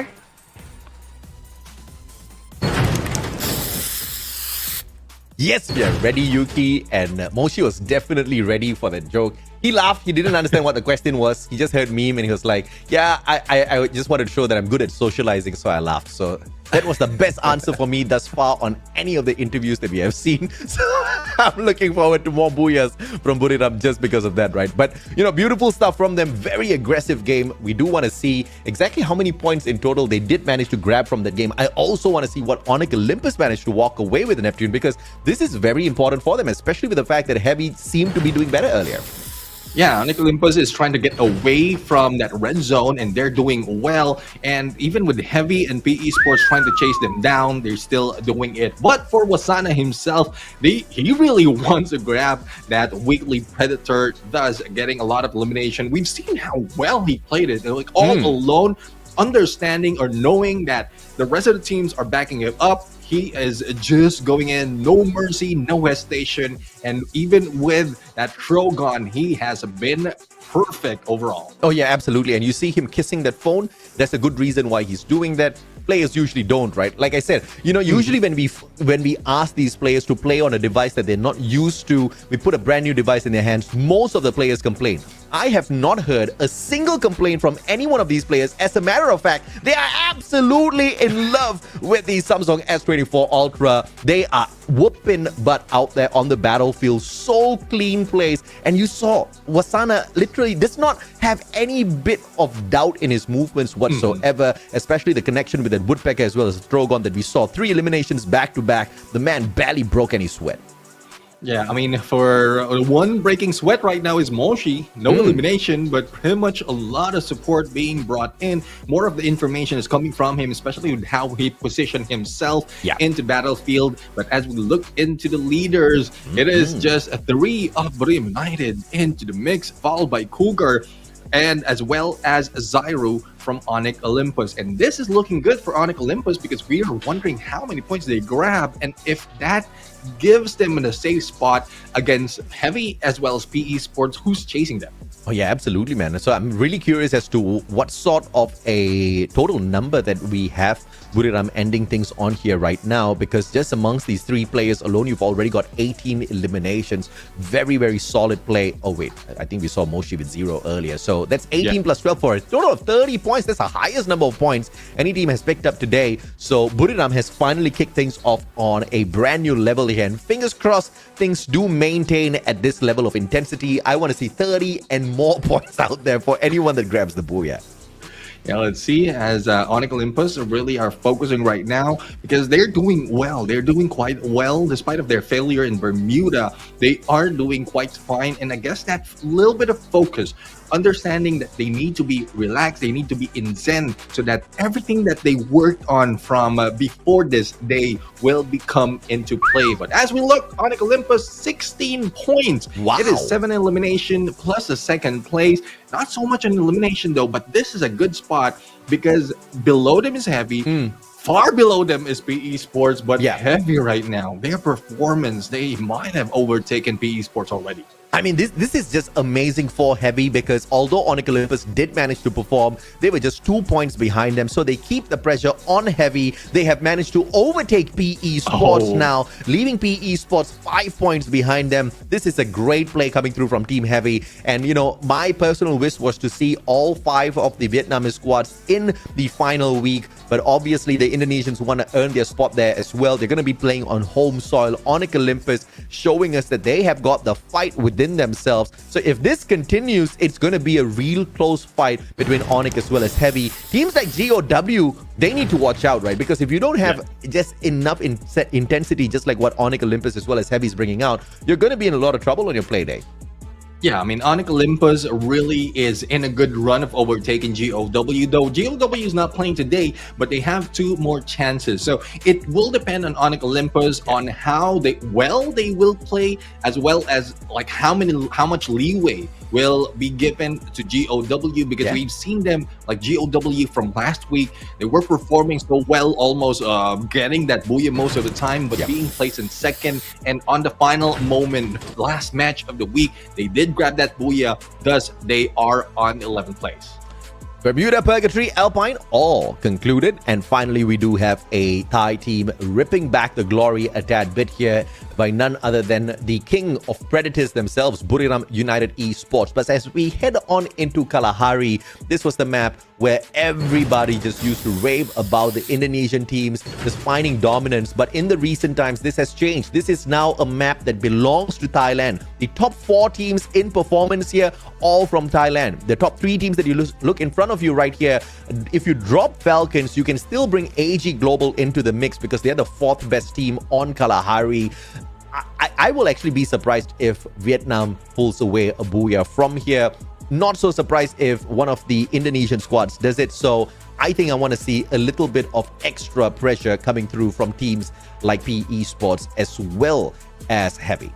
Yes, we are ready, Yuki. And Moshi was definitely ready for that joke. He laughed. He didn't understand what the question was. He just heard meme and he was like, yeah, I just wanted to show that I'm good at socializing. So I laughed. So that was the best answer for me thus far on any of the interviews that we have seen. So I'm looking forward to more booyahs from Buriram just because of that, right? But, beautiful stuff from them. Very aggressive game. We do want to see exactly how many points in total they did manage to grab from that game. I also want to see what Onyx Olympus managed to walk away with Neptune because this is very important for them, especially with the fact that Heavy seemed to be doing better earlier. Yeah, Onyx Olympus is trying to get away from that red zone and they're doing well. And even with Heavy and PE Sports trying to chase them down, they're still doing it. But for Wasana himself, he really wants to grab that weekly Predator, thus getting a lot of elimination. We've seen how well he played it, like all alone, understanding or knowing that the rest of the teams are backing him up. He is just going in, no mercy, no hesitation. And even with that Trogon, he has been perfect overall. Oh, yeah, absolutely. And you see him kissing that phone. That's a good reason why he's doing that. Players usually don't, right? Like I said, usually when we ask these players to play on a device that they're not used to, we put a brand new device in their hands, most of the players complain. I have not heard a single complaint from any one of these players. As a matter of fact, they are absolutely in love with the Samsung S24 Ultra. They are whooping butt out there on the battlefield. So clean plays. And you saw Wasana literally does not have any bit of doubt in his movements whatsoever, especially the connection with that Woodpecker as well as Trogon that we saw. 3 eliminations back to back. The man barely broke any sweat. Yeah, I mean, for one breaking sweat right now is Moshi. No elimination, but pretty much a lot of support being brought in. More of the information is coming from him, especially with how he positioned himself into battlefield. But as we look into the leaders, it is just a 3 of Bermuda United into the mix, followed by Cougar, and as well as Zyro from Onyx Olympus. And this is looking good for Onyx Olympus because we are wondering how many points they grab and if that gives them in a safe spot against Heavy as well as PE Sports, who's chasing them. Oh yeah, absolutely, man. So I'm really curious as to what sort of a total number that we have Buriram ending things on here right now, because just amongst these 3 players alone, you've already got 18 eliminations. Very, very solid play. Oh wait, I think we saw Moshi with 0 earlier. So that's 18 plus 12 for a total of 30 points. That's the highest number of points any team has picked up today. So Buriram has finally kicked things off on a brand new level here. And fingers crossed, things do maintain at this level of intensity. I want to see 30 and more points out there for anyone that grabs the booyah. Yeah, let's see, as Onyx Olympus really are focusing right now because they're doing well. They're doing quite well despite of their failure in Bermuda. They are doing quite fine, and I guess that little bit of focus, understanding that they need to be relaxed, they need to be in zen, so that everything that they worked on from before this day will become into play. But as we look, Onyx Olympus 16 points. Wow. It is 7 elimination plus a second place. Not so much an elimination though, but this is a good spot because below them is Heavy. Far below them is PE Sports, but Heavy right now, their performance, they might have overtaken PE Sports already. I mean, this is just amazing for Heavy because although Onyx Olympus did manage to perform, they were just 2 points behind them. So they keep the pressure on Heavy. They have managed to overtake PE Sports now, leaving PE Sports 5 points behind them. This is a great play coming through from Team Heavy. And, you know, my personal wish was to see all 5 of the Vietnamese squads in the final week. But obviously, the Indonesians want to earn their spot there as well. They're going to be playing on home soil. Onyx Olympus showing us that they have got the fight within themselves. So if this continues, it's going to be a real close fight between Onyx as well as Heavy. Teams like GOW, they need to watch out, right? Because if you don't have just enough intensity, just like what Onyx Olympus as well as Heavy is bringing out, you're going to be in a lot of trouble on your play day. Yeah, I mean, Onyx Olympus really is in a good run of overtaking GOW, though GOW is not playing today, but they have 2 more chances. So it will depend on Onyx Olympus on how they will play, as well as like how much leeway will be given to GOW, because we've seen them like GOW from last week. They were performing so well, almost getting that booyah most of the time, but being placed in second. And on the final moment, last match of the week, they did grab that booyah. Thus, they are on 11th place. Bermuda, Purgatory, Alpine, all concluded. And finally, we do have a Thai team ripping back the glory a tad bit here by none other than the king of predators themselves, Buriram United Esports. But as we head on into Kalahari, this was the map where everybody just used to rave about the Indonesian teams just finding dominance. But in the recent times, this has changed. This is now a map that belongs to Thailand. The top 4 teams in performance here, all from Thailand. The top 3 teams that you look in front of you right here, if you drop Falcons, you can still bring AG Global into the mix because they're the 4th best team on Kalahari. I will actually be surprised if Vietnam pulls away a booyah from here. Not so surprised if one of the Indonesian squads does it. So I think I want to see a little bit of extra pressure coming through from teams like PE Sports as well as Heavy.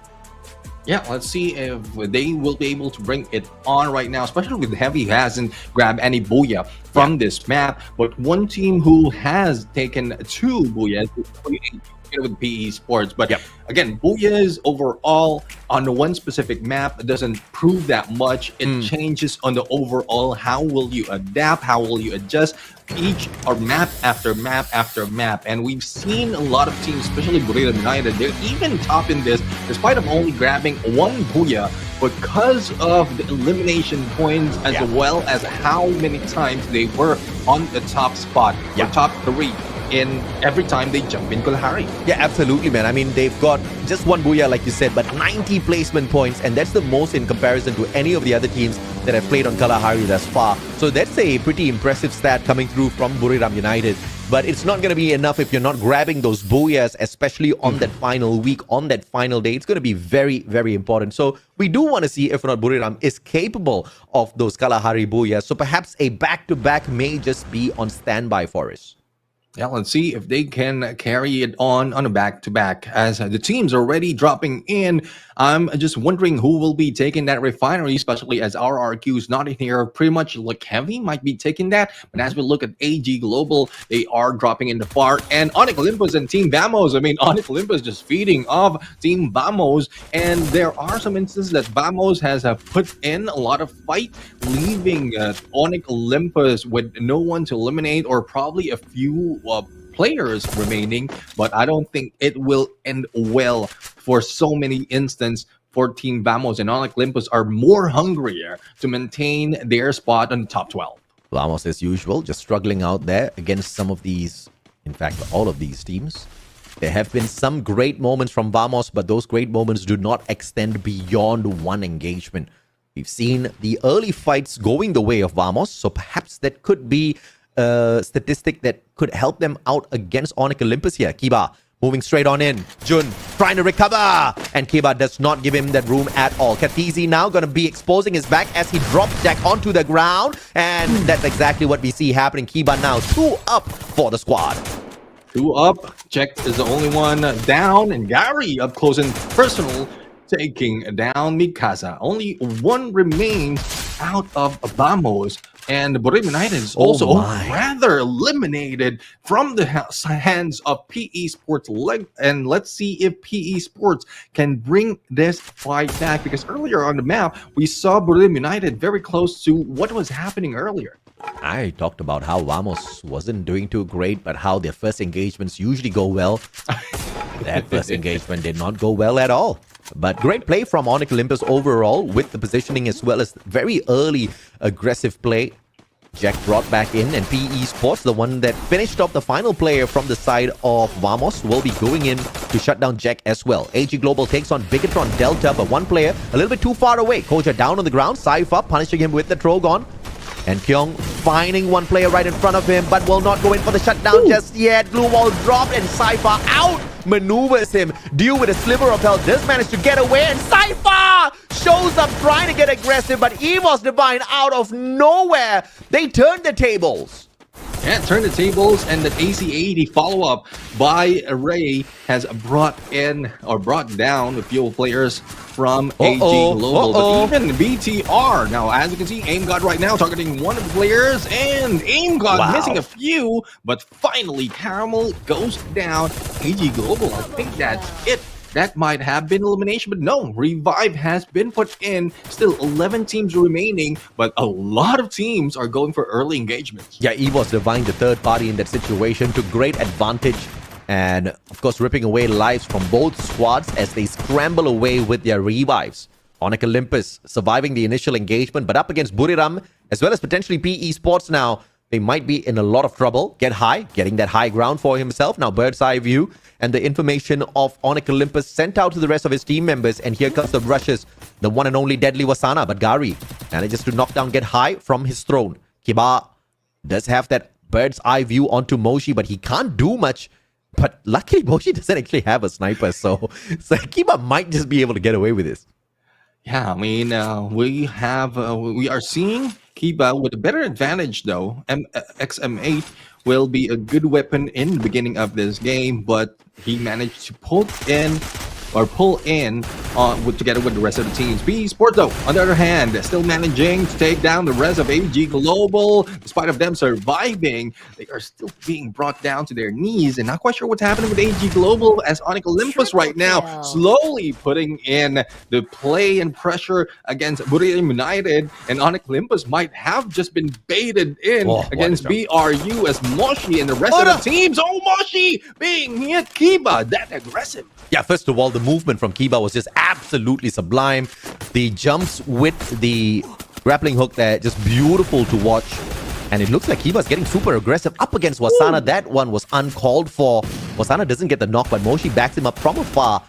Yeah, let's see if they will be able to bring it on right now, especially with Heavy, who hasn't grabbed any booyah from this map. But one team who has taken 2 booyahs with PE Sports. But again, booyahs overall on the one specific map doesn't prove that much. It changes on the overall. How will you adapt? How will you adjust? Each or map after map after map, and we've seen a lot of teams, especially Bermuda United, they're even top in this despite of only grabbing 1 booyah because of the elimination points, as well as how many times they were on the top spot, or top 3 in every time they jump in Kalahari. Yeah, absolutely, man. I mean, they've got just one booyah, like you said, but 90 placement points, and that's the most in comparison to any of the other teams that have played on Kalahari thus far. So that's a pretty impressive stat coming through from Buriram United. But it's not going to be enough if you're not grabbing those booyahs, especially on that final week, on that final day. It's going to be very, very important. So we do want to see if or not Buriram is capable of those Kalahari booyahs. So perhaps a back-to-back may just be on standby for us. Yeah, let's see if they can carry it on a back-to-back as the teams are already dropping in. I'm just wondering who will be taking that refinery, especially as our RQ's not in here. Pretty much look heavy might be taking that. But as we look at AG Global, they are dropping in the far. And Onyx Olympus and Team Vamos. I mean, Onyx Olympus just feeding off Team Vamos. And there are some instances that Vamos has put in a lot of fight, leaving Onyx Olympus with no one to eliminate or probably a few players remaining, but I don't think it will end well for so many instances for Team Vamos, and Onyx Olympus are more hungrier to maintain their spot on the top 12. Vamos, as usual, just struggling out there against some of these, in fact, all of these teams. There have been some great moments from Vamos, but those great moments do not extend beyond one engagement. We've seen the early fights going the way of Vamos, so perhaps that could be statistic that could help them out against Onyx Olympus here. Kiba moving straight on in. Jun trying to recover, and Kiba does not give him that room at all. Katizi now going to be exposing his back as he drops Jack onto the ground, and that's exactly what we see happening. Kiba now 2 up for the squad. 2 up. Jack is the only one down, and Gary up close and personal taking down Mikasa. Only one remains out of Vamos. And Buriram United is also rather eliminated from the hands of PE Sports. And let's see if PE Sports can bring this fight back. Because earlier on the map, we saw Buriram United very close to what was happening earlier. I talked about how Vamos wasn't doing too great, but how their first engagements usually go well. That first engagement did not go well at all. But great play from Onyx Olympus overall, with the positioning as well as very early aggressive play. Jack brought back in, and PE Sports, the one that finished off the final player from the side of Vamos, will be going in to shut down Jack as well. AG Global takes on Bigatron Delta, but one player a little bit too far away. Koja down on the ground, Saifa punishing him with the Trogon. And Kyung finding one player right in front of him, but will not go in for the shutdown just yet. Blue wall dropped, and Saifa out maneuvers him. Deal with a sliver of health, does manage to get away, and Saifa shows up trying to get aggressive, but Evos Divine out of nowhere. They turned the tables. Yeah, turn the tables, and the AC-80 follow-up by Ray has brought down a few players from AG Global. But even BTR, now as you can see, Aim God right now targeting one of the players, and Aim God missing a few, but finally Caramel goes down. AG Global, I think that's it. That might have been elimination, but no, Revive has been put in. Still 11 teams remaining, but a lot of teams are going for early engagements. Yeah, Evos Divine, the third party in that situation, took great advantage. And of course, ripping away lives from both squads as they scramble away with their revives. Onyx Olympus surviving the initial engagement, but up against Buriram, as well as potentially PE Sports now. They might be in a lot of trouble. Get high, getting that high ground for himself. Now bird's eye view, and the information of Onyx Olympus sent out to the rest of his team members. And here comes the rushes. The one and only deadly Wasana, but Gary manages to knock down Get High from his throne. Kiba does have that bird's eye view onto Moshi, but he can't do much. But luckily, Moshi doesn't actually have a sniper, so Kiba might just be able to get away with this. Yeah, I mean, we are seeing Kiba with a better advantage though. XM8 will be a good weapon in the beginning of this game, but he managed to pull in together with the rest of the teams. PE Sports though, on the other hand, still managing to take down the rest of AG Global. Despite of them surviving, they are still being brought down to their knees, and not quite sure what's happening with AG Global as Onyx Olympus right now slowly putting in the play and pressure against Buriram United, and Onyx Olympus might have just been baited in against BRU as Moshi and the rest of the teams. Moshi being hit. Kiba that aggressive. Yeah, first of all, the movement from Kiba was just absolutely sublime. The jumps with the grappling hook there, just beautiful to watch. And it looks like Kiba's getting super aggressive up against Wasana. That one was uncalled for. Wasana doesn't get the knock, but Moshi backs him up from afar.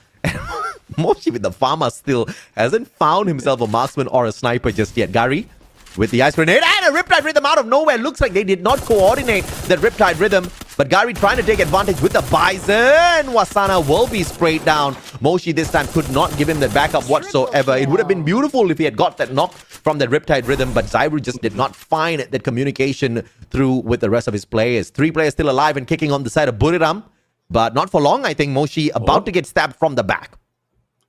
Moshi with the farmer still hasn't found himself a marksman or a sniper just yet. Gary with the ice grenade and a Riptide Rhythm out of nowhere. Looks like they did not coordinate that Riptide Rhythm. But Gary trying to take advantage with the Bison. Wasana will be sprayed down. Moshi this time could not give him the backup whatsoever. It would have been beautiful if he had got that knock from that Riptide Rhythm, but Zairu just did not find that communication through with the rest of his players. 3 players still alive and kicking on the side of Buriram, but not for long. I think Moshi about to get stabbed from the back.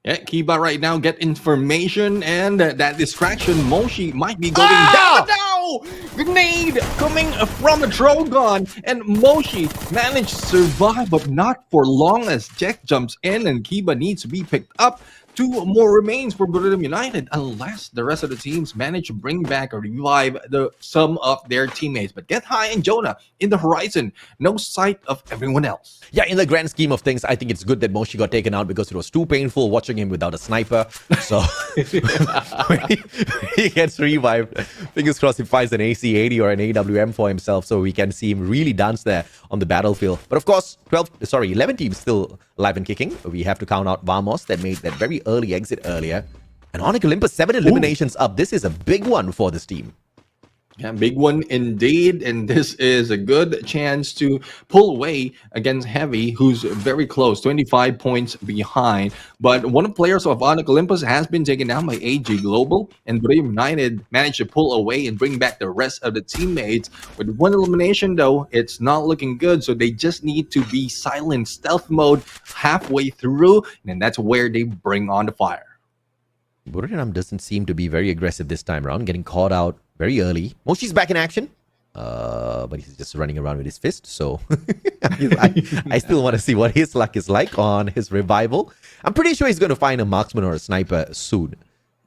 Yeah, Kiba right now get information and that distraction. Moshi might be going down. No! Grenade coming from a Drogon, and Moshi managed to survive, but not for long as Jack jumps in and Kiba needs to be picked up. 2 more remains for Buriram United unless the rest of the teams manage to bring back or revive some of their teammates. But Get High and Jonah in the horizon, no sight of everyone else. Yeah, in the grand scheme of things, I think it's good that Moshi got taken out because it was too painful watching him without a sniper. So when he gets revived, fingers crossed he finds an AC-80 or an AWM for himself so we can see him really dance there on the battlefield. But of course, 11 teams still alive and kicking. We have to count out Vamos that made that very early exit earlier. And Onyx Olympus, 7 eliminations up. This is a big one for this team. Yeah, big one indeed, and this is a good chance to pull away against Heavy, who's very close, 25 points behind. But one of the players of Onyx Olympus has been taken down by AG Global, and Buriram United managed to pull away and bring back the rest of the teammates. With 1 elimination, though, it's not looking good, so they just need to be silent stealth mode halfway through, and that's where they bring on the fire. Buriram doesn't seem to be very aggressive this time around, getting caught out very early. Moshi's back in action, but he's just running around with his fist. So I still want to see what his luck is like on his revival. I'm pretty sure he's going to find a marksman or a sniper soon.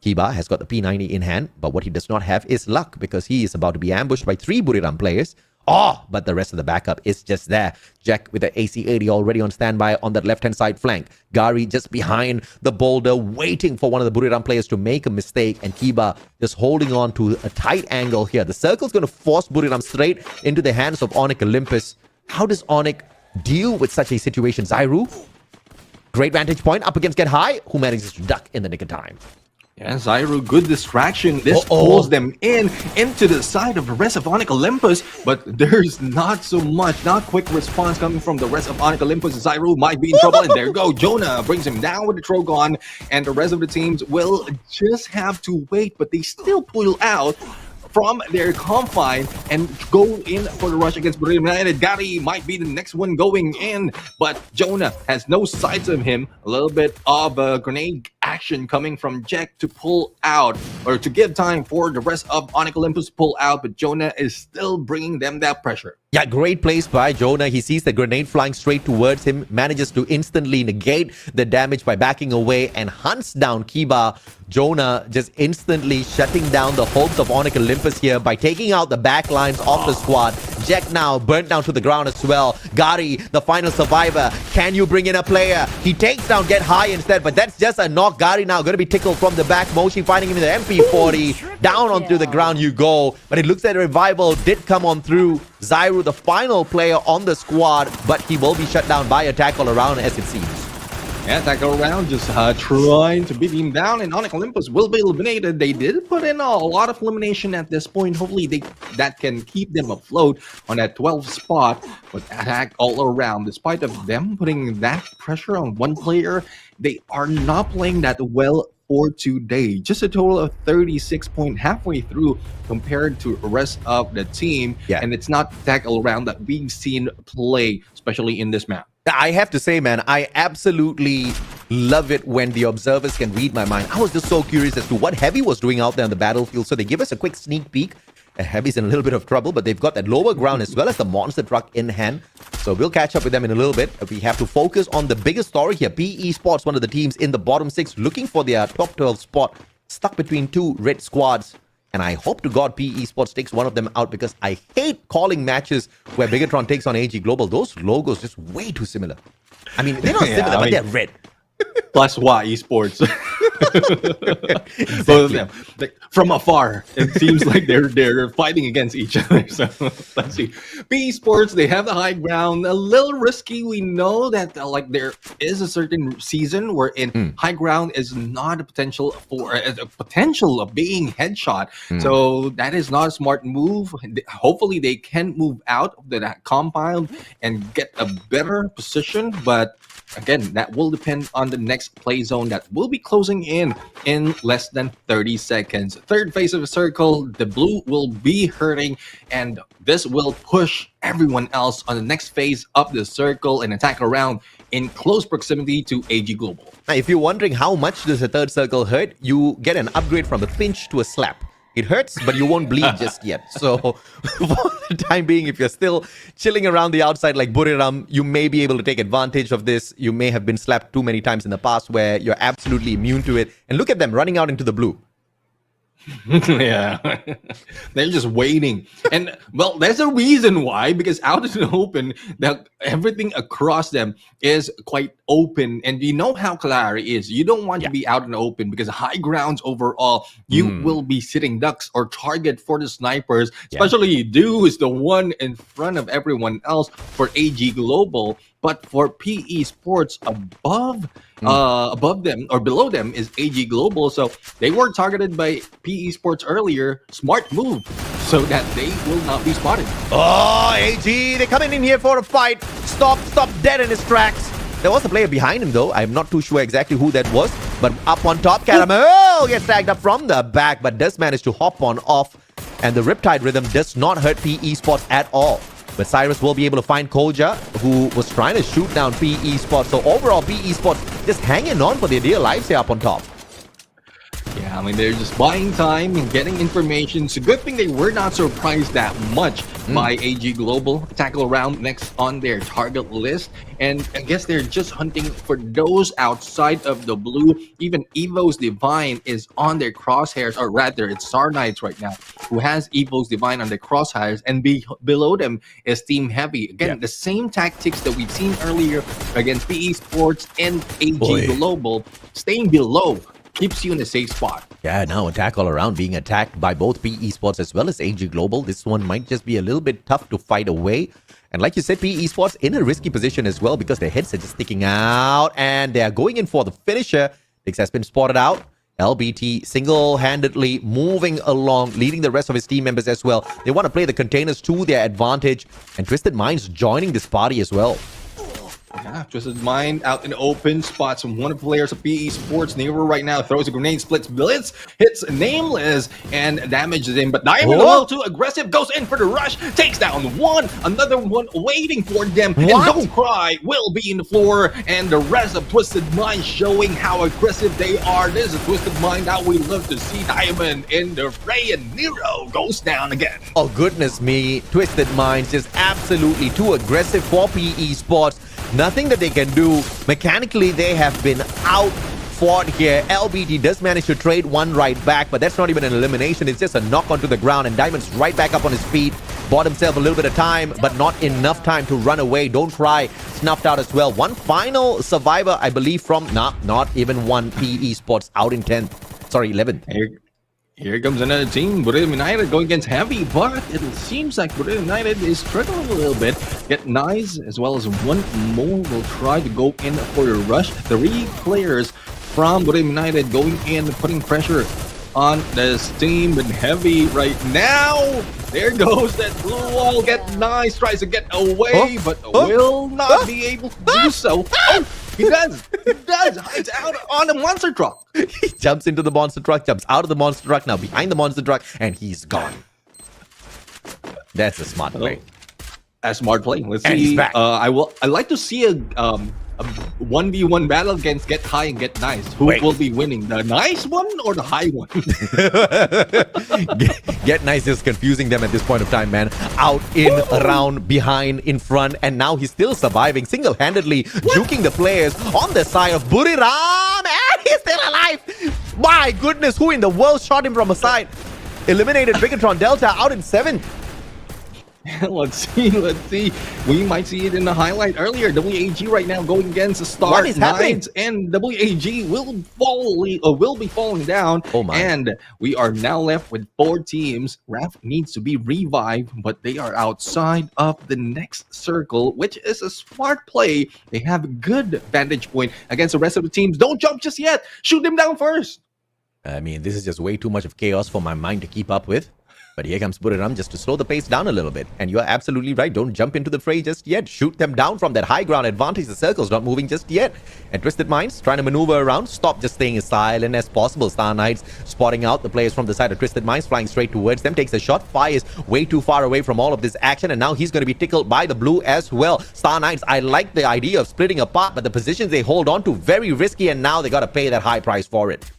Kiba has got the P90 in hand, but what he does not have is luck because he is about to be ambushed by 3 Buriram players. Oh, but the rest of the backup is just there. Jack with the AC-80 already on standby on that left-hand side flank. Gary just behind the boulder, waiting for one of the Buriram players to make a mistake. And Kiba just holding on to a tight angle here. The circle's going to force Buriram straight into the hands of Onyx Olympus. How does Onyx deal with such a situation? Zairu, great vantage point up against Get High, who manages to duck in the nick of time. Yeah, Zairu, good distraction. This pulls them into the side of the rest of Onyx Olympus, but there's not so much, not quick response coming from the rest of Onyx Olympus. Zairu might be in trouble, and there you go. Jonah brings him down with the Trogon, and the rest of the teams will just have to wait, but they still pull out from their confine and go in for the rush against Buriram United. Gary might be the next one going in, but Jonah has no sights of him. A little bit of a grenade action coming from Jack to pull out, or to give time for the rest of Onyx Olympus to pull out, but Jonah is still bringing them that pressure. Yeah, great place by Jonah. He sees the grenade flying straight towards him, manages to instantly negate the damage by backing away and hunts down Kiba. Jonah just instantly shutting down the hopes of Onyx Olympus here by taking out the back lines of the squad. Jack now burnt down to the ground as well. Gary, the final survivor. Can you bring in a player? He takes down Get High instead, but that's just a knock. Gary now going to be tickled from the back. Moshi finding him in the MP40. Down onto the ground you go. But it looks like the revival did come on through. Zairu, the final player on the squad, but he will be shut down by a tackle around as it seems. Yeah, tackle around, just trying to beat him down, and Onyx Olympus will be eliminated. They did put in a lot of elimination at this point. Hopefully that can keep them afloat on that 12th spot, but attack all around. Despite of them putting that pressure on one player, they are not playing that well for today. Just a total of 36 points halfway through compared to the rest of the team. Yeah. And it's not tackle around that we've seen play, especially in this map. I have to say, man, I absolutely love it when the observers can read my mind. I was just so curious as to what Heavy was doing out there on the battlefield. So they give us a quick sneak peek. Heavy's in a little bit of trouble, but they've got that lower ground as well as the monster truck in hand. So we'll catch up with them in a little bit. We have to focus on the biggest story here. PE Sports, one of the teams in the bottom 6, looking for their top 12 spot, stuck between 2 red squads. And I hope to God PE Sports takes one of them out, because I hate calling matches where Bigatron takes on AG Global. Those logos just way too similar. I mean, they're not similar, but they're red. Plus Y Esports. Both of them, like from afar, it seems like they're fighting against each other. So let's see. PE Sports, they have the high ground, a little risky. We know that like there is a certain season where in high ground is not a potential for a potential of being headshot. So that is not a smart move. Hopefully they can move out of that compound and get a better position, but again, that will depend on the next play zone that will be closing in less than 30 seconds. Third phase of a circle, the blue will be hurting, and this will push everyone else on the next phase up the circle and attack around in close proximity to AG Global. Now, if you're wondering how much does a third circle hurt, you get an upgrade from a pinch to a slap. It hurts, but you won't bleed just yet. So, for the time being, if you're still chilling around the outside like Buriram, you may be able to take advantage of this. You may have been slapped too many times in the past where you're absolutely immune to it. And look at them running out into the blue. Yeah, they're just waiting, and well, there's a reason why, because out in the open, everything across them is quite open, and you know how Kalahari is. You don't want to be out in the open because high grounds overall, you will be sitting ducks or target for the snipers. Especially Do is the one in front of everyone else for AG Global, but for PE Sports above them or below them is AG Global, so they were targeted by PE Sports earlier. Smart move so that they will not be spotted. Oh, AG, they're coming in here for a fight. Stop dead in his tracks. There was a player behind him though. I'm not too sure exactly who that was, but up on top, Caramel gets tagged up from the back, but does manage to hop on off, and the Riptide rhythm does not hurt PE Sports at all. But Cyrus will be able to find Koja, who was trying to shoot down PE Sports. So overall, PE Sports just hanging on for their dear lives here up on top. Yeah, I mean, they're just buying time and getting information. It's a good thing they were not surprised that much by AG Global. Tackle around next on their target list. And I guess they're just hunting for those outside of the blue. Even Evo's Divine is on their crosshairs, or rather, it's Star Knights right now, who has Evo's Divine on their crosshairs. And below them is Team Heavy. Again, the same tactics that we've seen earlier against PE Sports and AG Global. Staying below keeps you in a safe spot. Yeah, now attack all around, being attacked by both PE Sports as well as AG Global. This one might just be a little bit tough to fight away. And like you said, PE Sports in a risky position as well because their heads are just sticking out and they are going in for the finisher. Dix has been spotted out. LBT single-handedly moving along, leading the rest of his team members as well. They want to play the containers to their advantage, and Twisted Minds joining this party as well. Yeah, Twisted Mind out in the open, spots one of the players of PE Sports. Neighbor right now throws a grenade, splits Blitz, hits Nameless, and damages him. But Diamond, a little too aggressive, goes in for the rush, takes down one, another one waiting for them. And Don't Cry will be in the floor, and the rest of Twisted Mind showing how aggressive they are. This is Twisted Mind that we love to see. Diamond in the fray, and Nero goes down again. Oh, goodness me. Twisted Minds is absolutely too aggressive for PE Sports. Nothing that they can do. Mechanically, they have been outfought here. LBT does manage to trade one right back, but that's not even an elimination. It's just a knock onto the ground, and Diamond's right back up on his feet. Bought himself a little bit of time, but not enough time to run away. Don't Cry snuffed out as well. One final survivor, I believe, from... not even one. PE Sports out in 10th. Sorry, 11th. Here comes another team, Bermuda United going against Heavy, but it seems like Bermuda United is struggling a little bit. Get Nice as well as one more will try to go in for a rush. 3 players from Bermuda United going in, putting pressure on this team with Heavy right now. There goes that blue wall. Get Nice, tries to get away, but will not be able to do so. He does. Hides out on the monster truck. He jumps into the monster truck, jumps out of the monster truck, now behind the monster truck, and he's gone. That's a smart play. A smart play. Let's and see. He's back. I'd like to see a 1v1 battle against Get High and Get Nice. Who will be winning? The nice one or the high one? Get Nice is confusing them at this point of time, man. Out, in, around, behind, in front, and now he's still surviving, single-handedly juking the players on the side of Buriram, and he's still alive. My goodness, who in the world shot him from a side? Eliminated Bigatron Delta out in 7th. Let's see. We might see it in the highlight earlier. WAG right now going against the Star What is happening? Knights, and WAG will be falling down. Oh my. And we are now left with 4 teams. Raf needs to be revived, but they are outside of the next circle, which is a smart play. They have a good vantage point against the rest of the teams. Don't jump just yet. Shoot them down first. I mean, this is just way too much of chaos for my mind to keep up with. But here comes Buriram just to slow the pace down a little bit. And you're absolutely right. Don't jump into the fray just yet. Shoot them down from that high ground advantage. The circle's not moving just yet. And Twisted Minds trying to maneuver around. Stop just staying as silent as possible. Star Knights spotting out the players from the side of Twisted Minds, flying straight towards them. Takes a shot. Fires way too far away from all of this action. And now he's going to be tickled by the blue as well. Star Knights, I like the idea of splitting apart, but the positions they hold on to, very risky. And now they got to pay that high price for it.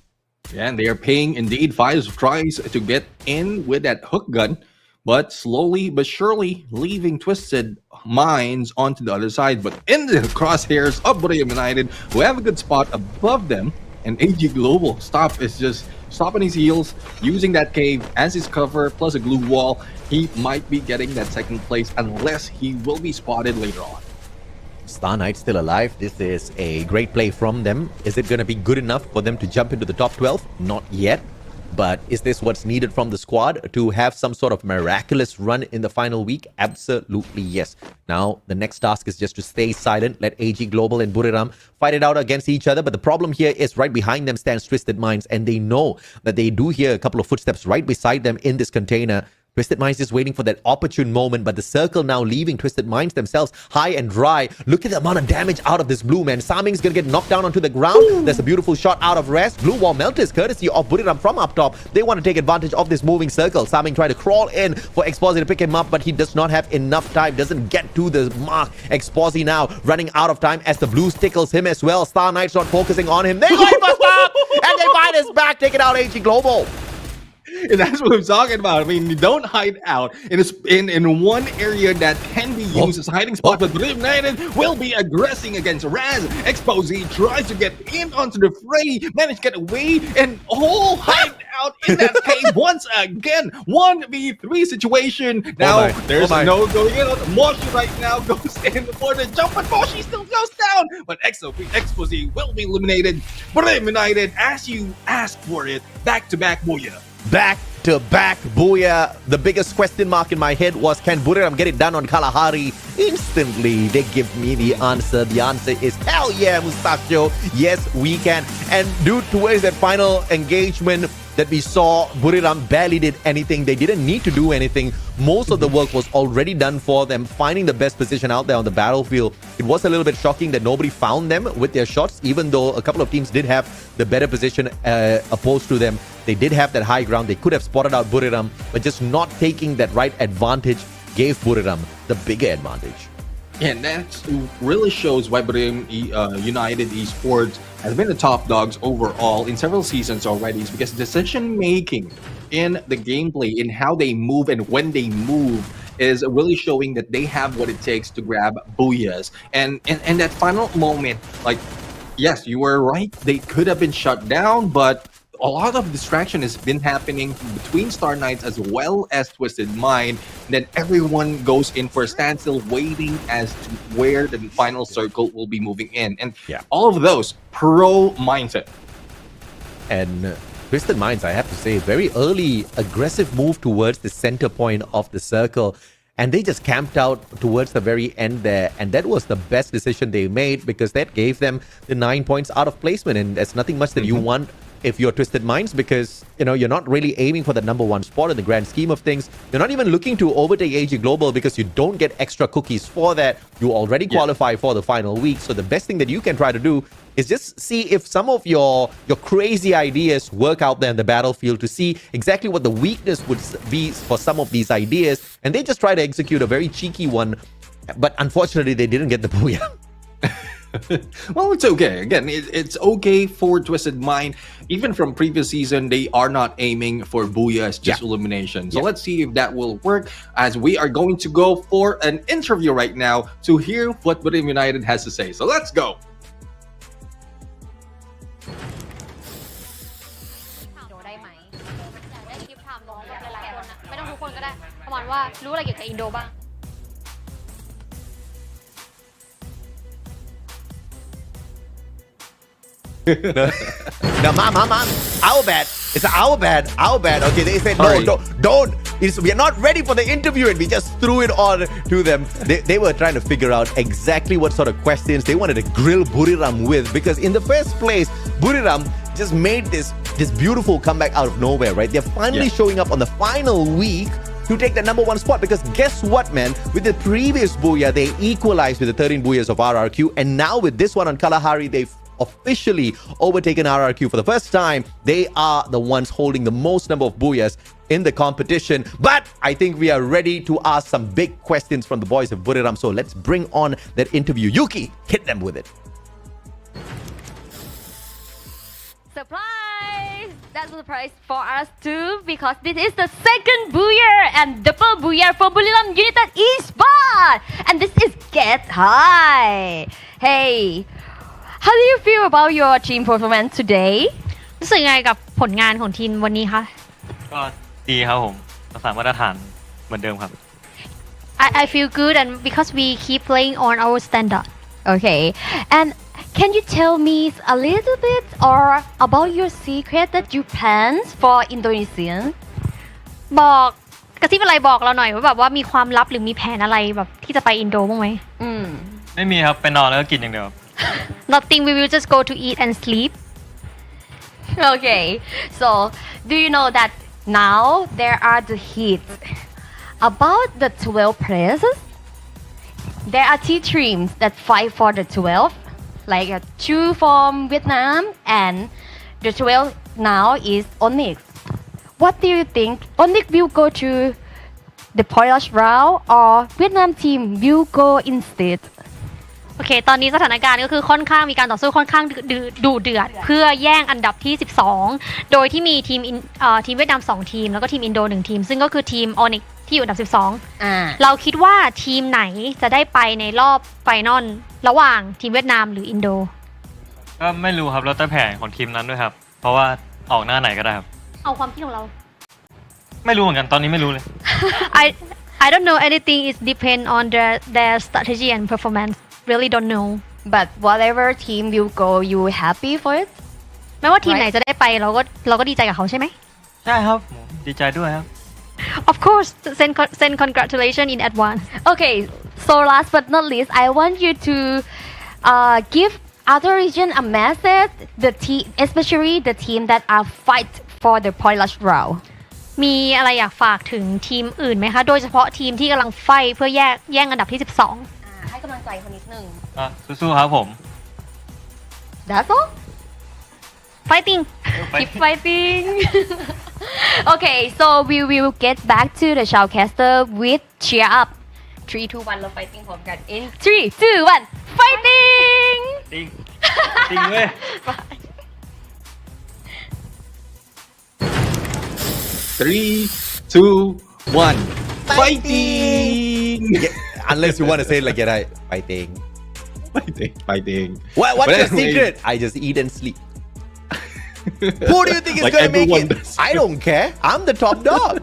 Yeah, and they are paying indeed. 5 tries to get in with that hook gun, but slowly but surely leaving Twisted Minds onto the other side. But in the crosshairs of Buriram United, who have a good spot above them, and AG Global is just stopping his heels, using that cave as his cover, plus a glue wall. He might be getting that second place unless he will be spotted later on. Star Knight still alive. This is a great play from them. Is it going to be good enough for them to jump into the top 12? Not yet. But is this what's needed from the squad to have some sort of miraculous run in the final week? Absolutely yes. Now, the next task is just to stay silent, let AG Global and Buriram fight it out against each other. But the problem here is right behind them stands Twisted Minds, and they know that they do hear a couple of footsteps right beside them in this container. Twisted Minds is waiting for that opportune moment, but the circle now leaving Twisted Minds themselves high and dry. Look at the amount of damage out of this blue, man. Saming's gonna get knocked down onto the ground. Ooh. There's a beautiful shot out of Rest. Blue wall melters courtesy of Buriram from up top. They want to take advantage of this moving circle. Saming trying to crawl in for Exposi to pick him up, but he does not have enough time. Doesn't get to the mark. Exposi now running out of time as the blues tickles him as well. Star Knight's not focusing on him. They go for stop, and they find his back, taking out AG Global. And that's what I'm talking about. I mean, you don't hide out in one area that can be used as a hiding spot, but Buriram United will be aggressing against Raz. Exposi tries to get in onto the fray, managed to get away, and hide out in that cave once again. 1v3 situation. Now, there's no going in. Moshi right now goes in for the jump, but Moshi still goes down. But Exposi will be eliminated. Buriram United, as you asked for it, back-to-back booyah. Back-to-back booyah. The biggest question mark in my head was, can Buriram get it done on Kalahari? Instantly, they give me the answer. The answer is hell yeah, Mustachio. Yes, we can. And due towards that final engagement that we saw, Buriram barely did anything. They didn't need to do anything. Most of the work was already done for them, finding the best position out there on the battlefield. It was a little bit shocking that nobody found them with their shots, even though a couple of teams did have the better position opposed to them. They did have that high ground. They could have spotted out Buriram, but just not taking that right advantage gave Buriram the bigger advantage. And that really shows why Buriram United Esports has been the top dogs overall in several seasons already. It's because decision making in the gameplay, in how they move and when they move, is really showing that they have what it takes to grab booyahs. And that final moment, like, yes, you were right. They could have been shut down, but a lot of distraction has been happening between Star Knights as well as Twisted Mind. Then everyone goes in for a standstill, waiting as to where the final circle will be moving in. And all of those pro mindset. And Twisted Minds, I have to say, very early aggressive move towards the center point of the circle. And they just camped out towards the very end there. And that was the best decision they made, because that gave them the 9 points out of placement. And there's nothing much that you want if you're Twisted Minds, because, you know, you're not really aiming for the #1 spot in the grand scheme of things. You're not even looking to overtake AG Global, because you don't get extra cookies for that. You already qualify for the final week. So the best thing that you can try to do is just see if some of your crazy ideas work out there in the battlefield, to see exactly what the weakness would be for some of these ideas. And they just try to execute a very cheeky one. But unfortunately, they didn't get the booyah. Well, it's okay. Again, it's okay for Twisted Mind. Even from previous season, they are not aiming for booyahs, just elimination. So let's see if that will work, as we are going to go for an interview right now to hear what Buriram United has to say. So let's go. ประมาณว่ารู้อะไรเกี่ยวกับอินโดบ้าง No, mom, our bad. It's our bad. Okay, they said don't. We are not ready for the interview, and we just threw it on to them. They were trying to figure out exactly what sort of questions they wanted to grill Buriram with, because in the first place, Buriram just made this beautiful comeback out of nowhere, right? They're finally showing up on the final week to take the #1 spot, because guess what, man? With the previous Booyah, they equalized with the 13 Booyahs of RRQ, and now with this one on Kalahari, they've officially overtaken RRQ for the first time. They are the ones holding the most number of Booyahs in the competition. But I think we are ready to ask some big questions from the boys of Buriram. So let's bring on that interview. Yuki, hit them with it. Surprise! That's a surprise for us too, because this is the second Booyah and double Booyah for Buriram United Esports, and this is Get High. Hey, how do you feel about your team performance today? รู้สึกยังไงกับผลงานของทีมวันนี้คะ ก็ดีครับผมรักษามาตรฐานเหมือนเดิมครับ I feel good and because we keep playing on our standard. Okay, and can you tell me a little bit or about your secret that you planned for Indonesia? บอกกระซิบอะไรบอกเราหน่อยว่าแบบว่ามีความลับหรือมีแผนอะไรแบบที่จะไปอินโดบ้างไหม ไม่มีครับไปนอนแล้วก็กินอย่างเดียว Nothing, we will just go to eat and sleep. Okay, so do you know that now there are the heats about the 12 places? There are 2 teams that fight for the 12, like 2 from Vietnam, and the 12 now is Onyx. What do you think? Onyx will go to the Polish round, or Vietnam team will go instead? โอเค ตอนนี้สถานการณ์ก็คือค่อนข้างมีการต่อสู้ค่อนข้างดุเดือดเพื่อแย่งอันดับที่ 12 โดยที่มีทีมเวียดนาม2ทีมแล้วก็ทีมอินโด1ทีมซึ่งก็คือทีม Onyx ที่อยู่อันดับ 12 เราคิดว่าทีมไหนจะได้ไปในรอบไฟนอลระหว่างทีมเวียดนามหรืออินโด ก็ไม่รู้ครับแล้วแต่แผนของทีมนั้นด้วยครับเพราะว่าออกหน้าไหนก็ได้ครับ เอาความคิดของเรา ไม่รู้เหมือนกันตอนนี้ไม่รู้เลย I don't know anything. It depend on their strategy and performance. Really don't know. But whatever team will go, you happy for it? ไม่ว่าทีมไหนจะได้ไปเราก็ดีใจกับเขาใช่ไหม ใช่ครับดีใจด้วยครับ Of course, send congratulations in advance. Okay, so last but not least, I want you to give other region a message. The team, especially the team that are fight for the Polish round. มีอะไรอยากฝากถึงทีมอื่นไหมคะโดยเฉพาะทีมที่กำลังไฟเพื่อแย่งอันดับที่ 12 ให้กำลังใจคนนิดนึง สู้ๆครับผม That's all. Fighting. Keep fighting. Okay, so we will get back to the shoutcaster with cheer up. 3, 2, 1 เรา fighting พร้อมกัน in 3, 2, 1 fighting จริงเว้ย 3, 2, 1 fighting. Unless you want to say it like that, fighting. What's But your anyway, secret? I just eat and sleep. Who do you think is Like gonna make everyone it? does. I don't care. I'm the top dog.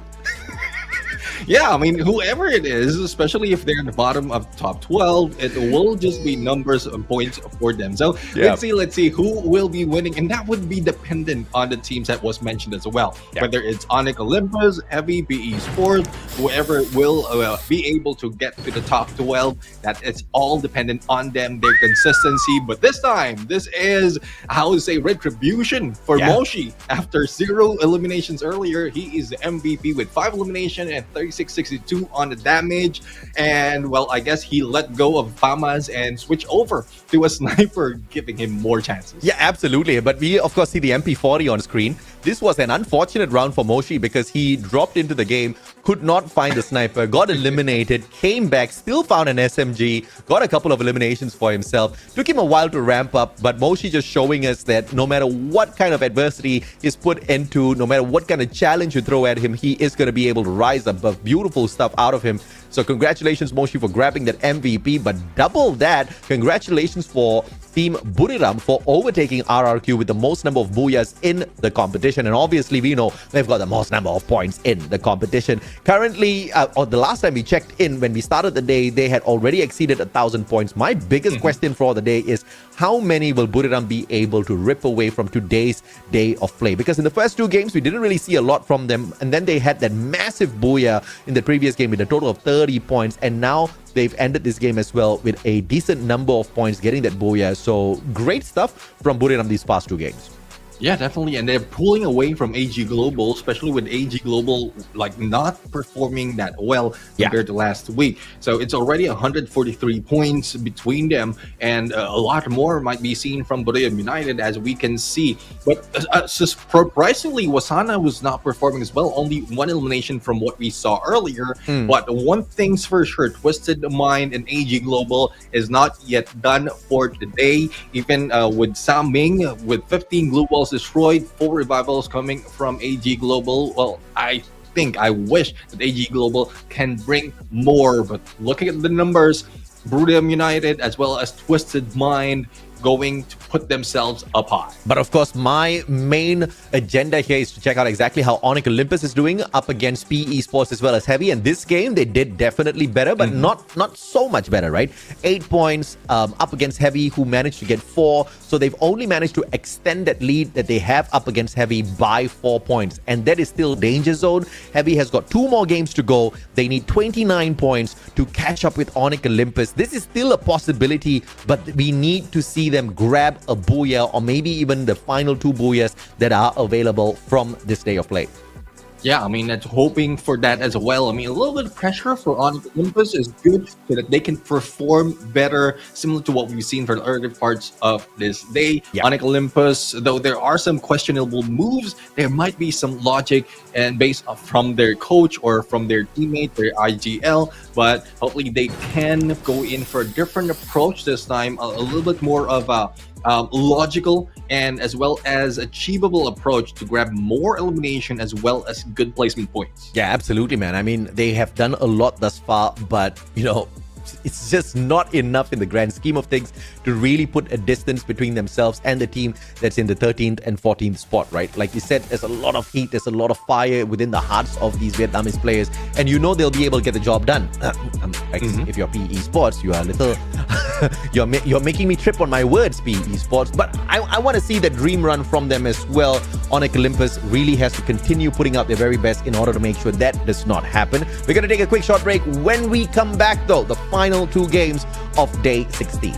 Yeah, I mean, whoever it is, especially if they're in the bottom of top 12, it will just be numbers and points for them. So let's see who will be winning, and that would be dependent on the teams that was mentioned as well. Whether it's Onyx Olympus, Heavy, BE Sports, whoever will be able to get to the top 12, that it's all dependent on them, their consistency. But this time, this is, I would say, retribution for Moshi. After 0 eliminations earlier, he is the MVP with 5 eliminations and 3662 on the damage, and well, I guess he let go of Famas and switch over to a sniper, giving him more chances. Yeah, absolutely. But we of course see the MP40 on screen. This was an unfortunate round for Moshi because he dropped into the game, could not find the sniper, got eliminated, came back, still found an SMG, got a couple of eliminations for himself. Took him a while to ramp up, but Moshi just showing us that no matter what kind of adversity he's put into, no matter what kind of challenge you throw at him, he is going to be able to rise above. Beautiful stuff out of him. So congratulations, Moshi, for grabbing that MVP, but double that, congratulations for Team Buriram for overtaking RRQ with the most number of booyahs in the competition. And obviously, we know they've got the most number of points in the competition. Currently, or the last time we checked in, when we started the day, they had already exceeded 1,000 points. My biggest question for the day is how many will Buriram be able to rip away from today's day of play? Because in the first two games, we didn't really see a lot from them. And then they had that massive booyah in the previous game with a total of 30 points. And now they've ended this game as well with a decent number of points getting that booyah. So great stuff from Buriram these past two games. Yeah, definitely. And they're pulling away from AG Global, especially with AG Global like not performing that well compared to last week. So it's already 143 points between them, and a lot more might be seen from Buriram United, as we can see. But surprisingly, Wasana was not performing as well. Only one elimination from what we saw earlier. But one thing's for sure, Twisted Mind and AG Global is not yet done for today. Even with Sam Ming with 15 glue balls destroyed, 4 revivals coming from AG Global. Well, I wish that AG Global can bring more, but looking at the numbers, Buriram United as well as Twisted Mind going to put themselves up high. But of course, my main agenda here is to check out exactly how Onyx Olympus is doing up against PE Sports as well as Heavy. And this game, they did definitely better, but not so much better, right? 8 points up against Heavy, who managed to get 4. So they've only managed to extend that lead that they have up against Heavy by 4 points. And that is still danger zone. Heavy has got 2 more games to go. They need 29 points to catch up with Onyx Olympus. This is still a possibility, but we need to see them grab a booyah, or maybe even the final 2 booyahs that are available from this day of play. Yeah, I mean, that's hoping for that as well. I mean, a little bit of pressure for Onyx Olympus is good so that they can perform better, similar to what we've seen for the earlier parts of this day. Onyx Olympus, though there are some questionable moves, there might be some logic and based from their coach or from their teammate, their IGL, but hopefully they can go in for a different approach this time, a little bit more of a logical and as well as achievable approach to grab more elimination as well as good placement points. Yeah, absolutely, man. I mean, they have done a lot thus far, but you know, it's just not enough in the grand scheme of things to really put a distance between themselves and the team that's in the 13th and 14th spot, right? Like you said, there's a lot of heat, there's a lot of fire within the hearts of these Vietnamese players, and you know they'll be able to get the job done. If you're PE Sports, you are a little you're making me trip on my words, PE Sports, but I want to see the dream run from them as well. Onyx Olympus really has to continue putting out their very best in order to make sure that does not happen. We're going to take a quick short break. When we come back though, the final 2 games of day 16.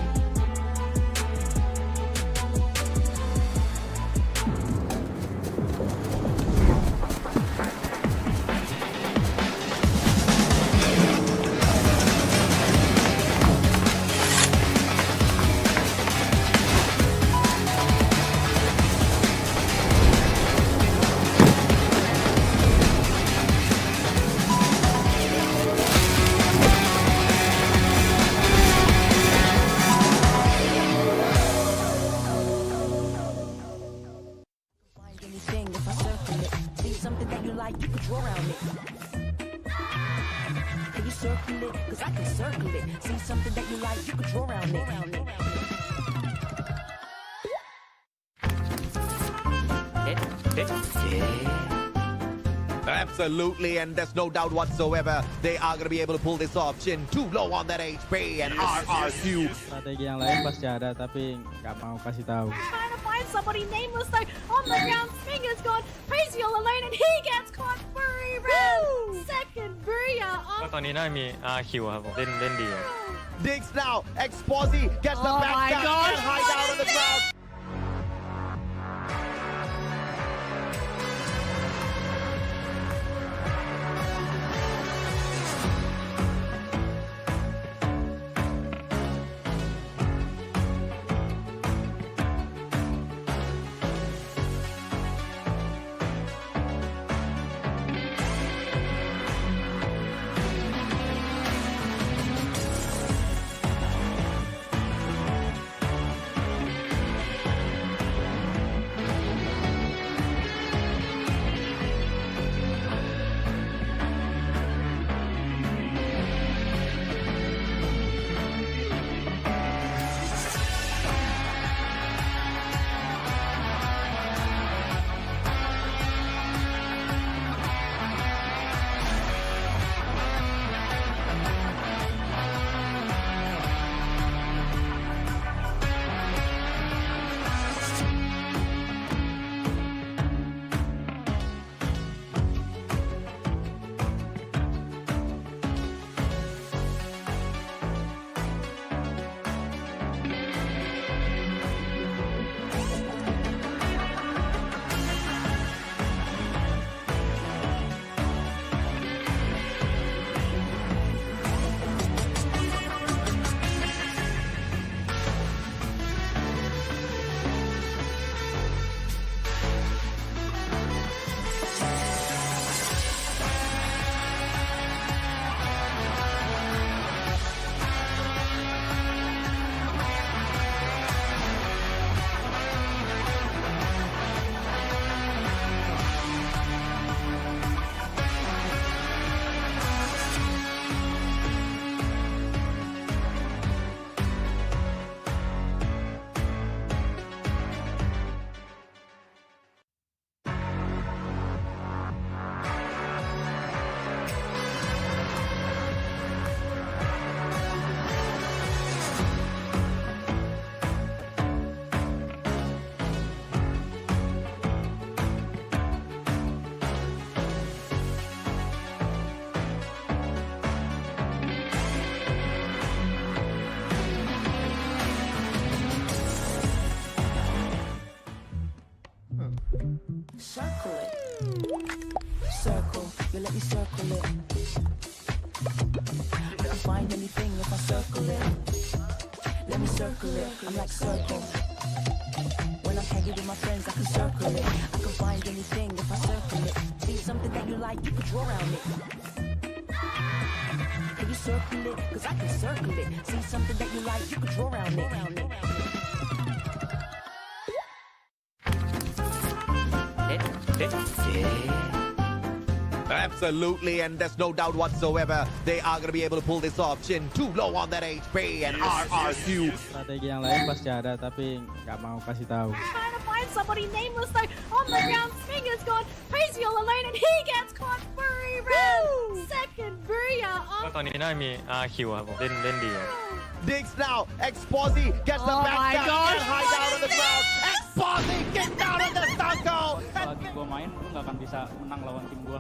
Absolutely, and there's no doubt whatsoever they are going to be able to pull this off. Shin too low on that HP and RRQ. Strategi yang lain pasti ada, tapi nggak mau kasih tahu. Trying to find somebody nameless though on the ground. Finger's gone. Crazy all alone, and he gets caught. Furry round. Second booyah. ก็ตอนนี้น่ามี RQ ครับผมเล่นดี Digs now. Exposy gets the back down and high down on the ground. let me circle it. I can find anything if I circle it. Let me circle it. I'm like circle. When I'm hanging with my friends, I can circle it. I can find anything if I circle it. See something that you like, you can draw around it. Can you circle it? Cause I can circle it. See something that you like, you can draw around it. Absolutely, and there's no doubt whatsoever they are going to be able to pull this off. Jin too low on that HP and RRQ. Strategi yang lain pasti ada, tapi nggak mau kasih tahu. Trying to find somebody nameless though on the ground. Sping has gone crazy all alone and he gets caught. Furry Red, second booyah ก็ตอนนี้ได้มี RQ ครับผมเล่นดีครับ Digs now. Exposy gets the Oh back my down gosh. and high down on the ground. Exposy gets down on the circle. Kalau lagi gua main, lu nggak akan bisa menang lawan tim gua.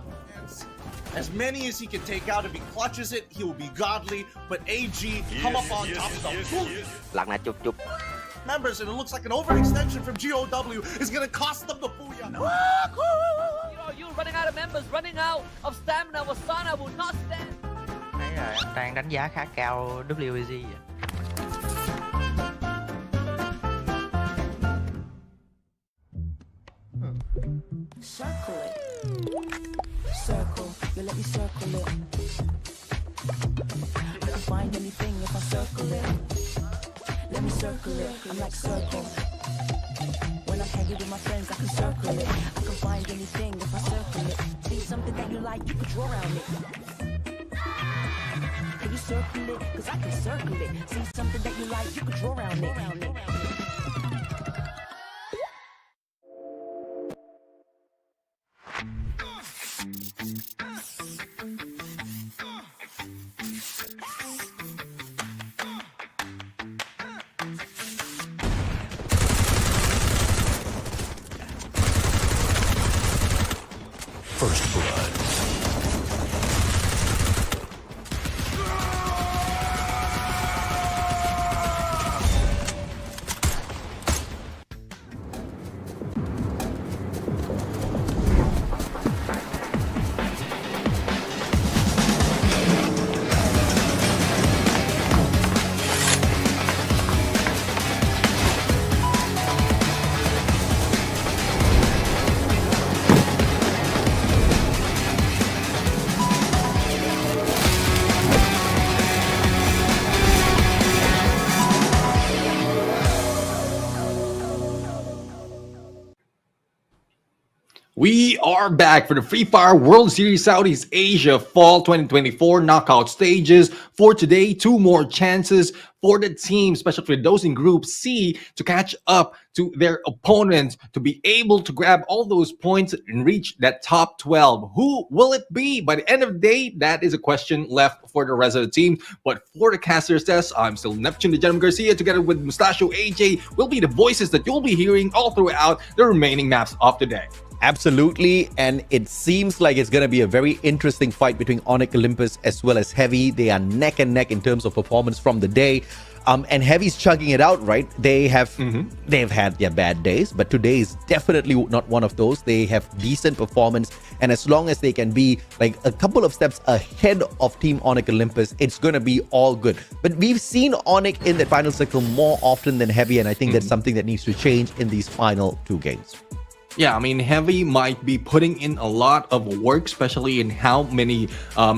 As many as he can take out, if he clutches it, he will be godly. But AG come up on top of the Booyah. หลักนะจุ๊บ Members, and it looks like an overextension from GOW is going to cost them the Booyah. You running out of members, running out of stamina. Wasana will not stand. Đấy là em đang đánh giá khá cao WZ. Circle it. Circle, you let me circle it. I can find anything if I circle it. Let me circle it. I'm like circle. When I'm hanging with my friends, I can circle it. I can find anything if I circle it. See something that you like, you can draw around it. Can you circle it? Cause I can circle it. See something that you like, you can draw around it. First blood. We are back for the Free Fire World Series Southeast Asia Fall 2024 knockout stages. For today, 2 more chances for the team, especially for those in Group C, to catch up to their opponents, to be able to grab all those points and reach that top 12. Who will it be? By the end of the day, that is a question left for the rest of the team. But for the caster's test, I'm still Neptune the Gentleman Garcia, together with Mustachio AJ, will be the voices that you'll be hearing all throughout the remaining maps of the day. Absolutely, and it seems like it's going to be a very interesting fight between Onyx Olympus as well as Heavy. They are neck and neck in terms of performance from the day. And Heavy's chugging it out, right? They've had their bad days, but today is definitely not one of those. They have decent performance, and as long as they can be like a couple of steps ahead of Team Onyx Olympus, it's going to be all good. But we've seen Onyx in the final circle more often than Heavy, and I think that's something that needs to change in these final 2 games. Yeah, I mean, Heavy might be putting in a lot of work, especially in how many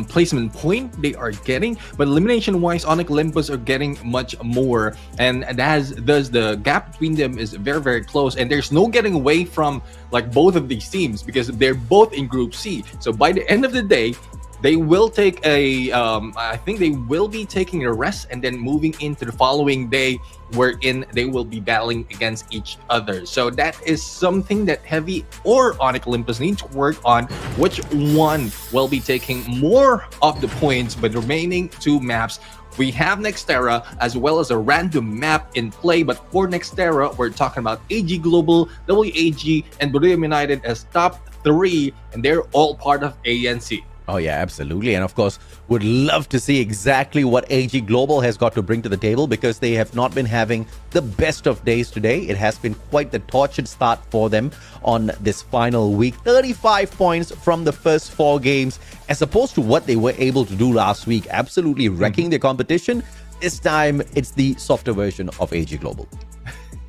placement points they are getting. But elimination-wise, Onyx Olympus are getting much more. And thus the gap between them is very, very close. And there's no getting away from like both of these teams because they're both in Group C. So by the end of the day, they will take I think they will be taking a rest and then moving into the following day wherein they will be battling against each other. So that is something that Heavy or Onyx Olympus need to work on, which one will be taking more of the points by the remaining 2 maps. We have Nexterra as well as a random map in play, but for Nexterra, we're talking about AG Global, WAG, and Bermuda United as top 3, and they're all part of ANC. Oh, yeah, absolutely. And of course, would love to see exactly what AG Global has got to bring to the table, because they have not been having the best of days today. It has been quite the tortured start for them on this final week. 35 points from the first 4 games, as opposed to what they were able to do last week, absolutely wrecking their competition. This time, it's the softer version of AG Global.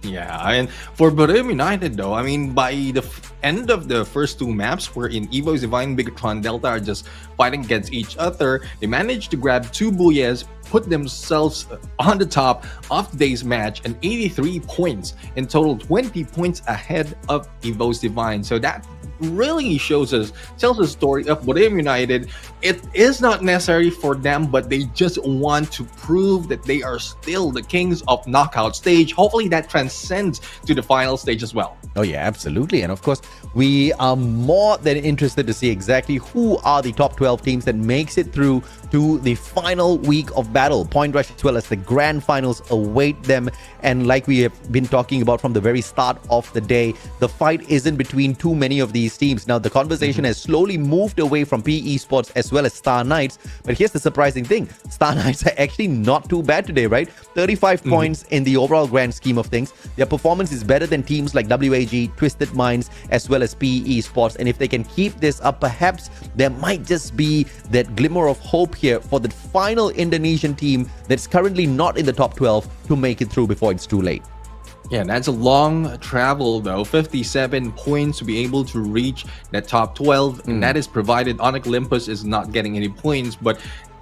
Yeah, and for Bermuda United though, I mean, by the end of the first 2 maps, wherein Evo's Divine, Bigatron, Delta are just fighting against each other, they managed to grab 2 booyahs, put themselves on the top of today's match, and 83 points in total, 20 points ahead of Evo's Divine. So that really tells the story of Bermuda United. It is not necessary for them, but they just want to prove that they are still the kings of knockout stage. Hopefully that transcends to the final stage as well. Oh yeah, absolutely. And of course, we are more than interested to see exactly who are the top 12 teams that makes it through to the final week of battle. Point Rush as well as the grand finals await them. And like we have been talking about from the very start of the day, the fight isn't between too many of these teams. Now, the conversation has slowly moved away from PE Sports as well as Star Knights. But here's the surprising thing. Star Knights are actually not too bad today, right? 35 points in the overall grand scheme of things. Their performance is better than teams like WAG, Twisted Minds, as well as PE Sports. And if they can keep this up, perhaps there might just be that glimmer of hope here for the final Indonesian team that's currently not in the top 12 to make it through before it's too late. Yeah, that's a long travel though. 57 points to be able to reach that top 12, and that is provided Onyx Olympus is not getting any points, but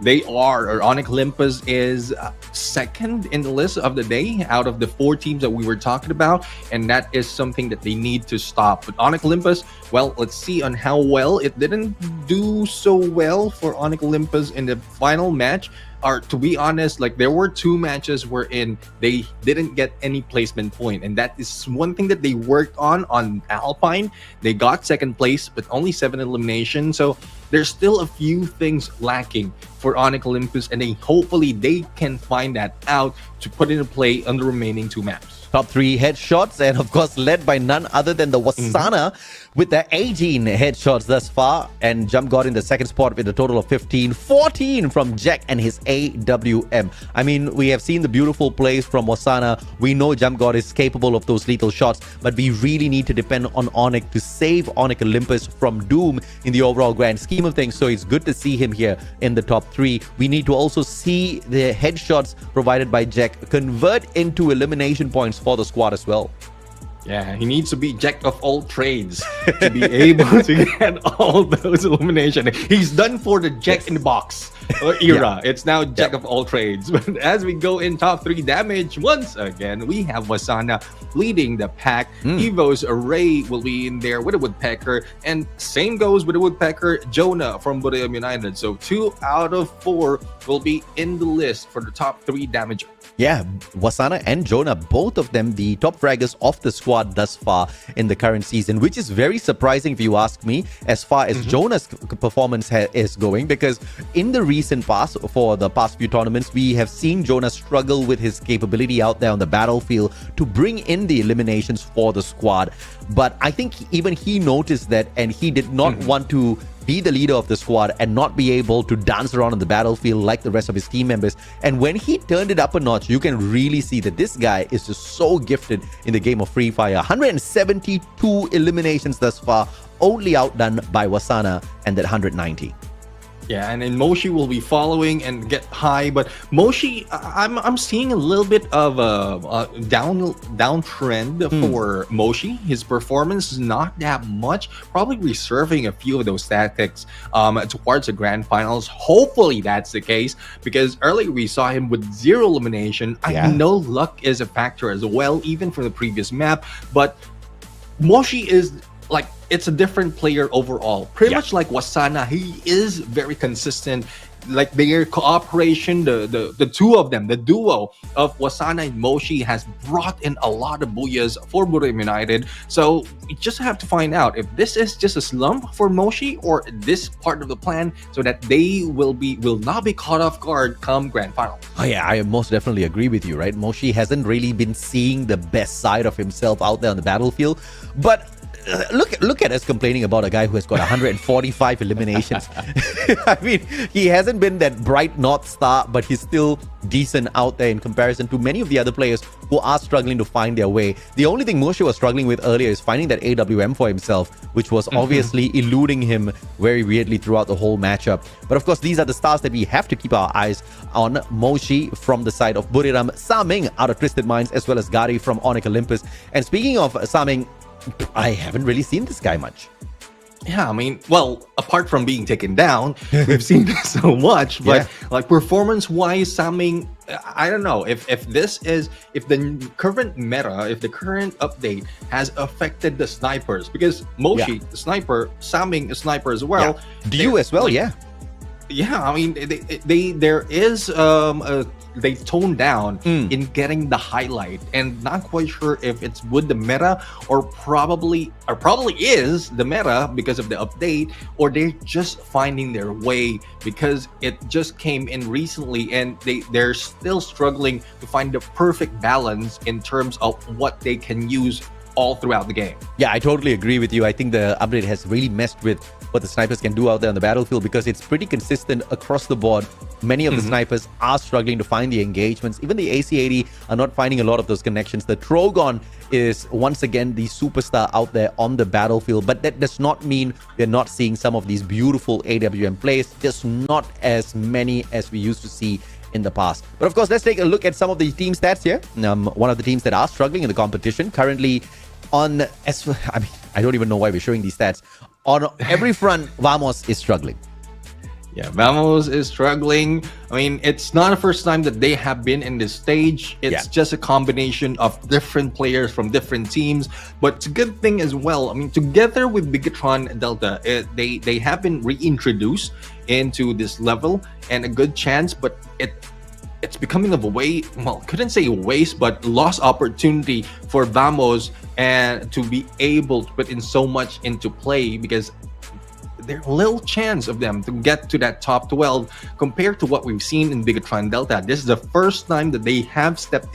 Onyx Olympus is second in the list of the day out of the 4 teams that we were talking about, and that is something that they need to stop. But Onyx Olympus, well, let's see on how well. It didn't do so well for Onyx Olympus in the final match. Or to be honest, like there were 2 matches wherein they didn't get any placement point, and that is one thing that they worked on Alpine. They got second place, but only 7 eliminations. So there's still a few things lacking for Onyx Olympus, and hopefully they can find that out to put into play on the remaining 2 maps. Top 3 headshots, and of course led by none other than the Wasana with the 18 headshots thus far, and Jump God in the second spot with a total of 15. 14 from Jack and his AWM. I mean, we have seen the beautiful plays from Wasana. We know Jump God is capable of those lethal shots, but we really need to depend on Onyx to save Onyx Olympus from doom in the overall grand scheme of things. So it's good to see him here in the top 3. We need to also see the headshots provided by Jack convert into elimination points for the squad as well. Yeah, he needs to be jack of all trades to be able to get all those eliminations. He's done for the Jack in the Box era. It's now jack of all trades. But as we go in top 3 damage, once again, we have Wasana leading the pack. Evo's Array will be in there with a Woodpecker. And same goes with the Woodpecker, Jonah from Bermuda United. So 2 out of 4 will be in the list for the top 3 damager. Yeah, Wasana and Jonah, both of them the top fraggers of the squad thus far in the current season, which is very surprising if you ask me, as far as Jonah's performance is going, because in the recent past, for the past few tournaments, we have seen Jonah struggle with his capability out there on the battlefield to bring in the eliminations for the squad. But I think even he noticed that, and he did not want to be the leader of the squad and not be able to dance around on the battlefield like the rest of his team members. And when he turned it up a notch, you can really see that this guy is just so gifted in the game of Free Fire. 172 eliminations thus far, only outdone by Wasana and that 190. Yeah, and then Moshi will be following and get high, but Moshi, I'm seeing a little bit of a down trend for Moshi. His performance is not that much, probably reserving a few of those tactics towards the grand finals. Hopefully that's the case, because earlier we saw him with 0 elimination. I know luck is a factor as well, even from the previous map, but Moshi is like, it's a different player overall. Pretty much like Wasana, he is very consistent. Like their cooperation, the 2 of them, the duo of Wasana and Moshi has brought in a lot of booyahs for Bermuda United. So we just have to find out if this is just a slump for Moshi or this part of the plan, so that they will not be caught off guard come grand final. Oh yeah, I most definitely agree with you, right? Moshi hasn't really been seeing the best side of himself out there on the battlefield, but look at us complaining about a guy who has got 145 eliminations. I mean, he hasn't been that bright North Star, but he's still decent out there in comparison to many of the other players who are struggling to find their way. The only thing Moshe was struggling with earlier is finding that AWM for himself, which was obviously eluding him very weirdly throughout the whole matchup. But of course, these are the stars that we have to keep our eyes on. Moshe from the side of Buriram, Saming out of Twisted Minds, as well as Gary from Onyx Olympus. And speaking of Saming, I haven't really seen this guy much. Yeah, I mean, well, apart from being taken down, we've seen so much, but like performance-wise, Saming, I don't know if the current meta, if the current update has affected the snipers, because Moshi, the sniper, Saming, a sniper as well. You as well, like, yeah, I mean, they toned down in getting the highlight, and not quite sure if it's with the meta or probably is the meta because of the update, or they're just finding their way because it just came in recently and they're still struggling to find the perfect balance in terms of what they can use all throughout the game. Yeah, I totally agree with you. I think the update has really messed with what the snipers can do out there on the battlefield, because it's pretty consistent across the board. Many of the snipers are struggling to find the engagements. Even the AC-80 are not finding a lot of those connections. The Trogon is once again the superstar out there on the battlefield, but that does not mean we're not seeing some of these beautiful AWM plays, just not as many as we used to see in the past. But of course, let's take a look at some of the team stats here. One of the teams that are struggling in the competition currently on, I don't even know why we're showing these stats. On every front, Vamos is struggling. Yeah, Vamos is struggling. I mean, it's not the first time that they have been in this stage. It's just a combination of different players from different teams. But it's a good thing as well. I mean, together with Bigatron Delta, they have been reintroduced into this level, and a good chance, but it's becoming of a couldn't say a waste, but lost opportunity for Vamos and to be able to put in so much into play, because there's little chance of them to get to that top 12 compared to what we've seen in Bigatron Delta. This is the first time that they have stepped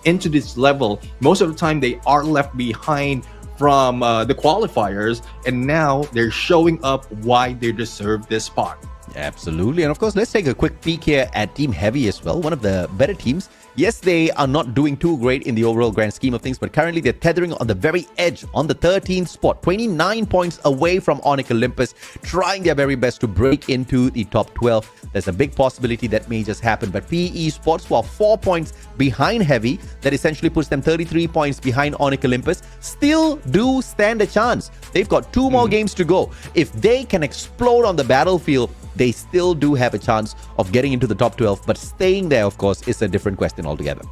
into this level. Most of the time they are left behind from the qualifiers, and now they're showing up why they deserve this spot. Absolutely. And of course, let's take a quick peek here at Team Heavy as well, one of the better teams. Yes, they are not doing too great in the overall grand scheme of things, but currently they're tethering on the very edge, on the 13th spot, 29 points away from Onyx Olympus, trying their very best to break into the top 12. There's a big possibility that may just happen, but PE Sports, who are 4 points behind Heavy, that essentially puts them 33 points behind Onyx Olympus, still do stand a chance. They've got 2 more games to go. If they can explode on the battlefield, they still do have a chance of getting into the top 12, but staying there, of course, is a different question altogether.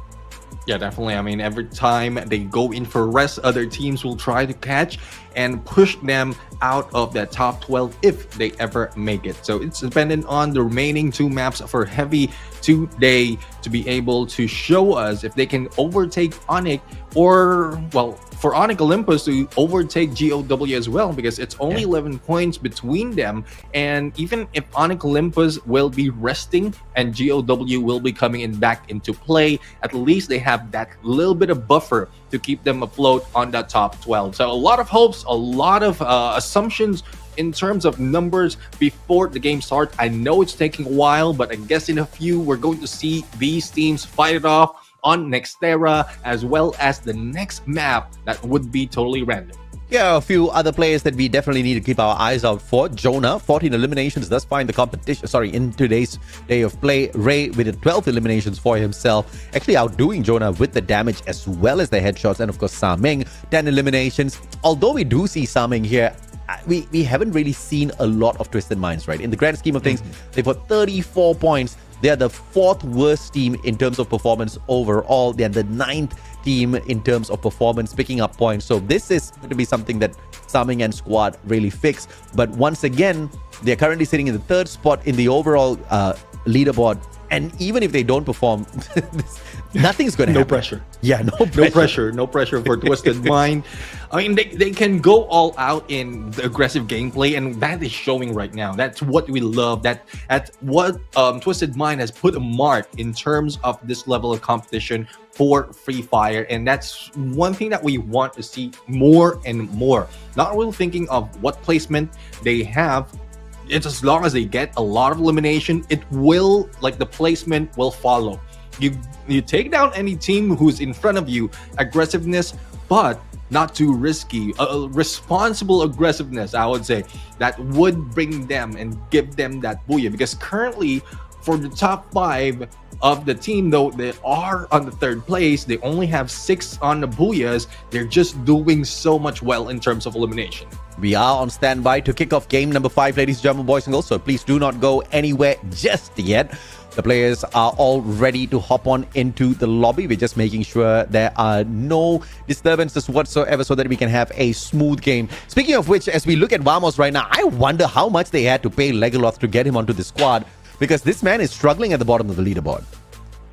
Yeah, definitely. I mean, every time they go in for rest, other teams will try to catch and push them out of that top 12 if they ever make it. So it's dependent on the remaining 2 maps for Heavy today to be able to show us if they can overtake Onyx, or, well, for Onyx Olympus to overtake GOW as well, because it's only 11 points between them. And even if Onyx Olympus will be resting and GOW will be coming in back into play, at least they have that little bit of buffer to keep them afloat on that top 12. So a lot of hopes, a lot of assumptions in terms of numbers before the game starts. I know it's taking a while, but I guess in a few we're going to see these teams fight it off on Nexterra, as well as the next map that would be totally random. Yeah, a few other players that we definitely need to keep our eyes out for. Jonah, 14 eliminations, thus far in the competition. In today's day of play. Ray with 12 eliminations for himself, actually outdoing Jonah with the damage as well as the headshots. And of course, Saming, 10 eliminations. Although we do see Saming here, we haven't really seen a lot of Twisted Minds, right? In the grand scheme of things, they've got 34 points. They are the 4th worst team in terms of performance overall. They are the 9th team in terms of performance, picking up points. So this is going to be something that Saming and squad really fix. But once again, they're currently sitting in the 3rd spot in the overall leaderboard, and even if they don't perform, nothing's going to happen. No pressure. Yeah, No pressure for Twisted Mind. I mean, they can go all out in the aggressive gameplay, and that is showing right now. That's what we love. That's what Twisted Mind has put a mark in terms of this level of competition for Free Fire, and that's one thing that we want to see more and more. Not really thinking of what placement they have. It's as long as they get a lot of elimination, it will, like, the placement will follow. You take down any team who's in front of you, aggressiveness, but not too risky, responsible aggressiveness, I would say, that would bring them and give them that booyah. Because currently, for the top 5 of the team, though they are on the 3rd place, they only have 6 on the booyahs. They're just doing so much well in terms of elimination. We are on standby to kick off game number 5, ladies and gentlemen, boys and girls, so please do not go anywhere just yet. The players are all ready to hop on into the lobby. We're just making sure there are no disturbances whatsoever so that we can have a smooth game. Speaking of which, as we look at Vamos right now, I wonder how much they had to pay Legolas to get him onto the squad, because this man is struggling at the bottom of the leaderboard.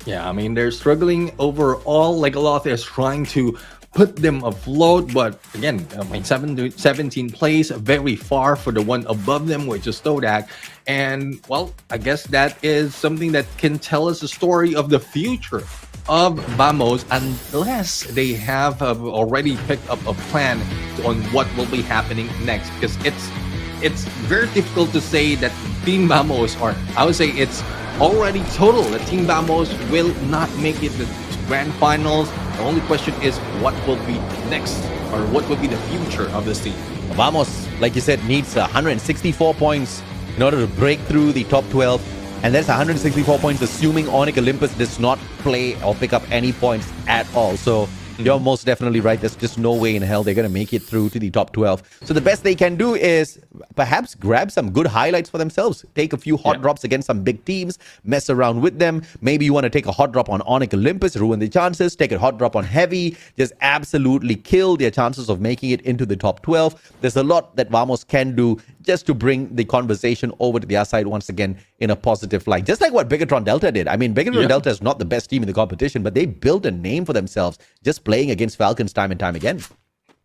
Yeah, I mean, they're struggling overall. Legolas is trying to put them afloat, but again, I mean, 17 place, very far for the one above them, which is Todak. And well, I guess that is something that can tell us the story of the future of Vamos, unless they have already picked up a plan on what will be happening next, because it's very difficult to say that Team Vamos, or I would say it's already total that Team Vamos will not make it the grand finals. The only question is what will be next, or what will be the future of this team. Vamos, like you said, needs 164 points in order to break through the top 12. And that's 164 points assuming Onyx Olympus does not play or pick up any points at all. So you're most definitely right. There's just no way in hell they're going to make it through to the top 12. So the best they can do is perhaps grab some good highlights for themselves. Take a few hot drops against some big teams, mess around with them. Maybe you want to take a hot drop on Onyx Olympus, ruin the chances. Take a hot drop on Heavy, just absolutely kill their chances of making it into the top 12. There's a lot that Vamos can do just to bring the conversation over to their side once again in a positive light. Just like what Bigatron Delta did. I mean, Bigatron Delta is not the best team in the competition, but they built a name for themselves just playing against Falcons time and time again.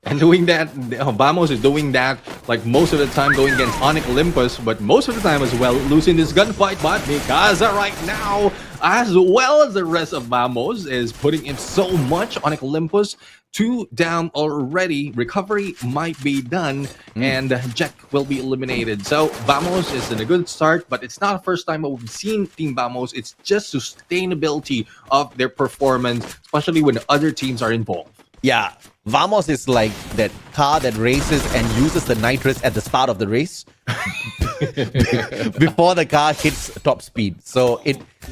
And doing that, Vamos is doing that like most of the time going against Onyx Olympus, but most of the time as well losing this gunfight. But Mikasa right now, as well as the rest of Vamos, is putting in so much. Onyx Olympus 2 down already. Recovery might be done, and Jack will be eliminated. So Vamos is in a good start, but it's not the first time that we've seen Team Vamos. It's just sustainability of their performance, especially when the other teams are involved. Yeah, Vamos is like that car that races and uses the nitrous at the start of the race before the car hits top speed. So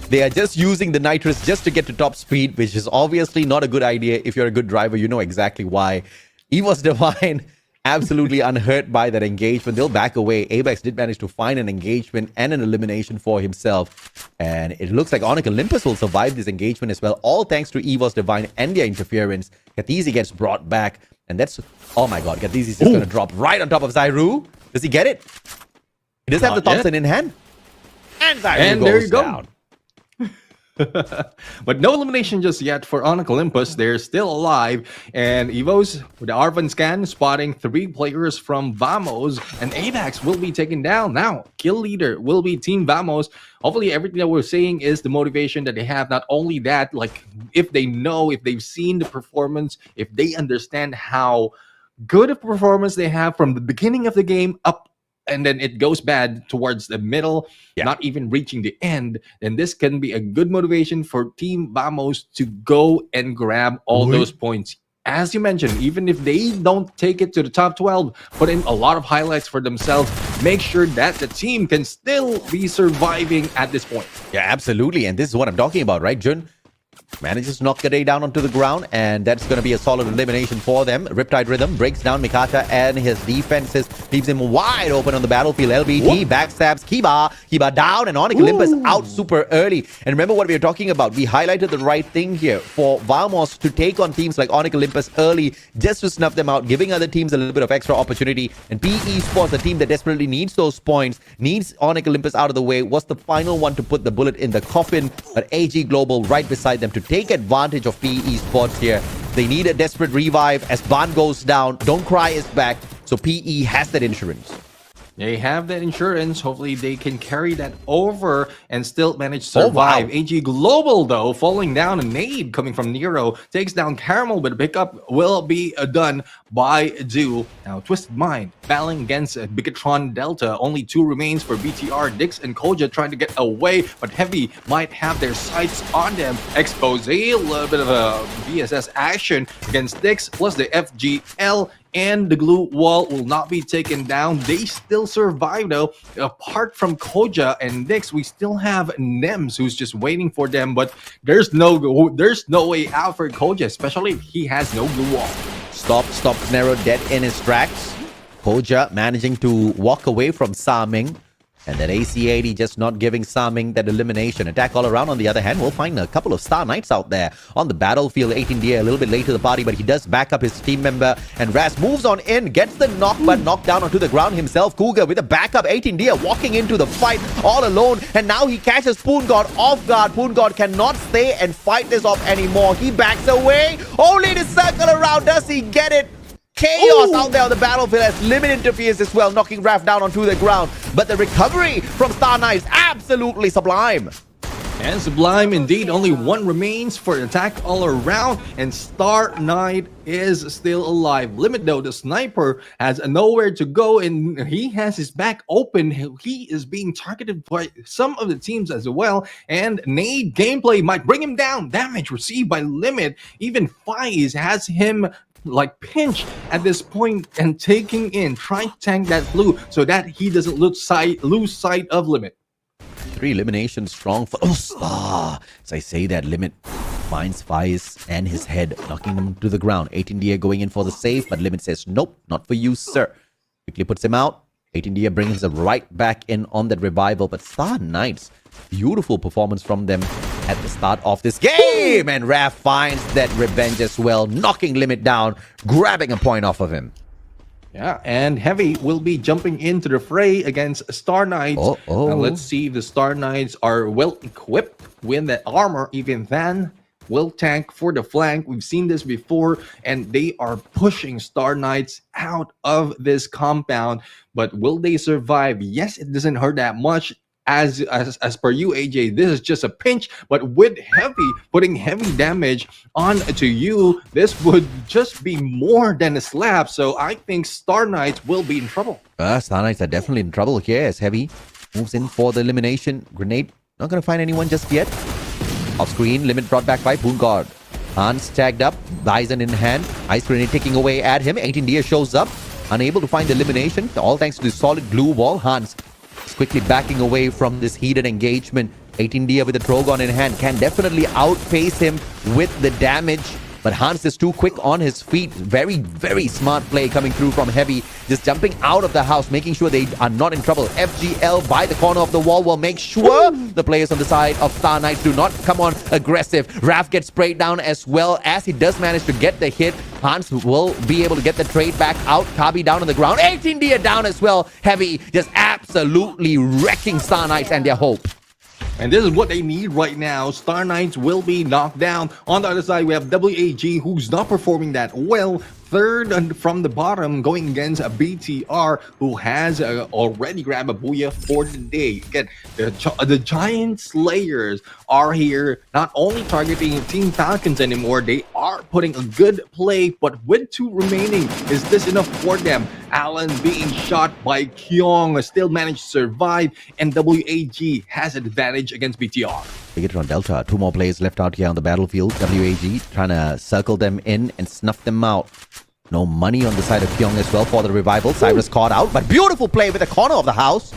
they are just using the nitrous just to get to top speed, which is obviously not a good idea. If you're a good driver, you know exactly why. Evos Divine absolutely unhurt by that engagement. They'll back away. Abex did manage to find an engagement and an elimination for himself. And it looks like Onyx Olympus will survive this engagement as well, all thanks to Evos Divine and their interference. Katizi gets brought back. And that's... Oh my god, Katizi is just going to drop right on top of Zairu. Does he get it? He does have the Thompson in hand. And Zairu goes there you go. down. But no elimination just yet for Onyx Olympus. They're still alive. And Evos with the Arvan scan spotting 3 players from Vamos, and Avax will be taken down. Now, kill leader will be Team Vamos. Hopefully everything that we're saying is the motivation that they have. Not only that, like if they know, if they've seen the performance, if they understand how good a performance they have from the beginning of the game up, and then it goes bad towards the middle, not even reaching the end, then this can be a good motivation for Team Vamos to go and grab all those points. As you mentioned, even if they don't take it to the top 12, put in a lot of highlights for themselves, make sure that the team can still be surviving at this point. Yeah, absolutely. And this is what I'm talking about, right, Jun? manages to knock Gade down onto the ground, and that's going to be a solid elimination for them. Riptide Rhythm breaks down Mikata and his defenses, leaves him wide open on the battlefield. LBT backstabs Kiba down, and Onyx Olympus out super early. And remember what we were talking about. We highlighted the right thing here for Vamos to take on teams like Onyx Olympus early, just to snuff them out, giving other teams a little bit of extra opportunity. And PE Sports, a team that desperately needs those points, needs Onyx Olympus out of the way, was the final one to put the bullet in the coffin. But AG Global right beside them to take advantage of PE Sports here. They need a desperate revive as Ban goes down. Don't Cry is back, so PE has that insurance. They have that insurance. Hopefully they can carry that over and still manage to survive. AG Global, though, falling down. A nade coming from Nero takes down Caramel, but the pickup will be done by Do. Now, Twisted Mind battling against Bigatron Delta. Only 2 remains for BTR. Dix and Koja trying to get away, but Heavy might have their sights on them. Expose, a little bit of a VSS action against Dix, plus the FGL. And the glue wall will not be taken down. They still survive though. Apart from Koja and Nix, we still have Nems who's just waiting for them. But there's no way out for Koja, especially if he has no glue wall. Stop Nero dead in his tracks. Koja managing to walk away from Saming. And that AC-80 just not giving Saming that elimination. Attack all around, on the other hand, we'll find a couple of Star Knights out there on the battlefield. 18D a little bit late to the party, but he does back up his team member. And Raz moves on in, gets the knock, but knocked down onto the ground himself. Cougar with a backup. 18D walking into the fight all alone. And now he catches Poon God off guard. Poon God cannot stay and fight this off anymore. He backs away, only to circle around. Does he get it? Chaos out there on the battlefield as Limit interferes as well, knocking Raph down onto the ground. But the recovery from Star Knights, absolutely sublime. And sublime indeed. Only 1 remains for attack all around, and Star Knight is still alive. Limit though, the sniper, has nowhere to go, and he has his back open. He is being targeted by some of the teams as well, and Nade gameplay might bring him down. Damage received by Limit. Even Faiz has him like pinch at this point and taking in, trying to tank that blue so that he doesn't lose sight of Limit. 3 eliminations strong for as I say that, Limit finds Faiz and his head, knocking him to the ground. 18D going in for the save, but Limit says nope, not for you, sir. Quickly puts him out. 18D brings him right back in on that revival, but Star Knights, beautiful performance from them at the start of this game, and Raph finds that revenge as well, knocking Limit down, grabbing a point off of him. Yeah, and Heavy will be jumping into the fray against Star Knights. Now let's see if the Star Knights are well equipped with that armor. Even Van will tank for the flank. We've seen this before, and they are pushing Star Knights out of this compound. But will they survive? Yes, it doesn't hurt that much. As per you, AJ, this is just a pinch, but with Heavy putting heavy damage on to you, this would just be more than a slap. So I think Star Knights will be in trouble. Star Knights are definitely in trouble here as Heavy moves in for the elimination. Grenade, not going to find anyone just yet. Off screen, Limit brought back by Poon God. Hans tagged up, Bison in hand, Ice Grenade ticking away at him. 18D shows up, unable to find elimination, all thanks to the solid glue wall. Hans is quickly backing away from this heated engagement. 18D with the Trogon in hand can definitely outpace him with the damage, but Hans is too quick on his feet. Very, very smart play coming through from Heavy, just jumping out of the house, making sure they are not in trouble. FGL by the corner of the wall will make sure the players on the side of Star Knights do not come on aggressive. Raph gets sprayed down as well as he does manage to get the hit. Hans will be able to get the trade back out. Kabi down on the ground. 18D down as well. Heavy just absolutely wrecking Star Knights and their hope. And this is what they need right now. Star Knights will be knocked down. On the other side, we have WAG, who's not performing that well. Third from the bottom, going against a BTR, who has already grabbed a booyah for the day. Again, the Giant Slayers are here, not only targeting Team Falcons anymore, they are putting a good play, but with 2 remaining, is this enough for them? Alan being shot by Kyong, still managed to survive, and WAG has an advantage against BTR. Bigatron Delta, 2 more players left out here on the battlefield. WAG trying to circle them in and snuff them out. No money on the side of Kyong as well for the revival. Cyrus caught out, but beautiful play with the corner of the house.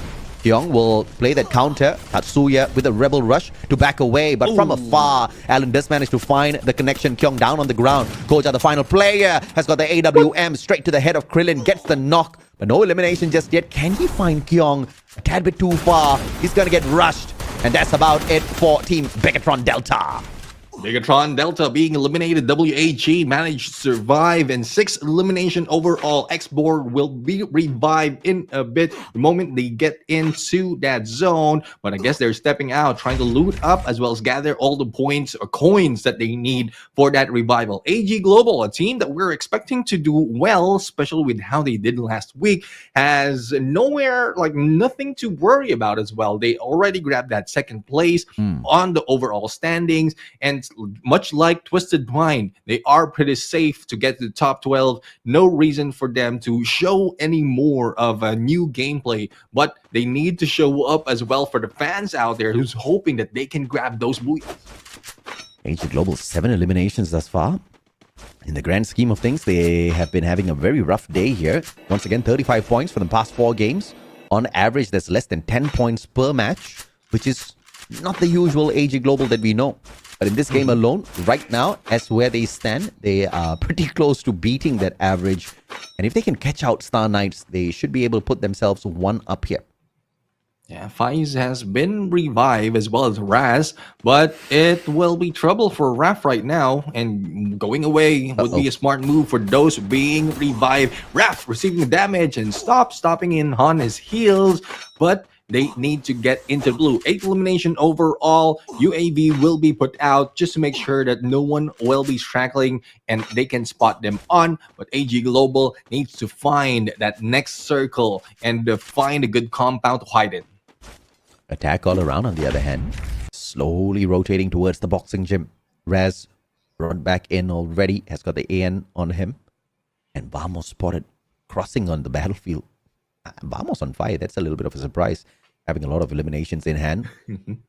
Kyung will play that counter. Tatsuya with a rebel rush to back away, but from afar, Alan does manage to find the connection. Kyung down on the ground. Koja, the final player, has got the AWM straight to the head of Krillin, gets the knock, but no elimination just yet. Can he find Kyung? A tad bit too far. He's gonna get rushed, and that's about it for Team Begatron Delta. Megatron Delta being eliminated. WAG managed to survive in 6 elimination overall. X-Board will be revived in a bit the moment they get into that zone. But I guess they're stepping out, trying to loot up as well as gather all the points or coins that they need for that revival. AG Global, a team that we're expecting to do well, especially with how they did last week, has nothing to worry about as well. They already grabbed that second place on the overall standings, and much like Twisted Mind, they are pretty safe to get to the top 12. No reason for them to show any more of a new gameplay, but they need to show up as well for the fans out there who's hoping that they can grab those booyahs. AG Global 7 eliminations thus far. In the grand scheme of things, they have been having a very rough day here. Once again, 35 points for the past 4 games. On average, that's less than 10 points per match, which is not the usual AG Global that we know. But in this game alone, right now, as where they stand, they are pretty close to beating that average. And if they can catch out Star Knights, they should be able to put themselves one up here. Yeah, Faiz has been revived as well as Raz, but it will be trouble for Raf right now, and going away would be a smart move for those being revived. Raf receiving damage and stopping in on his heels, but they need to get into blue. 8 elimination overall. UAV will be put out just to make sure that no one will be straggling and they can spot them on. But AG Global needs to find that next circle and find a good compound to hide in. Attack all around, on the other hand, slowly rotating towards the boxing gym. Raz brought back in already, has got the AN on him. And Vamos spotted crossing on the battlefield. Vamos on fire. That's a little bit of a surprise. Having a lot of eliminations in hand.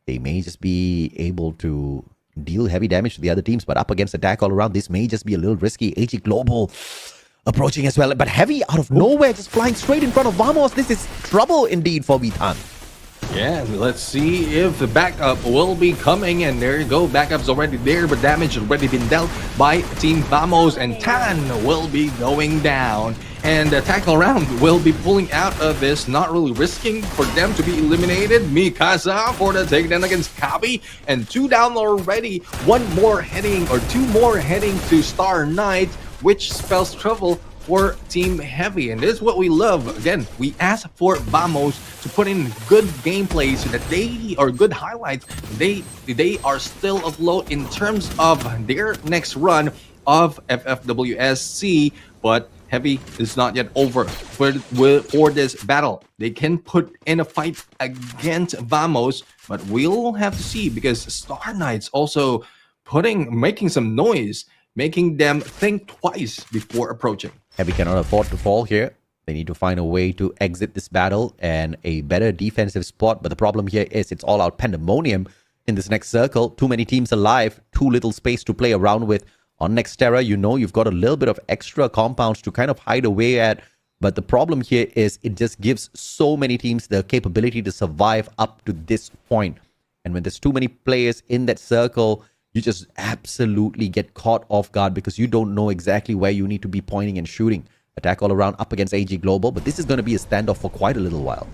They may just be able to deal heavy damage to the other teams, but up against attack all around, this may just be a little risky. AG Global approaching as well, but Heavy out of nowhere, just flying straight in front of Vamos. This is trouble indeed for Vitan. Yeah, let's see if the backup will be coming, and there you go, backup's already there, but damage already been dealt by Team Vamos, and Tan will be going down. And the tackle round will be pulling out of this, not really risking for them to be eliminated. Mikasa for the takedown against Kabi, and 2 down already. 2 more heading to Star Knight, which spells trouble for Team Heavy. And this is what we love. Again, we ask for Vamos to put in good gameplay so that they are good highlights. They are still afloat in terms of their next run of FFWSC, but Heavy is not yet over for this battle. They can put in a fight against Vamos, but we'll have to see, because Star Knights also making some noise, making them think twice before approaching. Heavy cannot afford to fall here. They need to find a way to exit this battle and a better defensive spot. But the problem here is it's all out pandemonium in this next circle. Too many teams alive, too little space to play around with. On Nexterra, you've got a little bit of extra compounds to kind of hide away at. But the problem here is it just gives so many teams the capability to survive up to this point. And when there's too many players in that circle, you just absolutely get caught off guard because you don't know exactly where you need to be pointing and shooting. Attack all around up against AG Global, but this is going to be a standoff for quite a little while.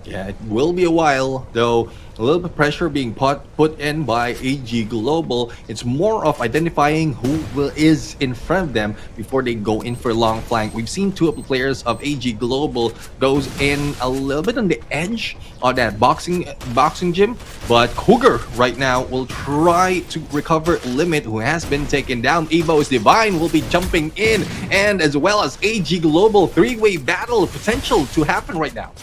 Yeah, it will be a while, though. A little bit of pressure being put in by AG Global. It's more of identifying who is in front of them before they go in for a long flank. We've seen 2 of the players of AG Global goes in a little bit on the edge of that boxing gym, but Cougar right now will try to recover Limit, who has been taken down. Evo's Divine will be jumping in, and as well as AG Global, 3-way battle potential to happen right now.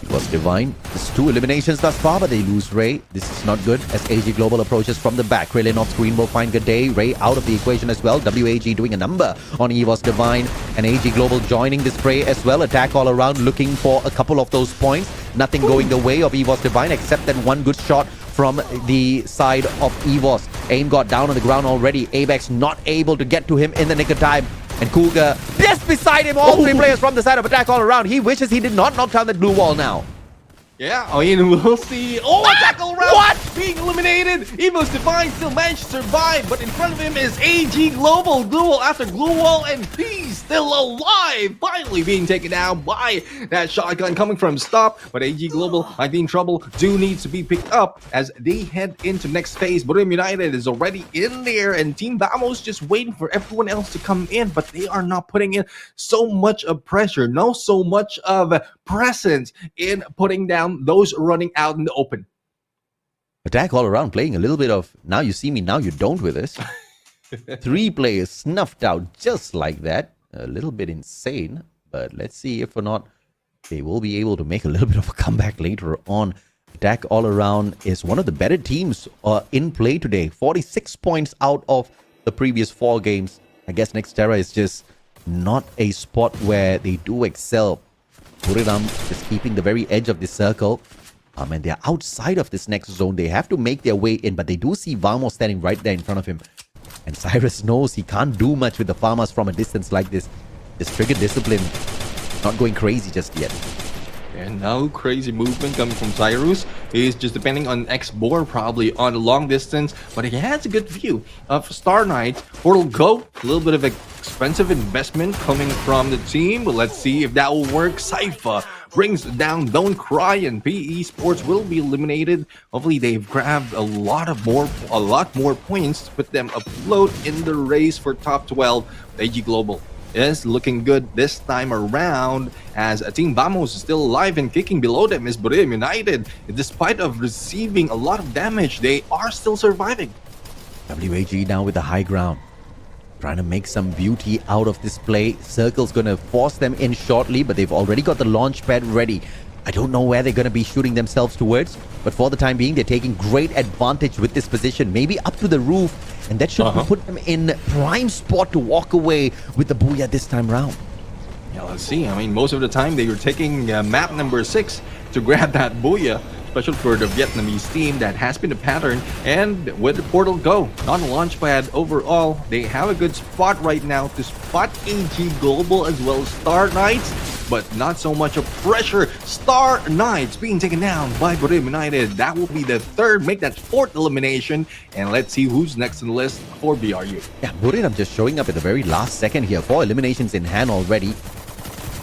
It was Divine. There's 2 eliminations thus far, but they lose Ray. This is not good as AG Global approaches from the back. Krillin off screen will find good day. Ray out of the equation as well. WAG doing a number on EVOS Divine, and AG Global joining this fray as well. Attack all around, looking for a couple of those points. Nothing going the way of EVOS Divine except that 1 good shot from the side of EVOS. Aim got down on the ground already. Abex not able to get to him in the nick of time. And Cougar just beside him, all 3 players from the side of attack all around. He wishes he did not knock down that blue wall now. Yeah, I mean, we'll see. Oh, a tackle round! What? Being eliminated. Evo's Divine still managed to survive, but in front of him is AG Global. Glue after glue wall, and he's still alive. Finally being taken down by that shotgun coming from Stop. But AG Global might be in trouble. Do needs to be picked up as they head into next phase. Burim United is already in there, and Team Vamos just waiting for everyone else to come in, but they are not putting in so much of pressure, no so much of presence in putting down those running out in the open. Attack all around, playing a little bit of now you see me, now you don't with this. 3 players snuffed out just like that. A little bit insane, but let's see if or not they will be able to make a little bit of a comeback later on. Attack all around is one of the better teams in play today. 46 points out of the previous 4 games. I guess Nexterra is just not a spot where they do excel. Buriram is keeping the very edge of the circle. And they're outside of this next zone. They have to make their way in, but they do see Vamos standing right there in front of him. And Cyrus knows he can't do much with the farmers from a distance like this. This trigger discipline not going crazy just yet. And no crazy movement coming from Cyrus. He's just depending on X-Bore probably on a long distance, but he has a good view of Star Knight. Portal Go, a little bit of expensive investment coming from the team, but let's see if that will work. Sypha brings down Don't Cry, and PE Sports will be eliminated. Hopefully they've grabbed a lot more points to put them afloat in the race for top 12. AG Global is looking good this time around, as Team Vamos is still alive, and kicking below them is Burim United. Despite of receiving a lot of damage, they are still surviving. WAG now with the high ground, trying to make some beauty out of this play. Circle's gonna force them in shortly, but they've already got the launch pad ready. I don't know where they're gonna be shooting themselves towards, but for the time being, they're taking great advantage with this position. Maybe up to the roof, and that should put them in prime spot to walk away with the booyah this time round. Yeah, let's see. I mean, most of the time they were taking map number 6 to grab that booyah, especially for the Vietnamese team. That has been the pattern. And with the Portal Go on the launch pad overall, they have a good spot right now to spot AG Global as well as Star Knights, but not so much of pressure. Star Knights being taken down by Burim United. That will be the 3rd, make that 4th elimination. And let's see who's next in the list for BRU. Yeah, Burim just showing up at the very last second here. 4 eliminations in hand already.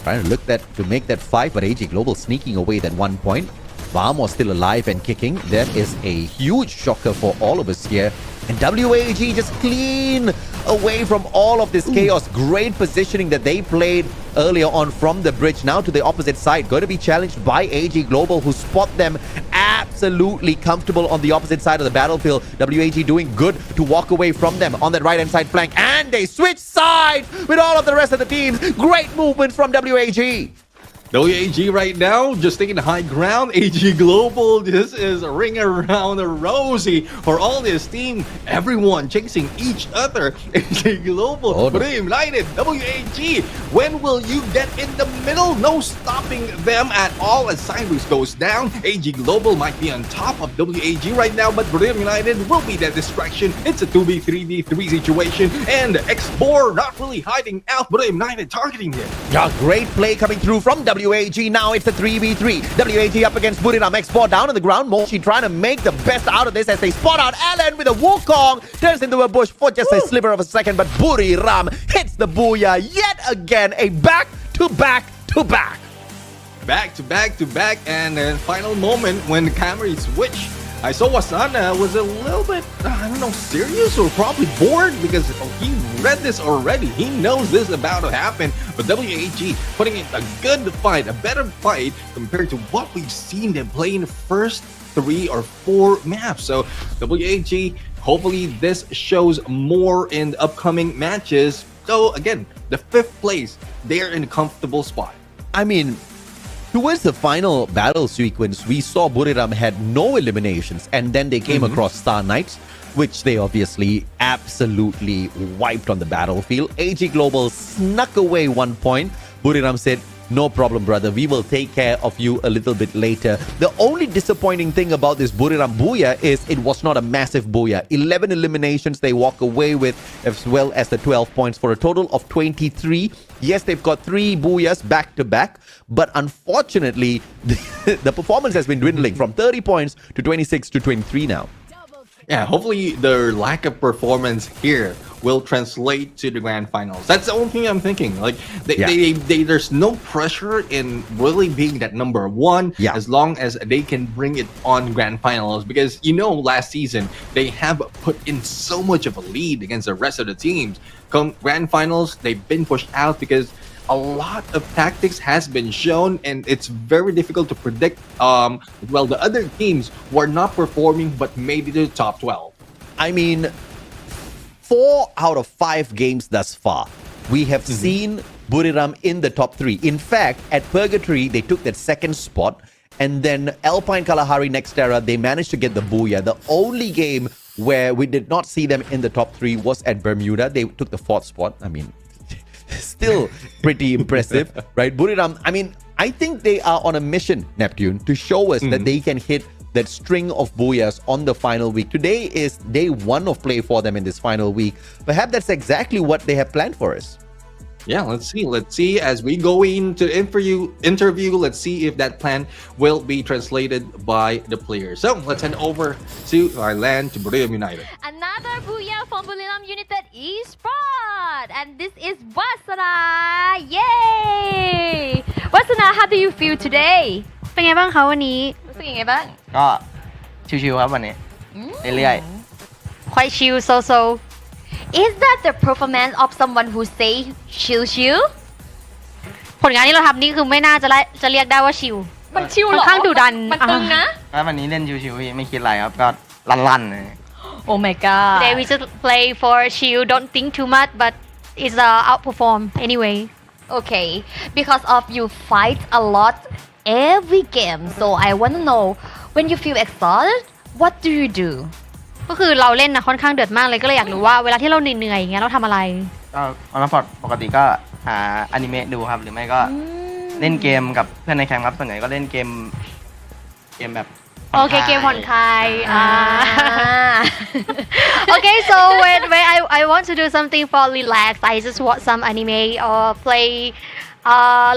Trying to make that 5, but AG Global sneaking away that 1 point. Vamos still alive and kicking. That is a huge shocker for all of us here. And WAG just clean away from all of this chaos. Great positioning that they played earlier on from the bridge. Now to the opposite side. Going to be challenged by AG Global, who spot them absolutely comfortable on the opposite side of the battlefield. WAG doing good to walk away from them on that right-hand side flank. And they switch sides with all of the rest of the teams. Great movement from WAG. WAG right now just taking the high ground. AG Global, this is a ring around the rosy for all this team. Everyone chasing each other. AG Global, Burim United, WAG. When will you get in the middle? No stopping them at all as Cyrus goes down. AG Global might be on top of WAG right now, but Burim United will be that distraction. It's a 2v3v3 situation, and X4 not really hiding out. Burim United targeting him. Yeah, great play coming through from WAG. Now it's a 3v3. WAG up against Buriram. X4 down on the ground. Mochi trying to make the best out of this as they spot out Alan with a Wukong. Turns into a bush for just a sliver of a second, but Buriram hits the booyah yet again. A back-to-back-to-back. Back-to-back-to-back, and then final moment when the camera switched. I saw Wasana was a little bit, I don't know, serious or probably bored because he read this already. He knows this is about to happen. But WAG putting in a good fight, a better fight compared to what we've seen them play in the first 3 or 4 maps. So WAG, hopefully this shows more in the upcoming matches. So again, the 5th place, they're in a comfortable spot. I mean, towards the final battle sequence, we saw Buriram had no eliminations, and then they came across Star Knights, which they obviously absolutely wiped on the battlefield. AG Global snuck away 1 point. Buriram said, No problem, brother. We will take care of you a little bit later. The only disappointing thing about this Buriram Booyah is it was not a massive Booyah. 11 eliminations they walk away with, as well as the 12 points for a total of 23. Yes, they've got 3 Booyahs back to back, but unfortunately, the performance has been dwindling from 30 points to 26 to 23 now. Yeah, hopefully their lack of performance here will translate to the grand finals. That's the only thing I'm thinking. Like, there's no pressure in really being that number one, as long as they can bring it on grand finals. Because, last season, they have put in so much of a lead against the rest of the teams. Come grand finals, they've been pushed out because a lot of tactics has been shown, and it's very difficult to predict. The other teams were not performing but made it to the top 12. I mean, 4 out of 5 games thus far, we have seen Buriram in the top 3. In fact, at Purgatory, they took that second spot, and then Alpine, Kalahari, Nexterra, they managed to get the Booyah. The only game where we did not see them in the top 3 was at Bermuda. They took the 4th spot. I mean, still pretty impressive, right? Buriram, I mean, I think they are on a mission, Neptune, to show us that they can hit that string of Booyahs on the final week. Today is day 1 of play for them in this final week. Perhaps that's exactly what they have planned for us. Yeah, let's see as we go into interview, let's see if that plan will be translated by the players. So let's head over to Thailand, to Buriram United. Another Booyah from Buriram United Esport, and this is Wasana. Yay! Wasana, how do you feel today? เป็นไงบ้างคะวันนี้ รู้สึกยังไงบ้าง ก็ชิวๆครับวันนี้เรื่อย Quite chill, so. Is that the performance of someone who say chill? ผลงานที่เราทำนี่คือไม่น่าจะเรียกได้ว่าชิล มันชิลเหรอ ค่อนข้างดุดัน มันตึงนะ ๆแล้ววันนี้เล่นชิวๆไม่คิดอะไรครับก็ลั่นๆเลย Oh my god. Today we just play for chill, don't think too much, but it's outperform anyway. Okay, because of you fight a lot every game, so I want to know when you feel exhausted, what do you do? ก็คือเราเล่นนะค่อนข้างเดือดมากเลยก็เลยอยากรู้ว่าเวลาที่เราเหนื่อยๆอย่างเงี้ยเราทำอะไร ก็วันละปกติก็หาอนิเมะดูครับหรือไม่ก็เล่นเกมกับเพื่อนในแคมป์ครับส่วนใหญ่ก็เล่นเกมแบบ Okay, game ผ่อนคลาย Ah. Okay, so when I want to do something for relax, I just watch some anime or play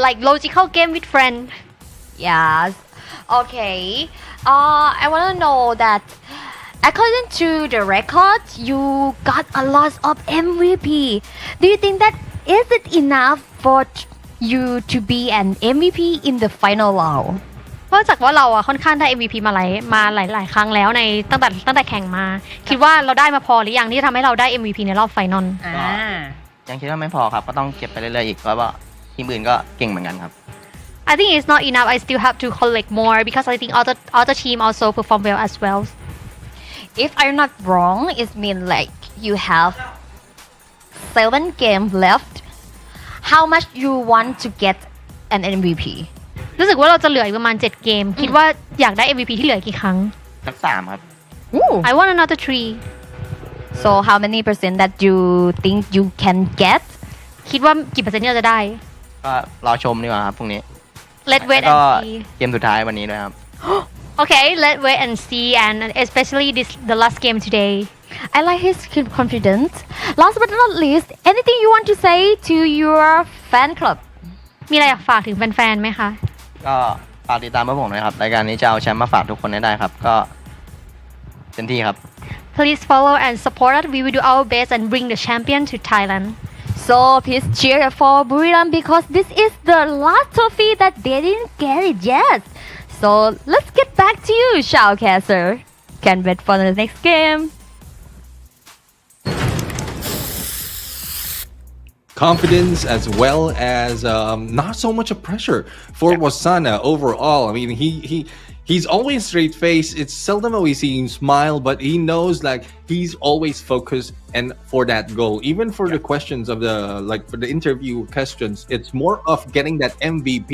like logical game with friend. Yes. Okay. I want to know that according to the record, you got a lot of MVP. Do you think that is it enough for you to be an MVP in the final round? เพราะจากว่าเราค่อนข้างได้ MVP มาหลายครั้งแล้วในตั้งแต่แข่งมาคิดว่าเราได้มาพอหรือยังที่จะทำให้เราได้ MVP ในรอบไฟนอล ยังคิดว่าไม่พอครับก็ต้องเก็บไปเรื่อยๆอีกเพราะว่าทีมอื่นก็เก่งเหมือนกันครับ I think it's not enough. I still have to collect more because I think other team also perform well as well. If I'm not wrong, it means like you have 7 games left. How much you want to get an MVP? รู้สึกว่าเราจะเหลืออีกประมาณ7เกมคิดว่าอยากได้ MVP ที่เหลือกี่ครั้ง สัก 3 ครับ I want another 3 So how many percent that you think you can get? คิดว่ากี่เปอร์เซ็นต์ที่เราจะได้ ก็รอชมดีกว่าครับพรุ่งนี้ Let's wait แล้วก็ and see เกมสุดท้ายวันนี้ด้วยครับ Okay, let's wait and see, and especially the last game today. I like his confidence. Last but not least, anything you want to say to your fan club? มีอะไรอยากฝากถึงแฟนๆไหมคะ ก็ฝากติดตามพวกผมหน่อยครับรายการนี้จะเอาแชมป์มาฝากทุกคนได้ครับก็เต็มที่ครับ Please follow and support us. We will do our best and bring the champion to Thailand. So please cheer for Buriram because this is the last trophy that they didn't get it yet. So let's get back to you, Shoutcaster. Can't wait for the next game. Confidence as well as not so much of pressure for Wasana overall. I mean, he's always straight face. It's seldom we see him smile, but he knows like he's always focused and for that goal. Even for the questions of for the interview questions, it's more of getting that MVP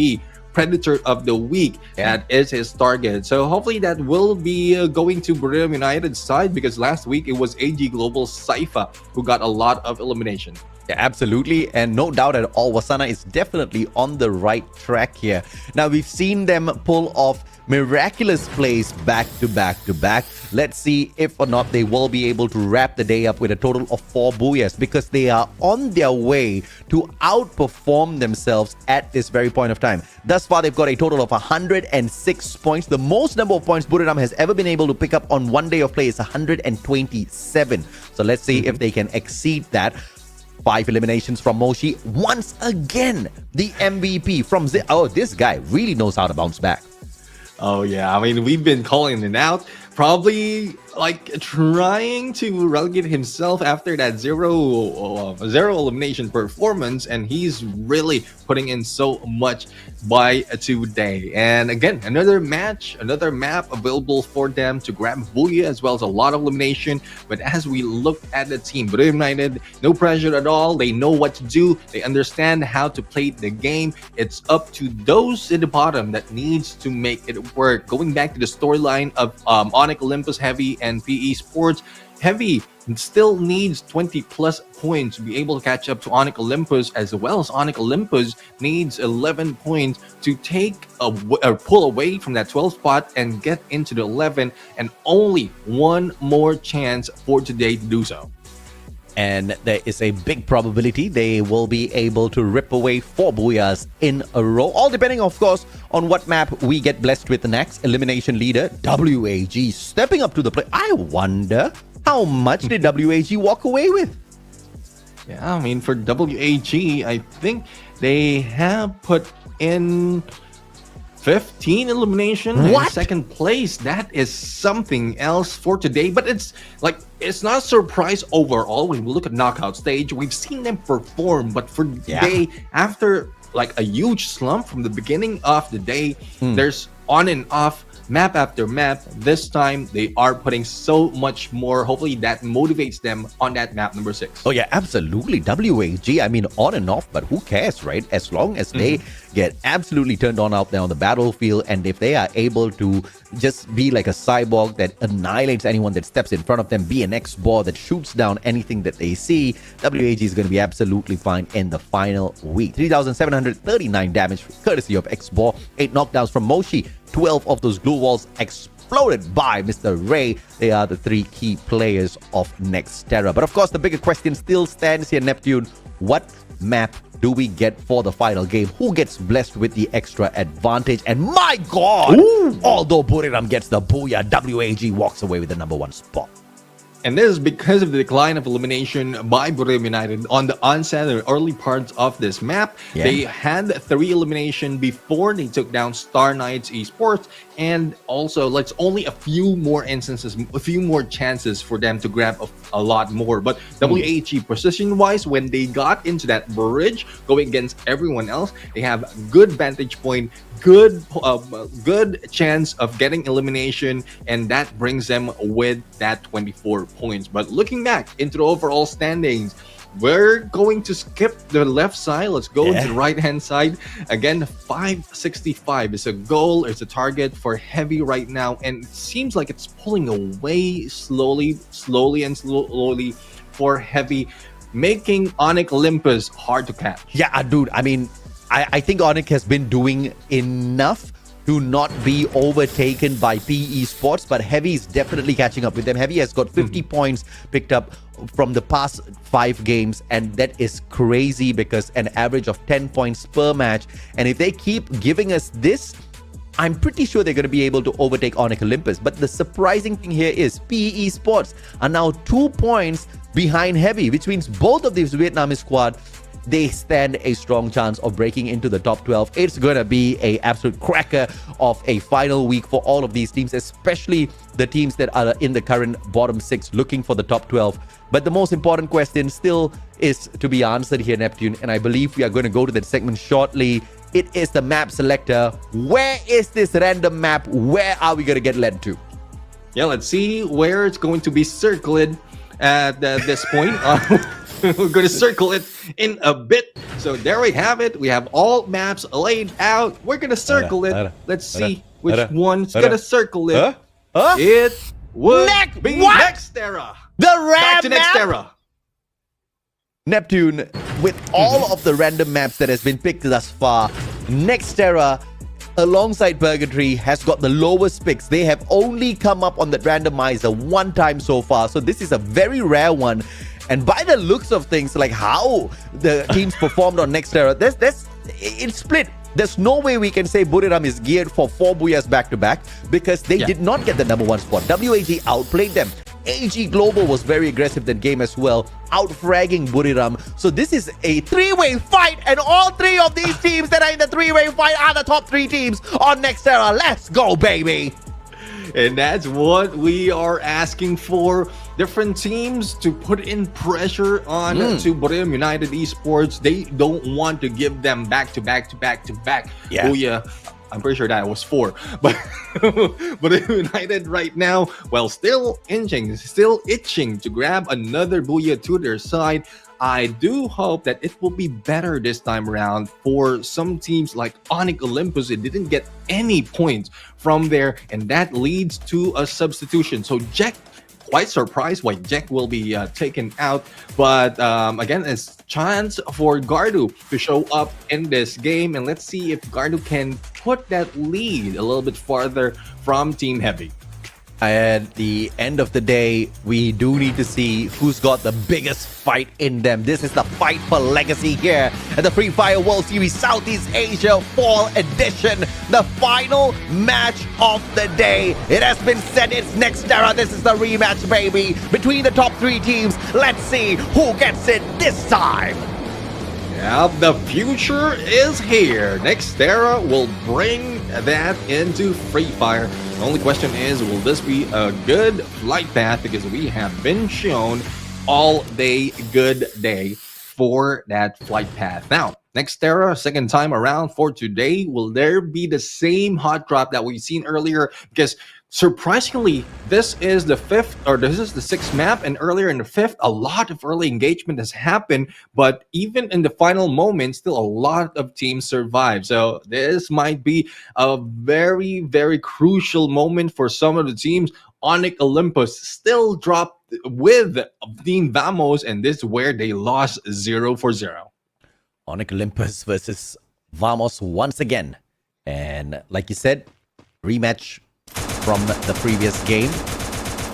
Predator of the Week. That is his target. So hopefully that will be going to Bermuda United's side, because last week it was AG Global Saifa who got a lot of elimination. Yeah, absolutely. And no doubt at all, Wasana is definitely on the right track here. Now, we've seen them pull off miraculous plays back to back to back. Let's see if or not they will be able to wrap the day up with a total of 4 booyahs, because they are on their way to outperform themselves at this very point of time. Thus far, they've got a total of 106 points. The most number of points Buriram has ever been able to pick up on one day of play is 127. So let's see if they can exceed that. 5 eliminations from Moshi. Once again, the MVP from this guy really knows how to bounce back. Oh yeah, I mean, we've been calling it out. Probably like trying to relegate himself after that zero elimination performance, and he's really putting in so much by today. And again, another match, another map available for them to grab Booyah, as well as a lot of elimination. But as we look at the team, Bermuda United, no pressure at all. They know what to do. They understand how to play the game. It's up to those at the bottom that needs to make it work. Going back to the storyline of Onyx Olympus Heavy and PE Sports, Heavy still needs 20 plus points to be able to catch up to Onyx Olympus, as well as Onyx Olympus needs 11 points to take or pull away from that 12 spot and get into the 11, and only one more chance for today to do so. And there is a big probability they will be able to rip away 4 booyahs in a row. All depending, of course, on what map we get blessed with next. Elimination leader, WAG, stepping up to the plate. I wonder how much did WAG walk away with? Yeah, I mean, for WAG, I think they have put in 15 elimination in second place. That is something else for today. But it's not a surprise overall when we look at knockout stage. We've seen them perform, but for today, after like a huge slump from the beginning of the day, there's on and off, map after map. This time they are putting so much more. Hopefully that motivates them on that map number 6. Oh yeah, absolutely. WAG, I mean, on and off, but who cares, right? As long as they get absolutely turned on out there on the battlefield, and if they are able to just be like a cyborg that annihilates anyone that steps in front of them, be an X-Ball that shoots down anything that they see, WAG is going to be absolutely fine in the final week. 3,739 damage courtesy of X-Ball, 8 knockdowns from Moshi, 12 of those glue walls exploded by Mr. Ray. They are the 3 key players of Nexterra. But of course, the bigger question still stands here, Neptune. What map do we get for the final game? Who gets blessed with the extra advantage? And my God, although Buriram gets the booyah, WAG walks away with the number 1 spot. And this is because of the decline of elimination by Bermuda United on the onset or early parts of this map. They had 3 elimination before they took down Star Knights Esports, and also it's only a few more instances, a few more chances for them to grab a lot more. But WAG position-wise, when they got into that bridge going against everyone else, they have good vantage point, good chance of getting elimination, and that brings them with that 24 points. But looking back into the overall standings, we're going to skip the left side. Let's go into the right hand side. Again, 565 is a goal, it's a target for Heavy right now, and it seems like it's pulling away slowly for Heavy, making Onyx Olympus hard to catch. Yeah, dude, I mean, I think Onyx has been doing enough to not be overtaken by PE Sports, but Heavy is definitely catching up with them. Heavy has got 50 points picked up from the past 5 games, and that is crazy because an average of 10 points per match. And if they keep giving us this, I'm pretty sure they're going to be able to overtake Onyx Olympus. But the surprising thing here is PE Sports are now 2 points behind Heavy, which means both of these Vietnamese squad, they stand a strong chance of breaking into the top 12. It's going to be an absolute cracker of a final week for all of these teams, especially the teams that are in the current bottom 6 looking for the top 12. But the most important question still is to be answered here, Neptune, and I believe we are going to go to that segment shortly. It is the map selector. Where is this random map? Where are we going to get led to? Yeah, let's see where it's going to be circled at this point. We're going to circle it in a bit. So there we have it. We have all maps laid out. We're gonna circle it. Let's see which one's gonna circle it. It would be Nexterra. The Back to RAM map? Nexterra. Neptune, with all of the random maps that has been picked thus far, Nexterra, alongside Purgatory, has got the lowest picks. They have only come up on that randomizer one time so far. So this is a very rare one. And by the looks of things, like how the teams performed on Nexterra, it's split. There's no way we can say Buriram is geared for 4 Booyahs back-to-back because they did not get the number 1 spot. WAG outplayed them. AG Global was very aggressive that game as well, out-fragging Buriram. So this is a 3-way fight, and all 3 of these teams that are in the 3-way fight are the top 3 teams on Nexterra. Let's go, baby! And that's what we are asking for. Different teams to put in pressure on to Buriram United Esports. They don't want to give them back-to-back. Yeah. Oh yeah, I'm pretty sure that was 4. But Buriram United right now, well, still itching to grab another Booyah to their side. I do hope that it will be better this time around for some teams like Onyx Olympus. It didn't get any points from there, and that leads to a substitution. So Jack, quite surprised why Jack will be taken out. But again, it's chance for Gardu to show up in this game, and let's see if Gardu can put that lead a little bit farther from Team Heavy. At the end of the day, we do need to see who's got the biggest fight in them. This is the fight for legacy here at the Free Fire World Series Southeast Asia Fall Edition. The final match of the day. It has been said, it's Nexterra. This is the rematch, baby, between the top 3 teams. Let's see who gets it this time. Yeah, the future is here. Nexterra will bring that into Free Fire. The only question is, will this be a good flight path? Because we have been shown all day good day for that flight path. Now, Nexterra, second time around for today. Will there be the same hot drop that we've seen earlier? Because surprisingly, this is the 6th map, and earlier in the 5th, a lot of early engagement has happened, but even in the final moment, still a lot of teams survive. So this might be a very, very crucial moment for some of the teams. Onyx Olympus still dropped with Team Vamos, and this is where they lost 0-0. Onyx Olympus versus Vamos once again. And like you said, rematch from the previous game.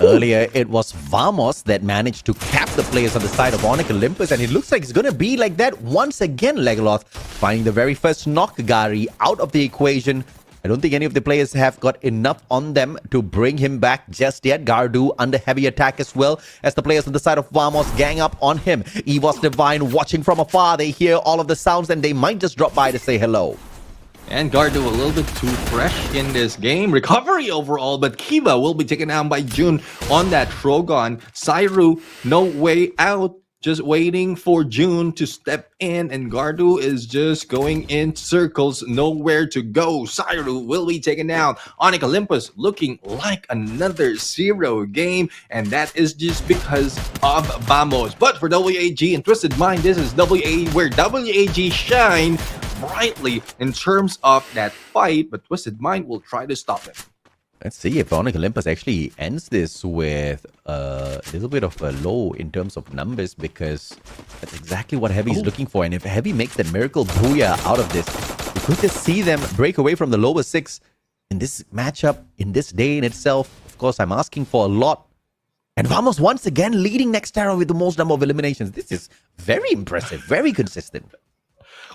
Earlier, it was Vamos that managed to cap the players on the side of Onyx Olympus, and it looks like it's going to be like that once again. Legoloth finding the very first knock. Gary out of the equation. I don't think any of the players have got enough on them to bring him back just yet. Gardu under heavy attack as well as the players on the side of Vamos gang up on him. Evos Divine watching from afar. They hear all of the sounds and they might just drop by to say hello. And Gardu a little bit too fresh in this game. Recovery overall, but Kiva will be taken down by June on that Trogon. Sairu, no way out. Just waiting for June to step in, and Gardu is just going in circles, nowhere to go. Sairu will be taken down. Onyx Olympus looking like another 0 game, and that is just because of Vamos. But for WAG and Twisted Mind, this is WAG where WAG shine brightly in terms of that fight, but Twisted Mind will try to stop it. Let's see if Onyx Olympus actually ends this with a little bit of a low in terms of numbers, because that's exactly what Heavy is looking for. And if Heavy makes that miracle booyah out of this, we could just see them break away from the lower 6 in this matchup, in this day in itself. Of course, I'm asking for a lot. And Vamos once again leading Nexterra with the most number of eliminations. This is very impressive, very consistent.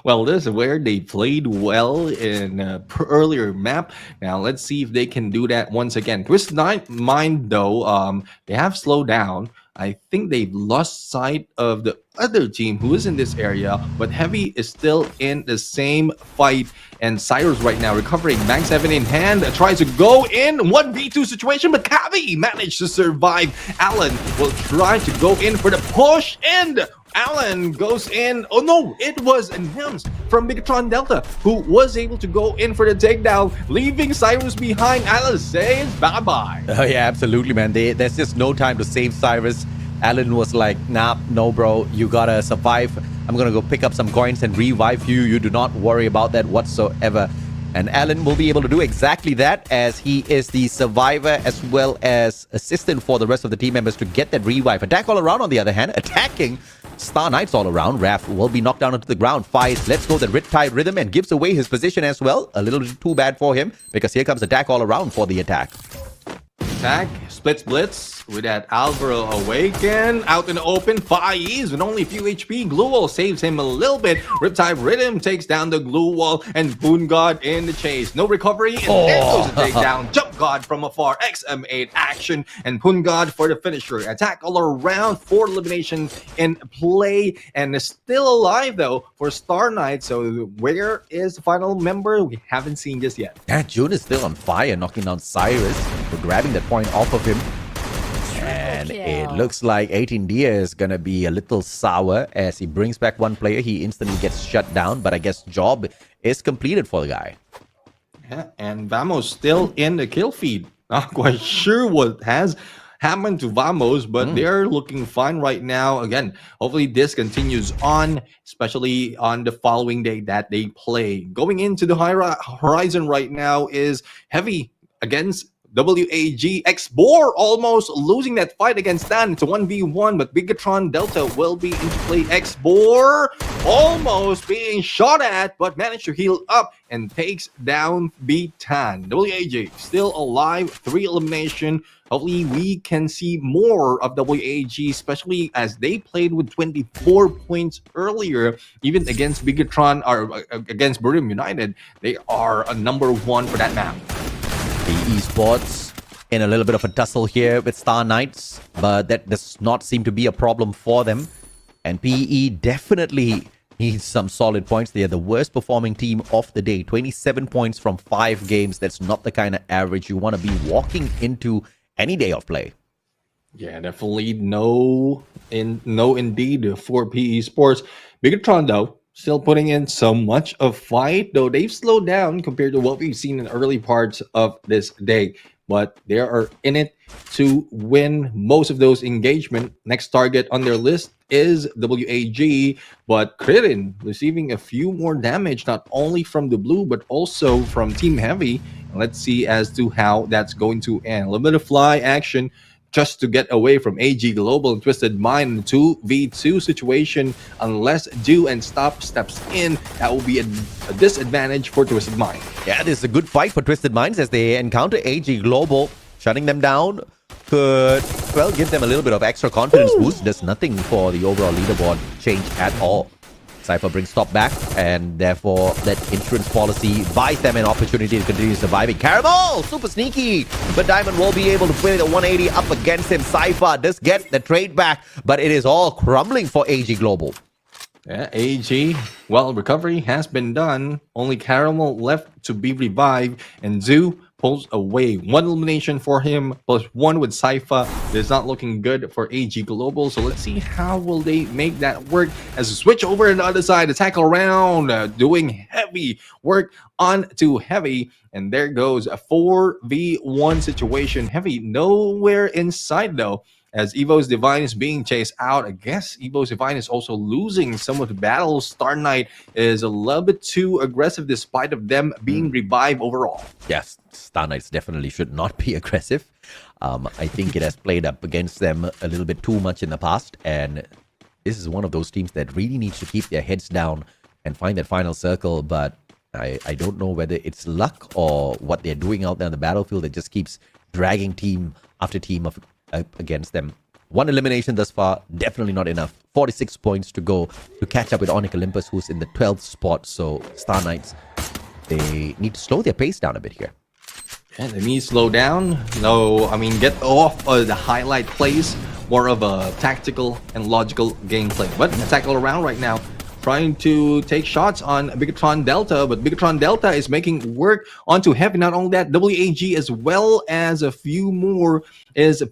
Well, this is where they played well in earlier map. Now, let's see if they can do that once again. Twisted Mind, though, they have slowed down. I think they've lost sight of the other team who is in this area, but Heavy is still in the same fight. And Cyrus right now recovering. Mag 7 in hand, tries to go in 1v2 situation, but Kavi managed to survive. Alan will try to go in for the push, and Alan goes in. Oh no, it was Nims from Bigatron Delta who was able to go in for the takedown, leaving Cyrus behind. Alan says bye-bye. Oh yeah, absolutely, man. There's just no time to save Cyrus. Alan was like, nah, no, bro, you gotta survive. I'm gonna go pick up some coins and revive you. You do not worry about that whatsoever. And Alan will be able to do exactly that, as he is the survivor as well as assistant for the rest of the team members to get that revive. Attack all around, on the other hand, attacking Star Knights all around. Raph will be knocked down onto the ground. Fights, let's go the Riptide rhythm, and gives away his position as well. A little too bad for him, because here comes attack all around for the attack. Attack, splits blitz with that Alvaro Awaken out in the open. Faiz with only a few HP. Glue Wall saves him a little bit. Riptide Rhythm takes down the Glue Wall, and Boon God in the chase. No recovery, and there goes the takedown. Jump God from afar. XM8 action, and Boon God for the finisher. Attack all around, 4 eliminations in play, and is still alive though for Star Knight. So where is the final member? We haven't seen just yet. Yeah, June is still on fire, knocking down Cyrus for grabbing that point off of him. And it looks like 18 Dia is gonna be a little sour as he brings back one player. He instantly gets shut down, but I guess job is completed for the guy. Yeah, and Vamos still in the kill feed. Not quite sure what has happened to Vamos, but they're looking fine right now. Again, hopefully this continues on, especially on the following day that they play. Going into the horizon right now is Heavy against WAG. X-Bor almost losing that fight against Dan. It's a 1v1, but Bigatron Delta will be into play. X-Bor almost being shot at, but managed to heal up and takes down Bitan. WAG still alive, 3 elimination. Hopefully we can see more of WAG, especially as they played with 24 points earlier, even against Bigatron or against Burim United. They are a #1 for that map. The esports in a little bit of a tussle here with Star Knights, but that does not seem to be a problem for them. And PE definitely needs some solid points. They are the worst performing team of the day. 27 points from 5 games. That's not the kind of average you want to be walking into any day of play. Yeah, definitely no indeed for PE Sports. Bigatron though, still putting in so much of fight, though they've slowed down compared to what we've seen in early parts of this day. But they are in it to win most of those engagement. Next target on their list is WAG, but Kririn receiving a few more damage, not only from the blue, but also from Team Heavy. Let's see as to how that's going to end. A little bit of fly action just to get away from AG Global and Twisted Mind in the 2v2 situation. Unless Do and Stop steps in, that will be a disadvantage for Twisted Mind. Yeah, this is a good fight for Twisted Minds as they encounter AG Global. Shutting them down could, well, give them a little bit of extra confidence boost. Does nothing for the overall leaderboard change at all. Cypher brings Stop back, and therefore that insurance policy buys them an opportunity to continue surviving. Caramel, super sneaky, but Diamond will be able to put it at 180 up against him. Cypher does get the trade back, but it is all crumbling for AG Global. Yeah, AG, well, recovery has been done. Only Caramel left to be revived, and Zoo pulls away. 1 elimination for him, plus 1 with Cypher. It is not looking good for AG Global, so let's see how will they make that work as we switch over on the other side to tackle around, doing heavy work on to Heavy, and there goes a 4v1 situation. Heavy nowhere inside though, as Evo's Divine is being chased out. I guess Evo's Divine is also losing some of the battles. Star Knight is a little bit too aggressive despite of them being revived overall. Yes, Star Knights definitely should not be aggressive. I think it has played up against them a little bit too much in the past, and this is one of those teams that really needs to keep their heads down and find that final circle, but I don't know whether it's luck or what they're doing out there on the battlefield that just keeps dragging team after team against them. 1 elimination thus far, definitely not enough. 46 points to go to catch up with Onyx Olympus, who's in the 12th spot. So Star Knights, they need to slow their pace down a bit here. Yeah, they need to slow down. No, I mean, get off the highlight plays. More of a tactical and logical gameplay. But attack all around right now, trying to take shots on Bigatron Delta, but Bigatron Delta is making work onto Heavy. Not only that, WAG as well as a few more is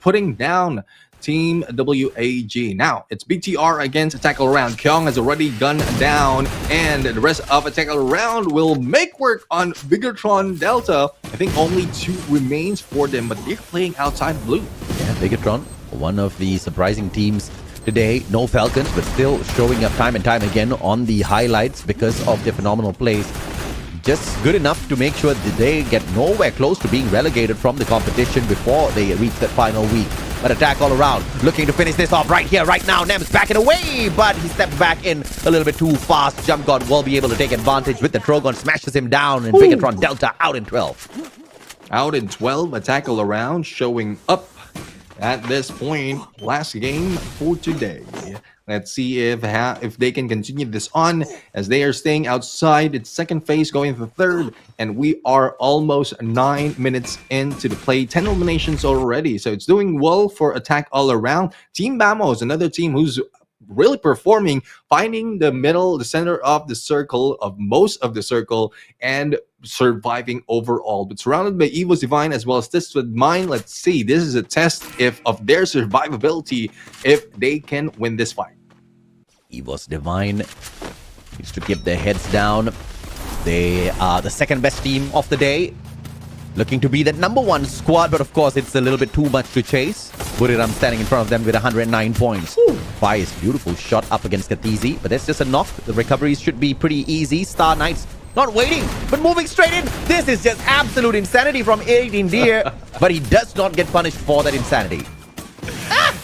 putting down Team WAG. Now, it's BTR against Attack All Around. Kyung has already gunned down, and the rest of Attack All Around will make work on Bigatron Delta. I think only 2 remains for them, but they're playing outside blue. Yeah, Bigatron one of the surprising teams today. No Falcons, but still showing up time and time again on the highlights because of their phenomenal plays. Just good enough to make sure that they get nowhere close to being relegated from the competition before they reach that final week. But attack all around, looking to finish this off right here, right now. Nem's backing away, but he stepped back in a little bit too fast. Jump God will be able to take advantage with the Trogon, smashes him down, and Bigatron Delta out in 12. Out in 12, attack all around, showing up at this point. Last game for today. Let's see if they can continue this on as they are staying outside its second phase, going to the third, and we are almost 9 minutes into the play. 10 eliminations already, so it's doing well for attack all around. Team Bamos, another team who's really performing, finding the middle, the center of the circle, of most of the circle, and surviving overall. But surrounded by Evo's Divine as well as Twisted Mind, let's see. This is a test of their survivability if they can win this fight. Evo's Divine needs to keep their heads down. They are the second best team of the day, looking to be that number one squad, but of course it's a little bit too much to chase. Buriram standing in front of them with 109 points. Fire's beautiful shot up against Katizi, but that's just a knock. The recoveries should be pretty easy. Star Knights not waiting, but moving straight in. This is just absolute insanity from 18 Deer, but he does not get punished for that insanity.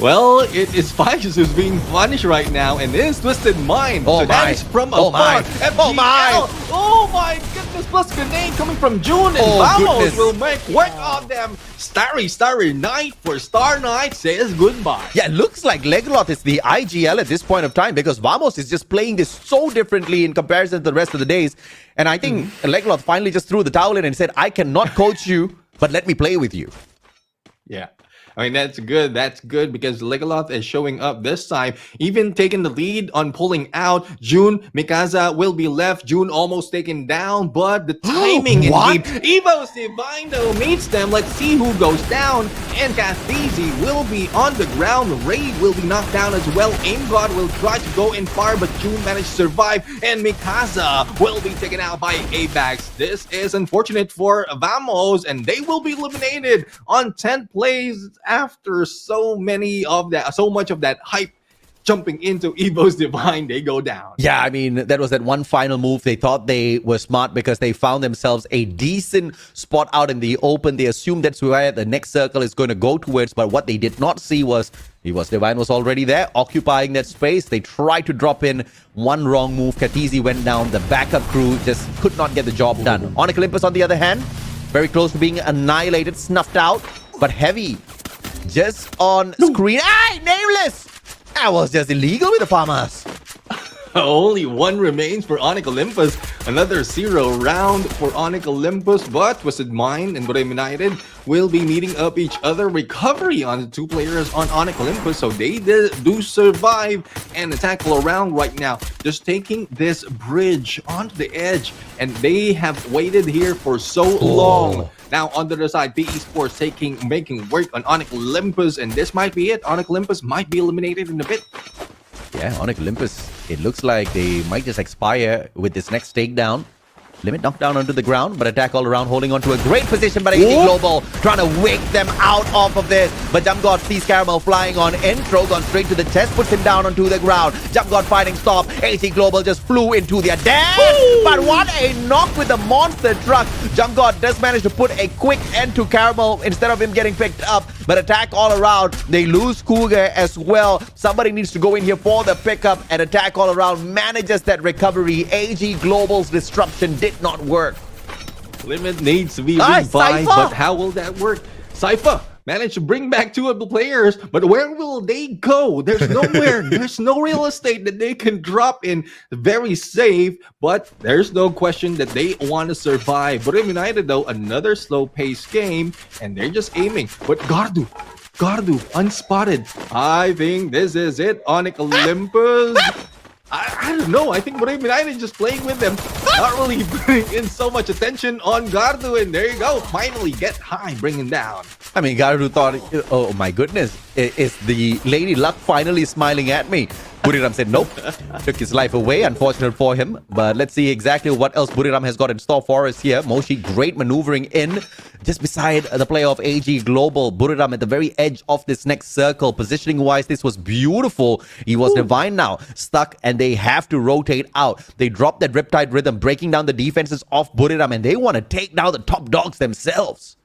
Well, it is Fighters who's being punished right now, and this Twisted Mind. Oh so my. that is from Oh afar. my. FGL. Oh my. Oh my goodness, plus grenade coming from June, and Vamos will make work of them. Starry Night for Star Knight says goodbye. Yeah, it looks like Legolas is the IGL at this point of time because Vamos is just playing this so differently in comparison to the rest of the days. And I think Legolas finally just threw the towel in and said, I cannot coach you, but let me play with you. Yeah. I mean, that's good. That's good because Legolas is showing up this time, even taking the lead on pulling out. June, Mikasa will be left. June almost taken down, but the timing indeed. Evo's Divine though meets them. Let's see who goes down. And Kathizi will be on the ground. Ray will be knocked down as well. AimGod will try to go in far, but June managed to survive. And Mikasa will be taken out by Abax. This is unfortunate for Vamos, and they will be eliminated on 10 plays after so much of that hype jumping into Evo's Divine. They go down. Yeah, I mean, that was that one final move. They thought they were smart because they found themselves a decent spot out in the open. They assumed that's where the next circle is going to go towards, but what they did not see was Evo's Divine was already there, occupying that space. They tried to drop in one wrong move. Katizi went down. The backup crew just could not get the job done. Onyx Olympus, on the other hand, very close to being annihilated, snuffed out, but Heavy just on screen. Ay, Nameless! That was just illegal with the farmers. Only one remains for Onyx Olympus. Another 0 round for Onyx Olympus, but Twisted Mind and Brave United will be meeting up each other. Recovery on the two players on Onyx Olympus, so they do survive and attack all around right now. Just taking this bridge onto the edge, and they have waited here for so long. Now on the other side, PE Sports making work on Onyx Olympus, and this might be it. Onyx Olympus might be eliminated in a bit. Yeah, Onyx Olympus, it looks like they might just expire with this next takedown. Limit knockdown onto the ground, but attack all around, holding on to a great position. But AT Global trying to wake them out off of this. But Jump God sees Caramel flying on intro, gone straight to the chest, puts him down onto the ground. Jump God fighting stop. AT Global just flew into their death. But what a knock with the monster truck. Jump God does manage to put a quick end to Caramel instead of him getting picked up. But attack all around. They lose Cougar as well. Somebody needs to go in here for the pickup, and attack all around manages that recovery. AG Global's disruption did not work. Limit needs to be revived, but how will that work? Cypher managed to bring back 2 of the players, but where will they go? There's nowhere. There's no real estate that they can drop in. Very safe, but there's no question that they want to survive. But United, though, another slow-paced game, and they're just aiming. But Gardu, unspotted. I think this is it. Onyx Olympus. I don't know. I think Brave United is just playing with them. Not really putting in so much attention on Gardu. And there you go. Finally get high, bring him down. I mean, Gardu thought, oh my goodness, is the Lady Luck finally smiling at me? Buriram said nope, took his life away. Unfortunate for him. But let's see exactly what else Buriram has got in store for us here. Moshi, great maneuvering in just beside the player of AG Global. Buriram at the very edge of this next circle. Positioning wise, this was beautiful. He was divine now, stuck, and they have to rotate out. They dropped that Riptide Rhythm, breaking down the defenses of Buriram, and they want to take down the top dogs themselves.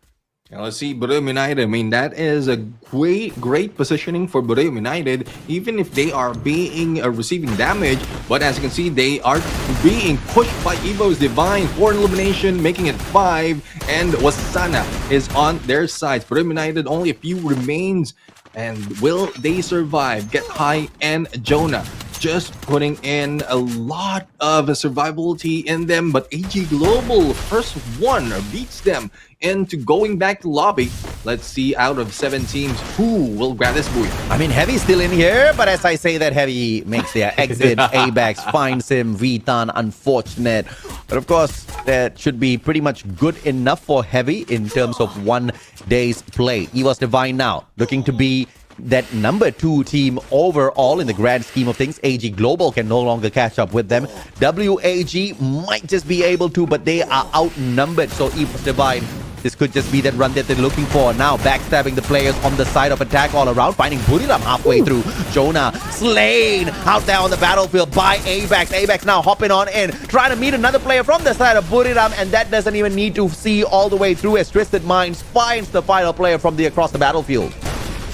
Now let's see Buriram United. I mean, that is a great positioning for Buriram United, even if they are being receiving damage. But as you can see, they are being pushed by Evo's Divine for an elimination, making it 5. And Wasana is on their side. Buriram United, only a few remains. And will they survive? Get High and Jonah just putting in a lot of survivability in them, but AG Global first one beats them into going back to lobby. Let's see, out of 7 teams, who will grab this buoy? I mean, Heavy's still in here, but as I say that, Heavy makes their exit. Abax finds him. Vitan, unfortunate. But of course, that should be pretty much good enough for Heavy in terms of one day's play. EVOS Divine now looking to be that number 2 team overall in the grand scheme of things. AG Global can no longer catch up with them. WAG might just be able to, but they are outnumbered. So EVOS Divine, this could just be that run that they're looking for. Now backstabbing the players on the side of attack all around, finding Buriram halfway through. Jonah slain out there on the battlefield by Abax. Abax now hopping on in, trying to meet another player from the side of Buriram, and that doesn't even need to see all the way through as Twisted Minds finds the final player from across the battlefield.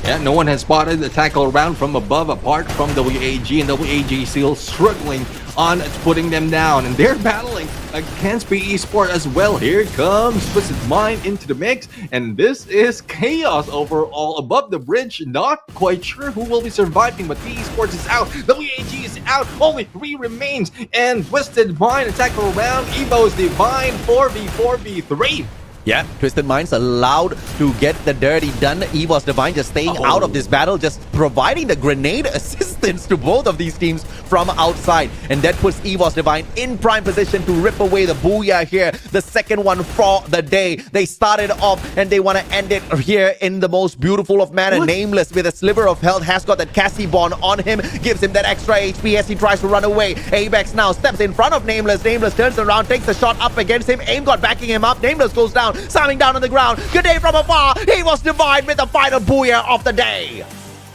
Yeah, no one has spotted the tackle around from above apart from WAG, and WAG still struggling on putting them down, and they're battling against PE Sport as well. Here comes Twisted Mind into the mix, and this is chaos overall above the bridge. Not quite sure who will be surviving, but PE Sports is out, WAG is out, only 3 remains, and Twisted Mind attack around. Evo's Divine 4v4v3. Yeah, Twisted Minds allowed to get the dirty done. EVOS Divine just staying out of this battle, just providing the grenade assistance to both of these teams from outside. And that puts EVOS Divine in prime position to rip away the booyah here. The second one for the day. They started off and they want to end it here in the most beautiful of manner. Nameless with a sliver of health has got that Cassie Bond on him, gives him that extra HP as he tries to run away. Abax now steps in front of Nameless. Nameless turns around, takes a shot up against him. Aim got backing him up. Nameless goes down, slamming down on the ground. Good day from afar. He was Divine with the final booyah of the day.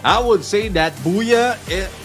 I would say that booyah,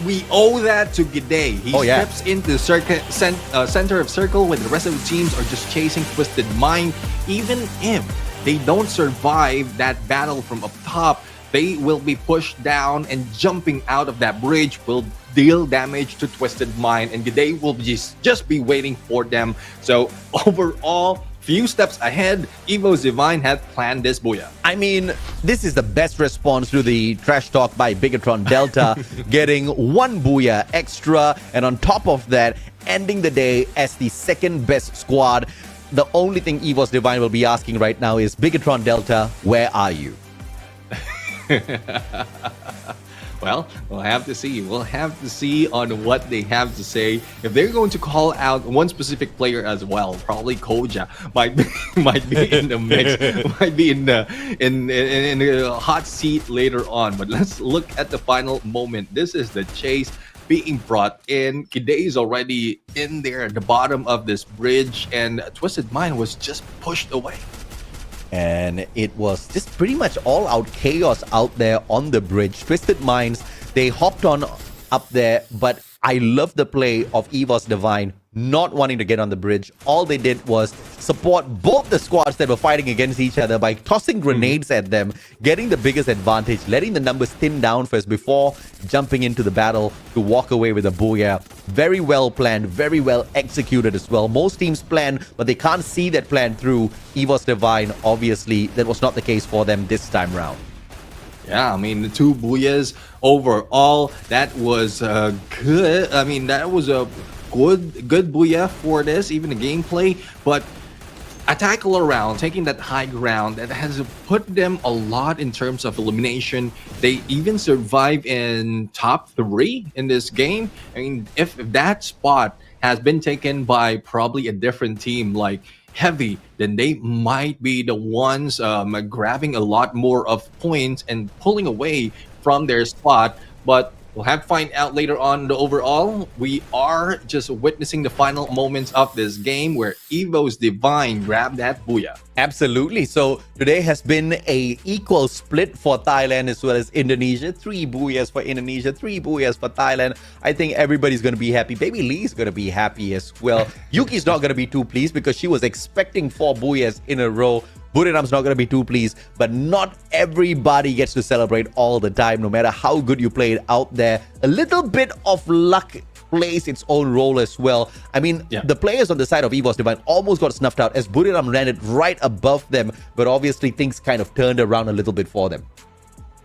we owe that to G'day. He steps into the center of circle when the rest of the teams are just chasing Twisted Mind. Even if they don't survive that battle from up top, they will be pushed down, and jumping out of that bridge will deal damage to Twisted Mind, and G'day will just be waiting for them. So overall, few steps ahead, Evo's Divine had planned this booyah. I mean, this is the best response to the trash talk by Bigatron Delta, getting 1 booyah extra, and on top of that, ending the day as the second best squad. The only thing Evo's Divine will be asking right now is, Bigatron Delta, where are you? Well, we'll have to see. We'll have to see on what they have to say. If they're going to call out one specific player as well, probably Koja might be in the mix, might be in the hot seat later on. But let's look at the final moment. This is the chase being brought in. G'day is already in there at the bottom of this bridge, and Twisted Mind was just pushed away. And it was just pretty much all out chaos out there on the bridge. Twisted Minds, they hopped on up there, but I love the play of EVOS Divine not wanting to get on the bridge. All they did was support both the squads that were fighting against each other by tossing grenades at them, getting the biggest advantage, letting the numbers thin down first before jumping into the battle to walk away with a booyah. Very well planned, very well executed as well. Most teams plan, but they can't see that plan through. EVOS Divine, obviously, that was not the case for them this time round. Yeah, I mean, the 2 booyahs overall, that was good. I mean, that was a good booyah for this, even the gameplay. But attack all around, taking that high ground, that has put them a lot in terms of elimination. They even survive in top 3 in this game. I mean, if that spot has been taken by probably a different team like Heavy, then they might be the ones grabbing a lot more of points and pulling away from their spot. But We'll have to find out later on the overall. We are just witnessing the final moments of this game where Evo's Divine grabbed that booyah. Absolutely. So today has been a equal split for Thailand as well as Indonesia. 3 booyahs for Indonesia, 3 booyahs for Thailand. I think everybody's going to be happy. Baby Lee's going to be happy as well. Yuki's not going to be too pleased because she was expecting 4 booyahs in a row. Buriram's not going to be too pleased, but not everybody gets to celebrate all the time, no matter how good you played out there. A little bit of luck plays its own role as well. I mean, the players on the side of EVOS Divine almost got snuffed out as Buriram landed right above them, but obviously things kind of turned around a little bit for them.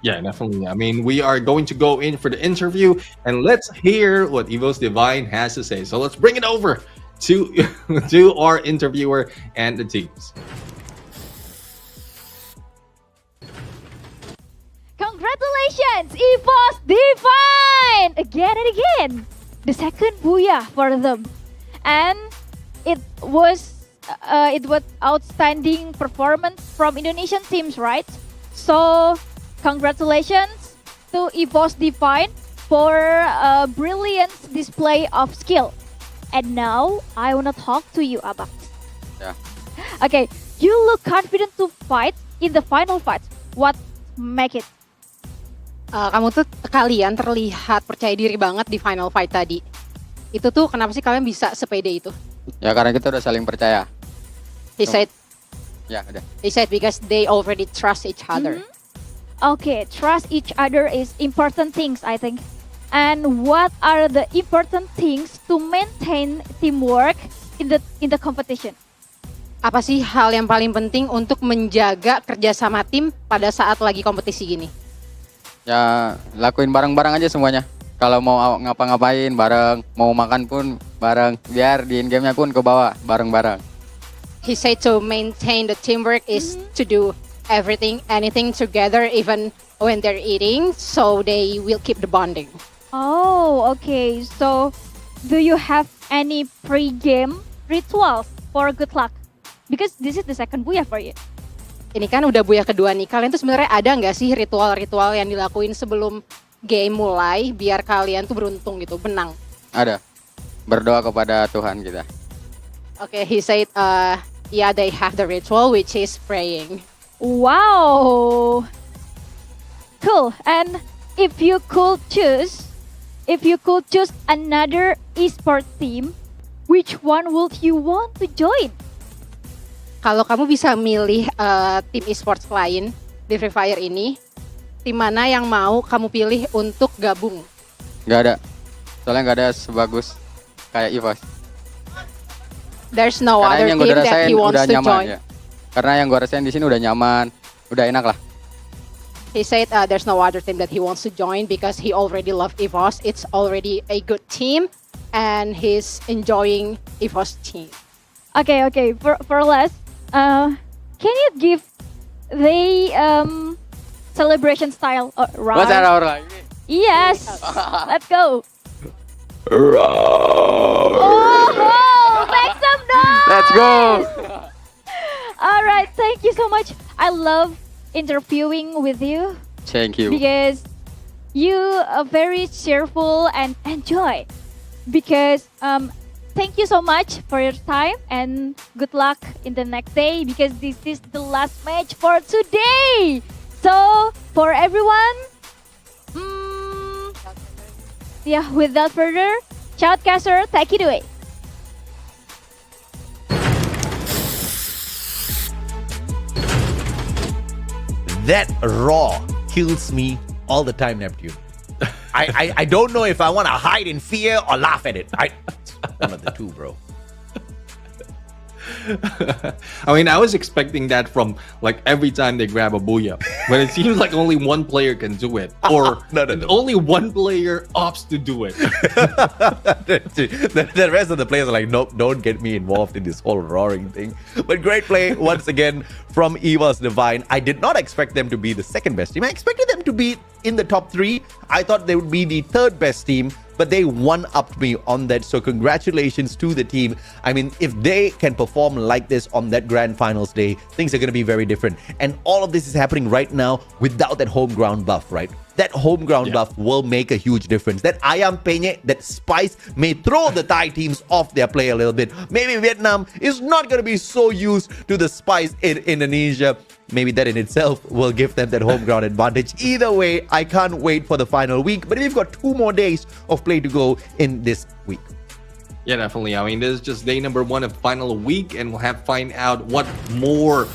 Yeah, definitely. I mean, we are going to go in for the interview and let's hear what EVOS Divine has to say. So let's bring it over to our interviewer and the teams. Congratulations, EVOS Divine! Again and again, the second booyah for them, and it was outstanding performance from Indonesian teams, right? So, congratulations to EVOS Divine for a brilliant display of skill. And now I wanna talk to you, Abak. Yeah. Okay, you look confident to fight in the final fight. What make it? Kalian terlihat percaya diri banget di final fight tadi. Itu tuh kenapa sih kalian bisa sepede itu? Ya karena kita udah saling percaya. He said. Ya udah. He said because they already trust each other. Okay, trust each other is important things, I think. And what are the important things to maintain teamwork in the competition? Apa sih hal yang paling penting untuk menjaga kerjasama tim pada saat lagi kompetisi gini? Ya lakuin bareng-bareng aja semuanya. Kalau mau ngapa-ngapain bareng, mau makan pun bareng, biar di in-game-nya pun ke bawah bareng-bareng. He said to maintain the teamwork is to do anything together even when they're eating, so they will keep the bonding. Oh, okay. So, do you have any pre-game rituals for good luck? Because this is the second booyah for you. Ini kan udah booyah kedua nih. Kalian tuh sebenarnya ada nggak sih ritual-ritual yang dilakuin sebelum game mulai biar kalian tuh beruntung gitu, menang? Ada. Berdoa kepada Tuhan kita. Okay, he said, yeah, they have the ritual which is praying. Wow, cool. And if you could choose another esport team, which one would you want to join? Kalau kamu bisa milih tim esports lain di Free Fire ini, tim mana yang mau kamu pilih untuk gabung? Gak ada. Soalnya gak ada sebagus kayak EVOS. There's no other team that he wants to join. Ya. Karena yang gue rasain di sini udah nyaman, udah enak lah. He said there's no other team that he wants to join because he already loved EVOS. It's already a good team and he's enjoying EVOS team. Okay. For last, can you give the celebration style? Right? What's that right? Yes. Let's go. Make some noise. Let's go. All right. Thank you so much. I love interviewing with you. Thank you. Because you are very cheerful and enjoy. Because thank you so much for your time and good luck in the next day because this is the last match for today. So for everyone, without further, Shoutcaster, take it away. That raw kills me all the time, Neptune. I don't know if I want to hide in fear or laugh at it. One of the two, bro. I mean, I was expecting that from like every time they grab a booyah, but it seems like only one player can do it, or no. only one player opts to do it. The rest of the players are like, nope, don't get me involved in this whole roaring thing. But great play once again from EVOS Divine. I did not expect them to be the second best team. I expected them to be in the top 3. I thought they would be the third best team, but they one-upped me on that. So congratulations to the team. I mean, if they can perform like this on that grand finals day, things are going to be very different. And all of this is happening right now without that home ground buff, right? That home ground buff will make a huge difference. That ayam penyet, that spice may throw the Thai teams off their play a little bit. Maybe Vietnam is not going to be so used to the spice in Indonesia. Maybe that in itself will give them that home ground advantage. Either way, I can't wait for the final week. But we've got 2 more days of play to go in this week. Yeah, definitely. I mean, this is just day number 1 of final week, and we'll have to find out what more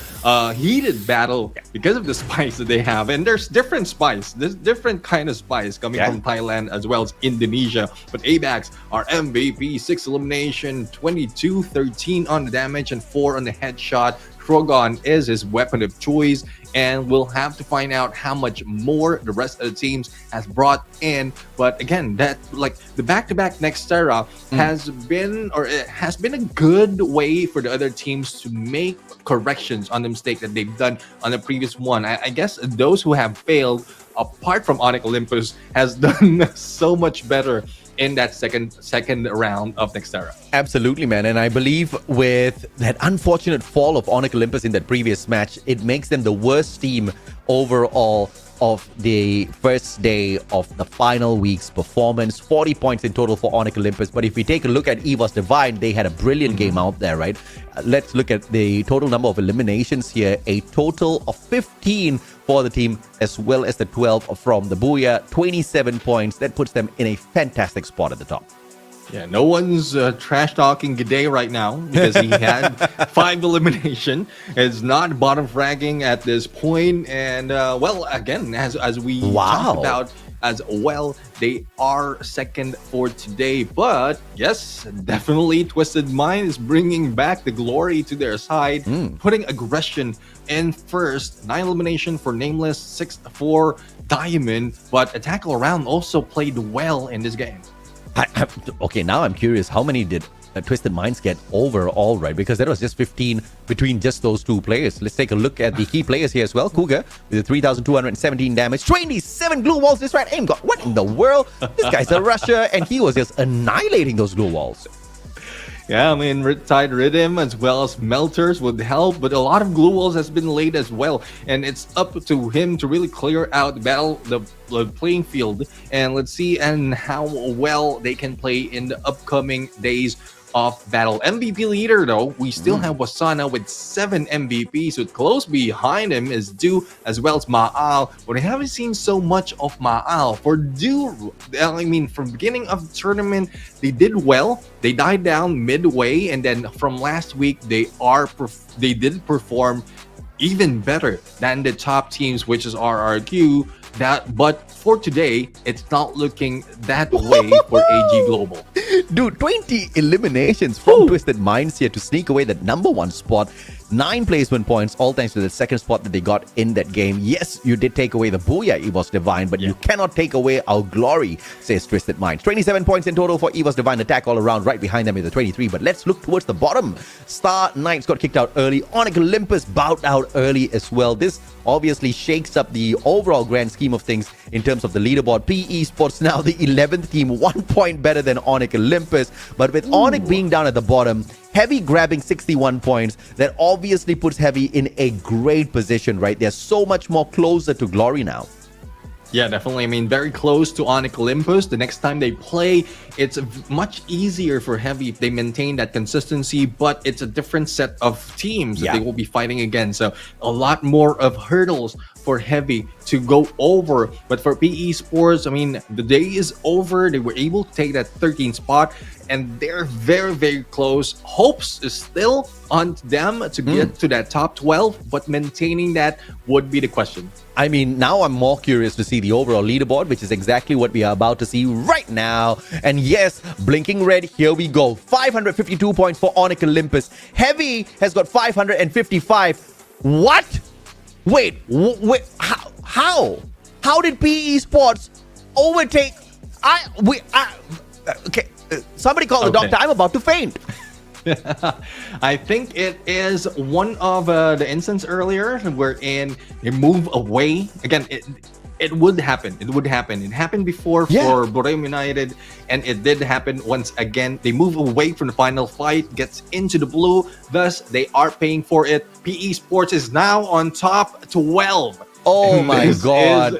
heated battle because of the spice that they have. And there's different spice. There's different kind of spice coming from Thailand as well as Indonesia. But ABAX, our MVP, 6 elimination, 22, 13 on the damage, and 4 on the headshot. Trogon is his weapon of choice, and we'll have to find out how much more the rest of the teams has brought in. But again, that like the back-to-back Nexterra has been a good way for the other teams to make corrections on the mistake that they've done on the previous one. I guess those who have failed, apart from Onyx Olympus, has done so much better in that second round of Nexterra. Absolutely, man. And I believe with that unfortunate fall of Onyx Olympus in that previous match, it makes them the worst team overall of the first day of the final week's performance. 40 points in total for Onyx Olympus. But if we take a look at EVOS Divine, they had a brilliant game out there, right? Let's look at the total number of eliminations here. A total of 15 for the team, as well as the 12 from the Booyah. 27 points. That puts them in a fantastic spot at the top. Yeah, no one's trash talking G'day right now because he had 5 elimination. It's not bottom fragging at this point. And well, again, as we talked about as well, they are second for today. But yes, definitely Twisted Mind is bringing back the glory to their side, putting aggression in first. 9 elimination for Nameless, 6 for Diamond. But Attack All Around also played well in this game. Okay, now I'm curious, how many did Twisted Minds get overall, right? Because that was just 15 between just those 2 players. Let's take a look at the key players here as well. Cougar with 3,217 damage, 27 glue walls. This right aim got, what in the world? This guy's a rusher, and he was just annihilating those glue walls. Yeah, I mean, Tide Rhythm as well as Melters would help, but a lot of glue walls has been laid as well, and it's up to him to really clear out the playing field, and let's see and how well they can play in the upcoming days of battle. MVP leader though, we still have Wasana with 7 MVPs, so close behind him is Du as well as Ma'al, but I haven't seen so much of Ma'al. For Du, I mean, from beginning of the tournament, they did well. They died down midway, and then from last week, they did perform even better than the top teams, which is RRQ. But for today, it's not looking that way for AG Global. Dude, 20 eliminations from Twisted Minds here to sneak away that number 1 spot. 9 placement points, all thanks to the second spot that they got in that game. Yes, you did take away the Booyah EVOS Divine, but you cannot take away our glory, says Twisted Minds. 27 points in total for EVOS Divine. Attack All Around right behind them is the 23. But let's look towards the bottom. Star Knights got kicked out early. Onyx Olympus bowed out early as well. This obviously shakes up the overall grand scheme of things in terms of the leaderboard. PE Sports now the 11th team, 1 point better than Onyx Olympus. But with Onyx being down at the bottom, Heavy grabbing 61 points, that obviously puts Heavy in a great position, right? They're so much more closer to glory now. Yeah, definitely. I mean, very close to Onyx Olympus. The next time they play, it's much easier for Heavy if they maintain that consistency, but it's a different set of teams that they will be fighting against. So a lot more of hurdles for Heavy to go over. But for PE Sports, I mean, the day is over. They were able to take that 13th spot, and they're very, very close. Hopes is still on them to get to that top 12, but maintaining that would be the question. I mean, now I'm more curious to see the overall leaderboard, which is exactly what we are about to see right now. And yes, blinking red, here we go. 552 points for Onyx Olympus. Heavy has got 555. What? Wait, how? How did PE Sports overtake? Okay, somebody call the doctor. I'm about to faint. I think it is one of the instances earlier wherein they move away. Again, it would happen. It would happen. It happened before for Borneo United, and it did happen once again. They move away from the final fight, gets into the blue. Thus, they are paying for it. PE Sports is now on top 12. Oh my God.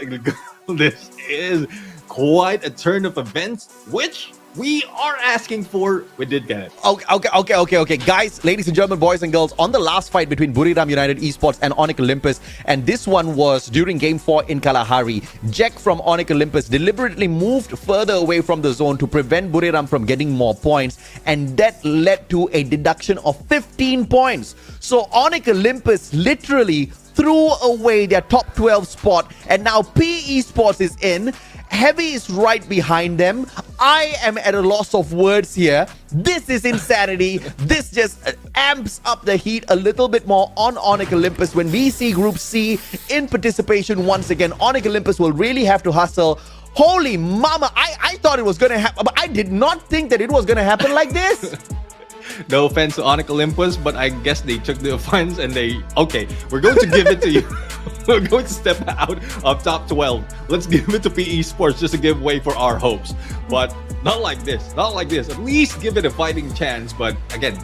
This is quite a turn of events, which we are asking for. We did get it. Okay. Guys, ladies and gentlemen, boys and girls, on the last fight between Buriram United Esports and Onyx Olympus, and this one was during Game 4 in Kalahari, Jack from Onyx Olympus deliberately moved further away from the zone to prevent Buriram from getting more points, and that led to a deduction of 15 points. So Onyx Olympus literally threw away their top 12 spot, and now PE Sports is in. Heavy is right behind them. I am at a loss of words here. This is insanity. This just amps up the heat a little bit more on Onyx Olympus. When we see Group C in participation once again, Onyx Olympus will really have to hustle. Holy mama, I thought it was going to happen, but I did not think that it was going to happen like this. No offense to Onyx Olympus, but I guess they took the offense and okay, we're going to give it to you. We're going to step out of top 12. Let's give it to PE Sports just to give way for our hopes. But not like this. Not like this. At least give it a fighting chance. But again,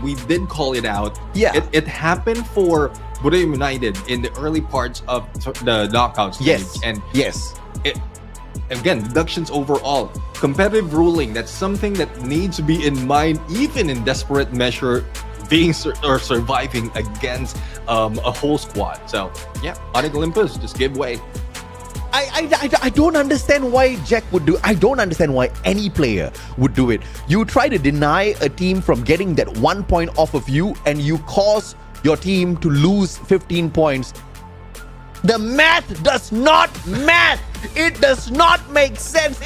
we did call it out. Yeah. It happened for Borneo United in the early parts of the knockout stage. Yes. And yes. Again, deductions overall. Competitive ruling, that's something that needs to be in mind even in desperate measure being or surviving against a whole squad. So yeah, Onyx Olympus, just give way. I don't understand why Jack would do. I don't understand why any player would do it. You try to deny a team from getting that 1 point off of you, and you cause your team to lose 15 points. The math does not math. It does not make sense.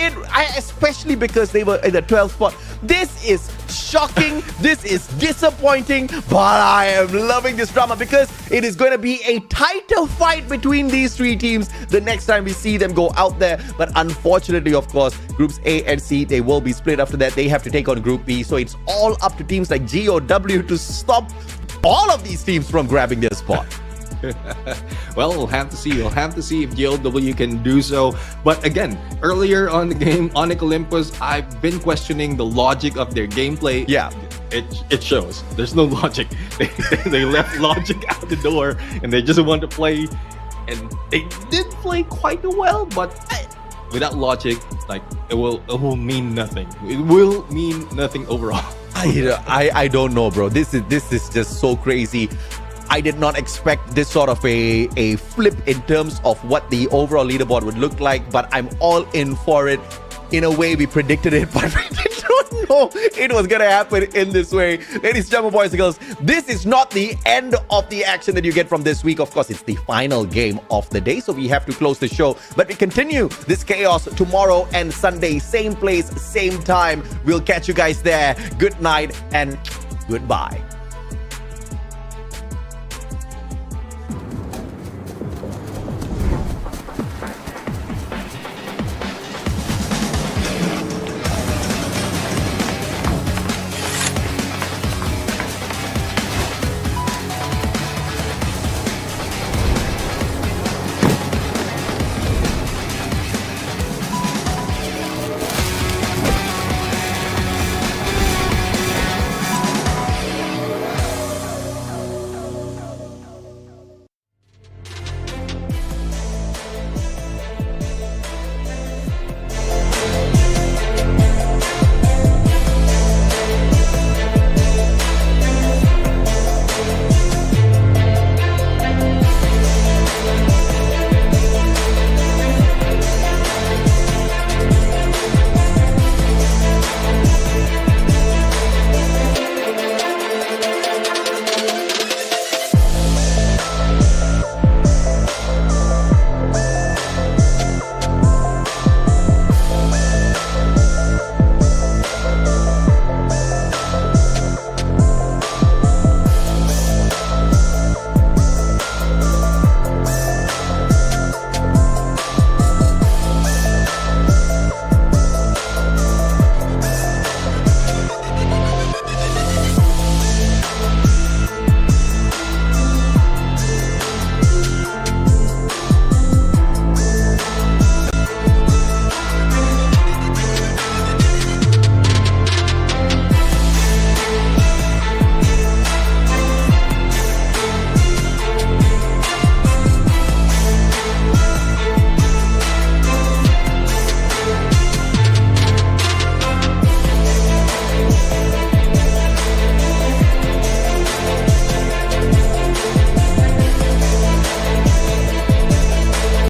Especially because they were in the 12th spot. This is shocking. This is disappointing. But I am loving this drama because it is going to be a tighter fight between these three teams the next time we see them go out there. But unfortunately, of course, Groups A and C, they will be split after that. They have to take on Group B. So it's all up to teams like GOW to stop all of these teams from grabbing their spot. Well, we'll have to see. We'll have to see if GLW can do so. But again, earlier on the game, Onyx Olympus, I've been questioning the logic of their gameplay. Yeah. It shows. There's no logic. They left logic out the door and they just want to play. And they did play quite well, but without logic, like it will mean nothing. It will mean nothing overall. I don't know, bro. This is just so crazy. I did not expect this sort of a flip in terms of what the overall leaderboard would look like, but I'm all in for it. In a way, we predicted it, but we did not know it was going to happen in this way. Ladies and gentlemen, boys and girls, this is not the end of the action that you get from this week. Of course, it's the final game of the day, so we have to close the show. But we continue this chaos tomorrow and Sunday, same place, same time. We'll catch you guys there. Good night and goodbye.